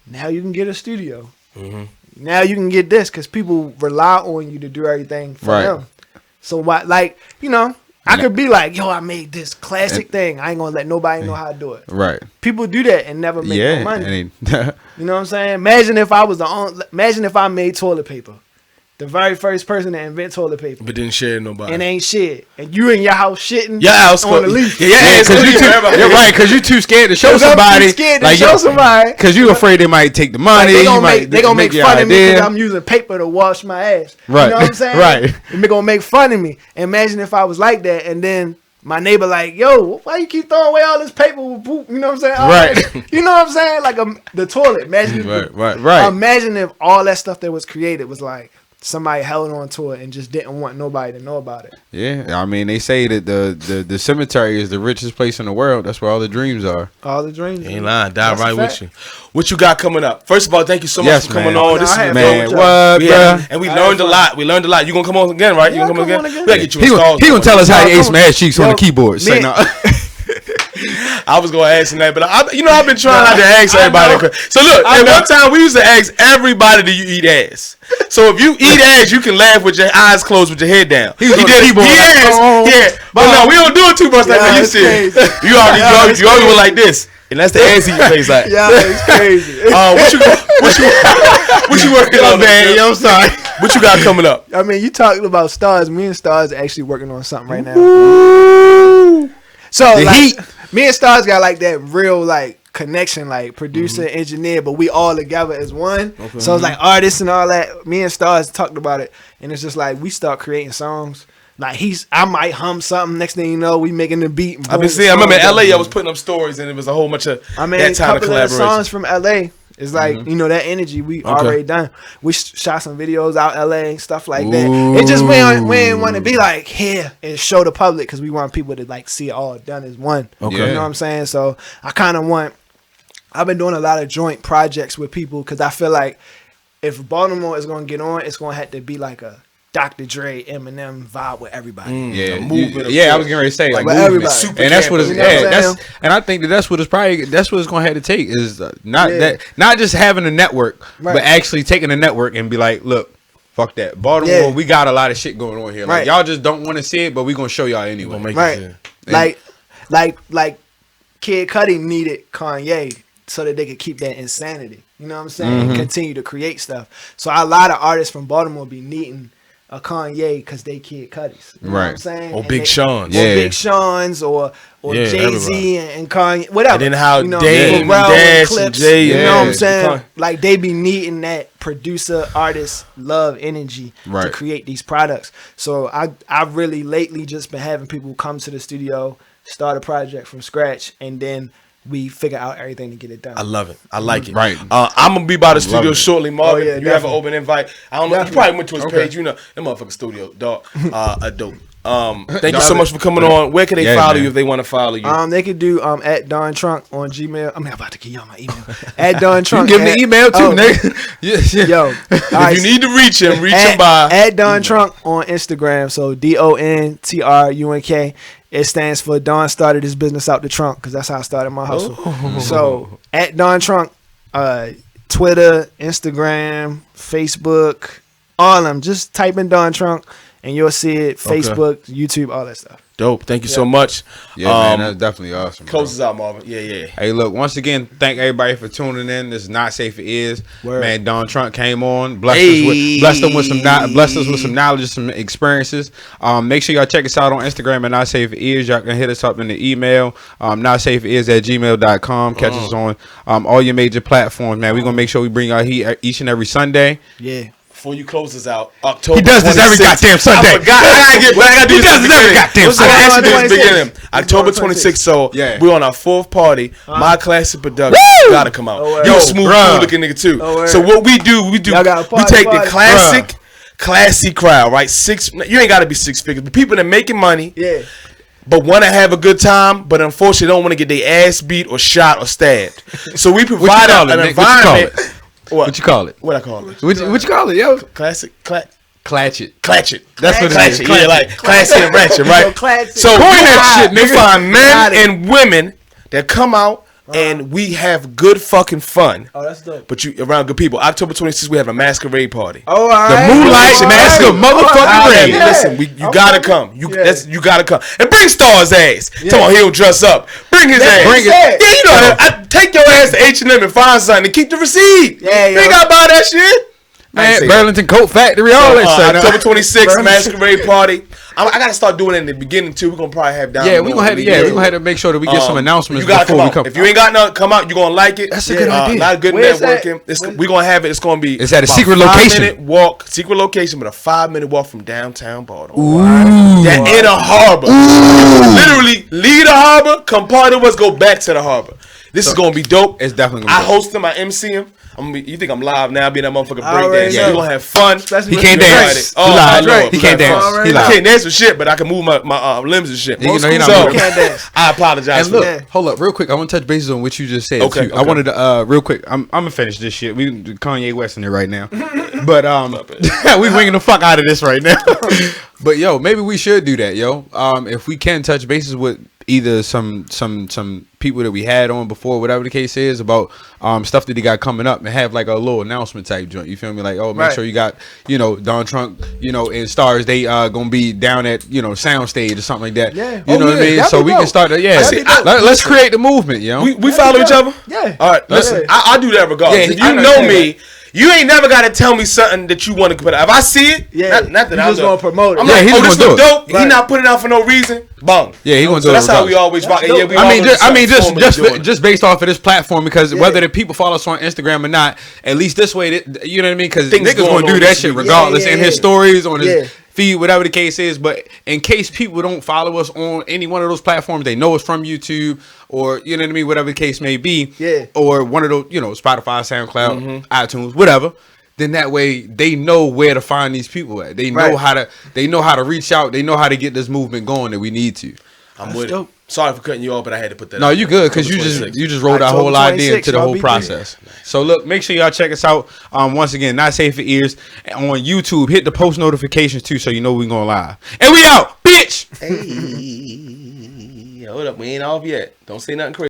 Speaker 2: now you can get a studio. Now you can get this because people rely on you to do everything for
Speaker 3: Right.
Speaker 2: them. So why, like, I could be like, yo, I made this classic thing. I ain't gonna let nobody know how to do it.
Speaker 3: Right.
Speaker 2: People do that and never make no money.
Speaker 3: and
Speaker 2: You know what I'm saying? Imagine if I was imagine if I made toilet paper, the very first person to invent toilet paper,
Speaker 1: But didn't share nobody.
Speaker 2: and ain't shit, and you in your house shitting
Speaker 1: Your house
Speaker 2: on the leaf.
Speaker 1: Yeah, yeah,
Speaker 3: because you too, you're right, because you too scared to show
Speaker 2: 'Cause I'm too
Speaker 3: somebody.
Speaker 2: scared to
Speaker 3: like,
Speaker 2: show somebody.
Speaker 3: because you afraid they might take the
Speaker 2: Like,
Speaker 3: money.
Speaker 2: they
Speaker 3: you
Speaker 2: gonna
Speaker 3: might
Speaker 2: make
Speaker 3: your
Speaker 2: fun of me because
Speaker 3: idea.
Speaker 2: I'm using paper to wash my ass.
Speaker 3: Right.
Speaker 2: You know what I'm saying?
Speaker 3: Right.
Speaker 2: And they gonna make fun of me. Imagine if I was like that, and then my neighbor like, yo, why you keep throwing away all this paper with poop? You know what I'm saying? All
Speaker 3: Right.
Speaker 2: that- You know what I'm saying? Like the toilet. Imagine.
Speaker 3: Right.
Speaker 2: Imagine if all that stuff that was created was like somebody held on to it and just didn't want nobody to know about it.
Speaker 3: Yeah, I mean, they say that the cemetery is the richest place in the world. That's where all the dreams are.
Speaker 2: All the dreams.
Speaker 1: Ain't lying. Die
Speaker 2: That's a
Speaker 1: right
Speaker 2: fact.
Speaker 1: with you. What you got coming up? First of all, thank you so much
Speaker 3: Yes,
Speaker 1: for coming
Speaker 3: man.
Speaker 1: on.
Speaker 2: No,
Speaker 1: This
Speaker 2: I
Speaker 1: is
Speaker 2: had
Speaker 3: Man,
Speaker 2: fun.
Speaker 3: what, bruh?
Speaker 1: And we
Speaker 2: I
Speaker 1: learned
Speaker 2: had
Speaker 1: a lot. We learned a lot. You gonna come on again, right? You
Speaker 2: Yeah,
Speaker 1: gonna come
Speaker 2: come on
Speaker 1: again?
Speaker 2: again.
Speaker 1: We gotta get you a stars.
Speaker 3: He gonna tell us how
Speaker 2: No,
Speaker 3: he ate
Speaker 2: come
Speaker 3: some
Speaker 2: on.
Speaker 3: ass cheeks on
Speaker 2: Yo,
Speaker 3: the keyboard. Say
Speaker 2: man.
Speaker 3: no.
Speaker 1: I was gonna ask him that, but I've been trying not to ask
Speaker 2: I
Speaker 1: everybody.
Speaker 2: know.
Speaker 1: So look,
Speaker 2: I
Speaker 1: at
Speaker 2: know.
Speaker 1: one time we used to ask everybody, "Do you eat ass?" So if you eat ass, you can laugh with your eyes closed with your head down.
Speaker 3: He was on the keyboard like,
Speaker 1: Yes,
Speaker 3: oh,
Speaker 1: yeah. But no, we don't do it too much like
Speaker 2: Yeah,
Speaker 1: that. You
Speaker 2: it's
Speaker 1: see,
Speaker 2: crazy.
Speaker 1: you already
Speaker 2: Yeah, it's
Speaker 1: went like this, and that's the ass eating face like.
Speaker 2: Yeah, it's crazy.
Speaker 1: What you working on, man?
Speaker 3: I'm sorry.
Speaker 1: What you got coming up?
Speaker 2: I mean, you talking about stars. Me and Stars are actually working on something right now. So
Speaker 3: The
Speaker 2: like,
Speaker 3: heat.
Speaker 2: me and Stars got like that real like connection, like producer, engineer, but we all together as one. So it's like artists and all that. Me and Stars talked about it, and it's just like we start creating songs. Like I might hum something. Next thing you know, we making the beat.
Speaker 1: I've been seeing. I remember in LA, I was putting up stories, and it was a whole bunch of
Speaker 2: I mean,
Speaker 1: that
Speaker 2: a
Speaker 1: kind of
Speaker 2: couple of the
Speaker 1: collaboration.
Speaker 2: songs from LA. It's like you know that energy we already done. We shot some videos out LA, stuff like that. It just we ain't want to be like here and show the public because we want people to like see it all done as one.
Speaker 1: Okay.
Speaker 2: You know what I'm saying? So I kind of want. I've been doing a lot of joint projects with people because I feel like if Baltimore is gonna get on, it's gonna have to be like a Dr. Dre, Eminem vibe with everybody.
Speaker 3: Yeah,
Speaker 1: movement of
Speaker 3: I was getting ready to say like
Speaker 2: with
Speaker 3: movement.
Speaker 2: everybody.
Speaker 1: Super
Speaker 3: And that's what it's
Speaker 2: You know what I'm
Speaker 3: that's
Speaker 2: saying?
Speaker 3: and I think that's what it's going to have to take is not just having a network,
Speaker 2: Right.
Speaker 3: but actually taking a network and be like, look, fuck that, Baltimore,
Speaker 2: Yeah.
Speaker 3: we got a lot of shit going on here. Like
Speaker 2: Right.
Speaker 3: y'all just don't want to see it, but we gonna show y'all anyway.
Speaker 1: Gonna make
Speaker 2: Right.
Speaker 1: it.
Speaker 2: Like Kid Cudi needed Kanye so that they could keep that insanity. You know what I'm saying? And continue to create stuff. So a lot of artists from Baltimore be needing a Kanye because they Kid Cudis. You know what I'm
Speaker 3: Right.
Speaker 2: saying?
Speaker 1: Or
Speaker 2: And
Speaker 1: Big Sean.
Speaker 2: Or
Speaker 3: Yeah.
Speaker 2: Big Sean's or
Speaker 1: Yeah,
Speaker 2: Jay-Z and Kanye, whatever.
Speaker 1: And then how
Speaker 2: you know,
Speaker 1: Dame,
Speaker 2: Pharrell
Speaker 1: Dash,
Speaker 2: Clips,
Speaker 1: and Jay,
Speaker 2: you know
Speaker 3: yeah,
Speaker 2: what I'm saying?
Speaker 1: Kanye.
Speaker 2: Like they be needing that producer, artist, love, energy to
Speaker 3: Right.
Speaker 2: create these products. So I've really lately just been having people come to the studio, start a project from scratch, and then we figure out everything to get it done.
Speaker 1: I love it. I like it.
Speaker 3: Right.
Speaker 1: I'm gonna be by the studio
Speaker 3: it.
Speaker 1: shortly, Marvin.
Speaker 2: Oh, yeah,
Speaker 1: you have an
Speaker 2: definitely.
Speaker 1: open invite. I don't know. You probably went to his page. You know, that motherfucking studio, dog. A dope. Thank you so much for coming on. Where can they
Speaker 3: Yeah,
Speaker 1: follow
Speaker 3: man.
Speaker 1: you if they want to follow you?
Speaker 2: They could do at Don Trunk on Gmail. I'm about to give y'all my email. At Don Trunk.
Speaker 3: Give me the email too,
Speaker 2: oh,
Speaker 3: nigga. Yeah.
Speaker 2: Yo, all right,
Speaker 1: If you need to reach him by.
Speaker 2: at Don Trunk on Instagram. So DonTrunk. It stands for Don started his business out the trunk because that's how I started my hustle. So at Don Trunk, Twitter, Instagram, Facebook, all of them. Just type in Don Trunk and you'll see it. Facebook, YouTube, all that stuff.
Speaker 1: Dope. Thank you so much.
Speaker 3: Yeah, man, that's definitely awesome. Bro.
Speaker 1: Close us out, Marvin. Yeah.
Speaker 3: Hey, look, once again, thank everybody for tuning in. This is Not Safe for Ears.
Speaker 2: Word.
Speaker 3: Man, Don Trunk came on, blessed us with some knowledge, some experiences. Make sure y'all check us out on Instagram at Not Safe for Ears. Y'all can hit us up in the email, notsafeforears@gmail.com. Catch us on all your major platforms, man. We're going to make sure we bring y'all heat each and every Sunday.
Speaker 2: Yeah.
Speaker 1: Before you close us out, October.
Speaker 3: He does this every
Speaker 1: 26th.
Speaker 3: goddamn Sunday.
Speaker 1: I forgot. I gotta do
Speaker 3: He
Speaker 1: this
Speaker 3: does this every goddamn
Speaker 1: I
Speaker 3: Sunday.
Speaker 1: actually do this
Speaker 2: 26th.
Speaker 1: beginning. October 26th. So
Speaker 3: Yeah.
Speaker 1: we're on our fourth party. My Classic Production gotta come out.
Speaker 2: Oh,
Speaker 1: You a
Speaker 2: word.
Speaker 1: smooth,
Speaker 3: Bruh.
Speaker 1: cool looking nigga too.
Speaker 2: Oh, word.
Speaker 1: So what we do,
Speaker 2: Y'all got a
Speaker 1: we
Speaker 2: party,
Speaker 1: take the
Speaker 2: party.
Speaker 1: classic, classy crowd, right? You ain't gotta be 6 figures, but people that making money.
Speaker 2: Yeah.
Speaker 1: But want to have a good time, but unfortunately don't want to get their ass beat or shot or stabbed. So we provide
Speaker 3: call it,
Speaker 1: an
Speaker 3: Nick? What you call
Speaker 1: environment.
Speaker 3: What you call it?
Speaker 1: What I call it?
Speaker 3: What you call it, yo?
Speaker 1: Classic,
Speaker 3: Clatch it.
Speaker 1: Clatch it.
Speaker 3: That's what it
Speaker 1: Clatch
Speaker 3: is.
Speaker 1: it. Yeah, like classy and ratchet, right?
Speaker 2: Classic.
Speaker 1: So
Speaker 2: Coin
Speaker 3: that shit,
Speaker 1: you
Speaker 3: nigga.
Speaker 1: find
Speaker 2: Got
Speaker 1: men
Speaker 2: it.
Speaker 1: and women that come out and we have good fucking fun.
Speaker 2: Oh, that's dope.
Speaker 1: But you around good people. October 26th, we have a masquerade party.
Speaker 2: Oh, all right.
Speaker 3: Moonlight
Speaker 2: All
Speaker 3: Mask of motherfucking
Speaker 1: Hey,
Speaker 3: Rain.
Speaker 2: Yeah.
Speaker 1: listen, you gotta come. You gotta come and bring Star's ass.
Speaker 2: Yeah.
Speaker 1: Come on, he'll dress up. Bring his ass.
Speaker 2: Bring it.
Speaker 1: Yeah, you know that. I take your ass to H&M and find something and keep the receipt.
Speaker 2: Yeah,
Speaker 1: you
Speaker 2: yo.
Speaker 1: ain't gotta buy that shit. I ain't
Speaker 3: Man,
Speaker 1: say that.
Speaker 3: Burlington Coat Factory, all that shit.
Speaker 1: October 26th,
Speaker 2: Burlington.
Speaker 1: masquerade party. I gotta start doing it in the beginning too. We're gonna probably have down.
Speaker 3: Yeah, we're gonna have to make sure that we get some announcements
Speaker 1: You gotta
Speaker 3: before
Speaker 1: come
Speaker 3: we
Speaker 1: out.
Speaker 3: come.
Speaker 1: If you ain't got nothing, come out. You're gonna like it.
Speaker 3: That's a good idea.
Speaker 1: A lot of good
Speaker 2: Where's that?
Speaker 1: networking. We're gonna have it. It's gonna be.
Speaker 3: It's at a
Speaker 1: about
Speaker 3: secret
Speaker 1: 5
Speaker 3: location.
Speaker 1: minute walk, secret location, but a 5-minute walk from downtown Baltimore. That in a harbor. Literally leave the harbor, come party with us, go back to the harbor. This is gonna be dope.
Speaker 3: It's definitely gonna
Speaker 1: I
Speaker 3: be dope.
Speaker 1: host him. I MC him. You think I'm live now? Being that motherfucking
Speaker 2: I already
Speaker 1: breakdance.
Speaker 2: know.
Speaker 1: We're gonna have fun.
Speaker 2: Especially
Speaker 3: He
Speaker 2: with
Speaker 3: can't
Speaker 2: the
Speaker 3: dance.
Speaker 2: Drake.
Speaker 1: Oh,
Speaker 3: He
Speaker 1: my
Speaker 3: live.
Speaker 1: Lord.
Speaker 3: He can't dance.
Speaker 2: Already
Speaker 3: He
Speaker 2: know.
Speaker 1: I
Speaker 3: live.
Speaker 1: can't dance for shit, but I can move my limbs and shit.
Speaker 3: You know, he not
Speaker 1: So,
Speaker 3: moving.
Speaker 2: Can't dance.
Speaker 1: I apologize
Speaker 3: And
Speaker 1: for
Speaker 3: look,
Speaker 1: that.
Speaker 2: Yeah.
Speaker 3: hold up, real quick. I want to touch bases on what you just said.
Speaker 1: Okay,
Speaker 3: too. I
Speaker 1: okay.
Speaker 3: wanted to real quick. I'm gonna finish this shit. We Kanye West in it right now, but we winging the fuck out of this right now. But yo, maybe we should do that, yo. If we can touch bases with either some people that we had on before, whatever the case is, about stuff that he got coming up, and have like a little announcement type joint. You feel me? Like, oh, make
Speaker 2: Right.
Speaker 3: sure you got, Don Trunk, and Stars, they gonna be down at Soundstage or something like that.
Speaker 2: Yeah.
Speaker 3: You know
Speaker 2: Oh,
Speaker 3: what I
Speaker 2: yeah,
Speaker 3: mean?
Speaker 2: that'd
Speaker 3: So
Speaker 2: be
Speaker 3: we can
Speaker 2: dope.
Speaker 3: start. Yeah,
Speaker 2: That'd be dope.
Speaker 3: let's create the movement, yo.
Speaker 1: We follow each other?
Speaker 2: Yeah.
Speaker 1: All right, listen,
Speaker 2: Yeah.
Speaker 1: I do that regardless.
Speaker 3: Yeah,
Speaker 1: If
Speaker 3: I
Speaker 1: you know
Speaker 2: understand
Speaker 1: me, You ain't never got to tell me something that you want to put out. If I see it,
Speaker 2: Yeah,
Speaker 1: not that
Speaker 2: you
Speaker 1: I'm
Speaker 2: just gonna promote it.
Speaker 1: I'm
Speaker 3: Yeah,
Speaker 1: like,
Speaker 3: he
Speaker 1: oh,
Speaker 3: just
Speaker 1: this
Speaker 3: gonna
Speaker 1: look
Speaker 3: do it.
Speaker 1: dope. He
Speaker 2: Right.
Speaker 1: not putting it out for no reason. Bung.
Speaker 3: Yeah, he gonna do
Speaker 1: So
Speaker 3: it
Speaker 1: that's how we
Speaker 3: regardless.
Speaker 1: always rock.
Speaker 2: That's
Speaker 1: Yeah,
Speaker 2: dope.
Speaker 1: we
Speaker 3: I mean,
Speaker 1: always
Speaker 3: just based off of this platform, because whether the people follow us on Instagram or not, at least this way, you know what I mean? Because
Speaker 1: Things
Speaker 3: niggas
Speaker 1: going
Speaker 3: gonna do
Speaker 1: on
Speaker 3: that
Speaker 1: this
Speaker 3: shit
Speaker 1: week.
Speaker 3: regardless
Speaker 2: Yeah,
Speaker 3: in
Speaker 2: yeah,
Speaker 3: his
Speaker 2: yeah.
Speaker 3: stories, on his
Speaker 2: Yeah.
Speaker 3: feed, whatever the case is. But in case people don't follow us on any one of those platforms, they know us from YouTube or, you know what I mean, whatever the case may be.
Speaker 2: Yeah.
Speaker 3: Or one of those, you know, Spotify, SoundCloud, iTunes, whatever. Then that way they know where to find these people at. They know
Speaker 2: Right.
Speaker 3: how to reach out. They know how to get this movement going that we need to.
Speaker 1: I'm with
Speaker 2: dope.
Speaker 1: it. Sorry for cutting you off, but I had to put that.
Speaker 3: No,
Speaker 1: out
Speaker 3: you
Speaker 1: there.
Speaker 3: good because you
Speaker 1: October 26th.
Speaker 3: just rolled that
Speaker 2: October
Speaker 3: whole idea
Speaker 2: 26th,
Speaker 3: into the
Speaker 2: y'all
Speaker 3: whole
Speaker 2: be
Speaker 3: process. So look, make sure y'all check us out. Once again, Not Safe for Ears on YouTube. Hit the post notifications too, so you know we going live. And we out, bitch.
Speaker 1: Hey, hold up, we ain't off yet. Don't say nothing crazy.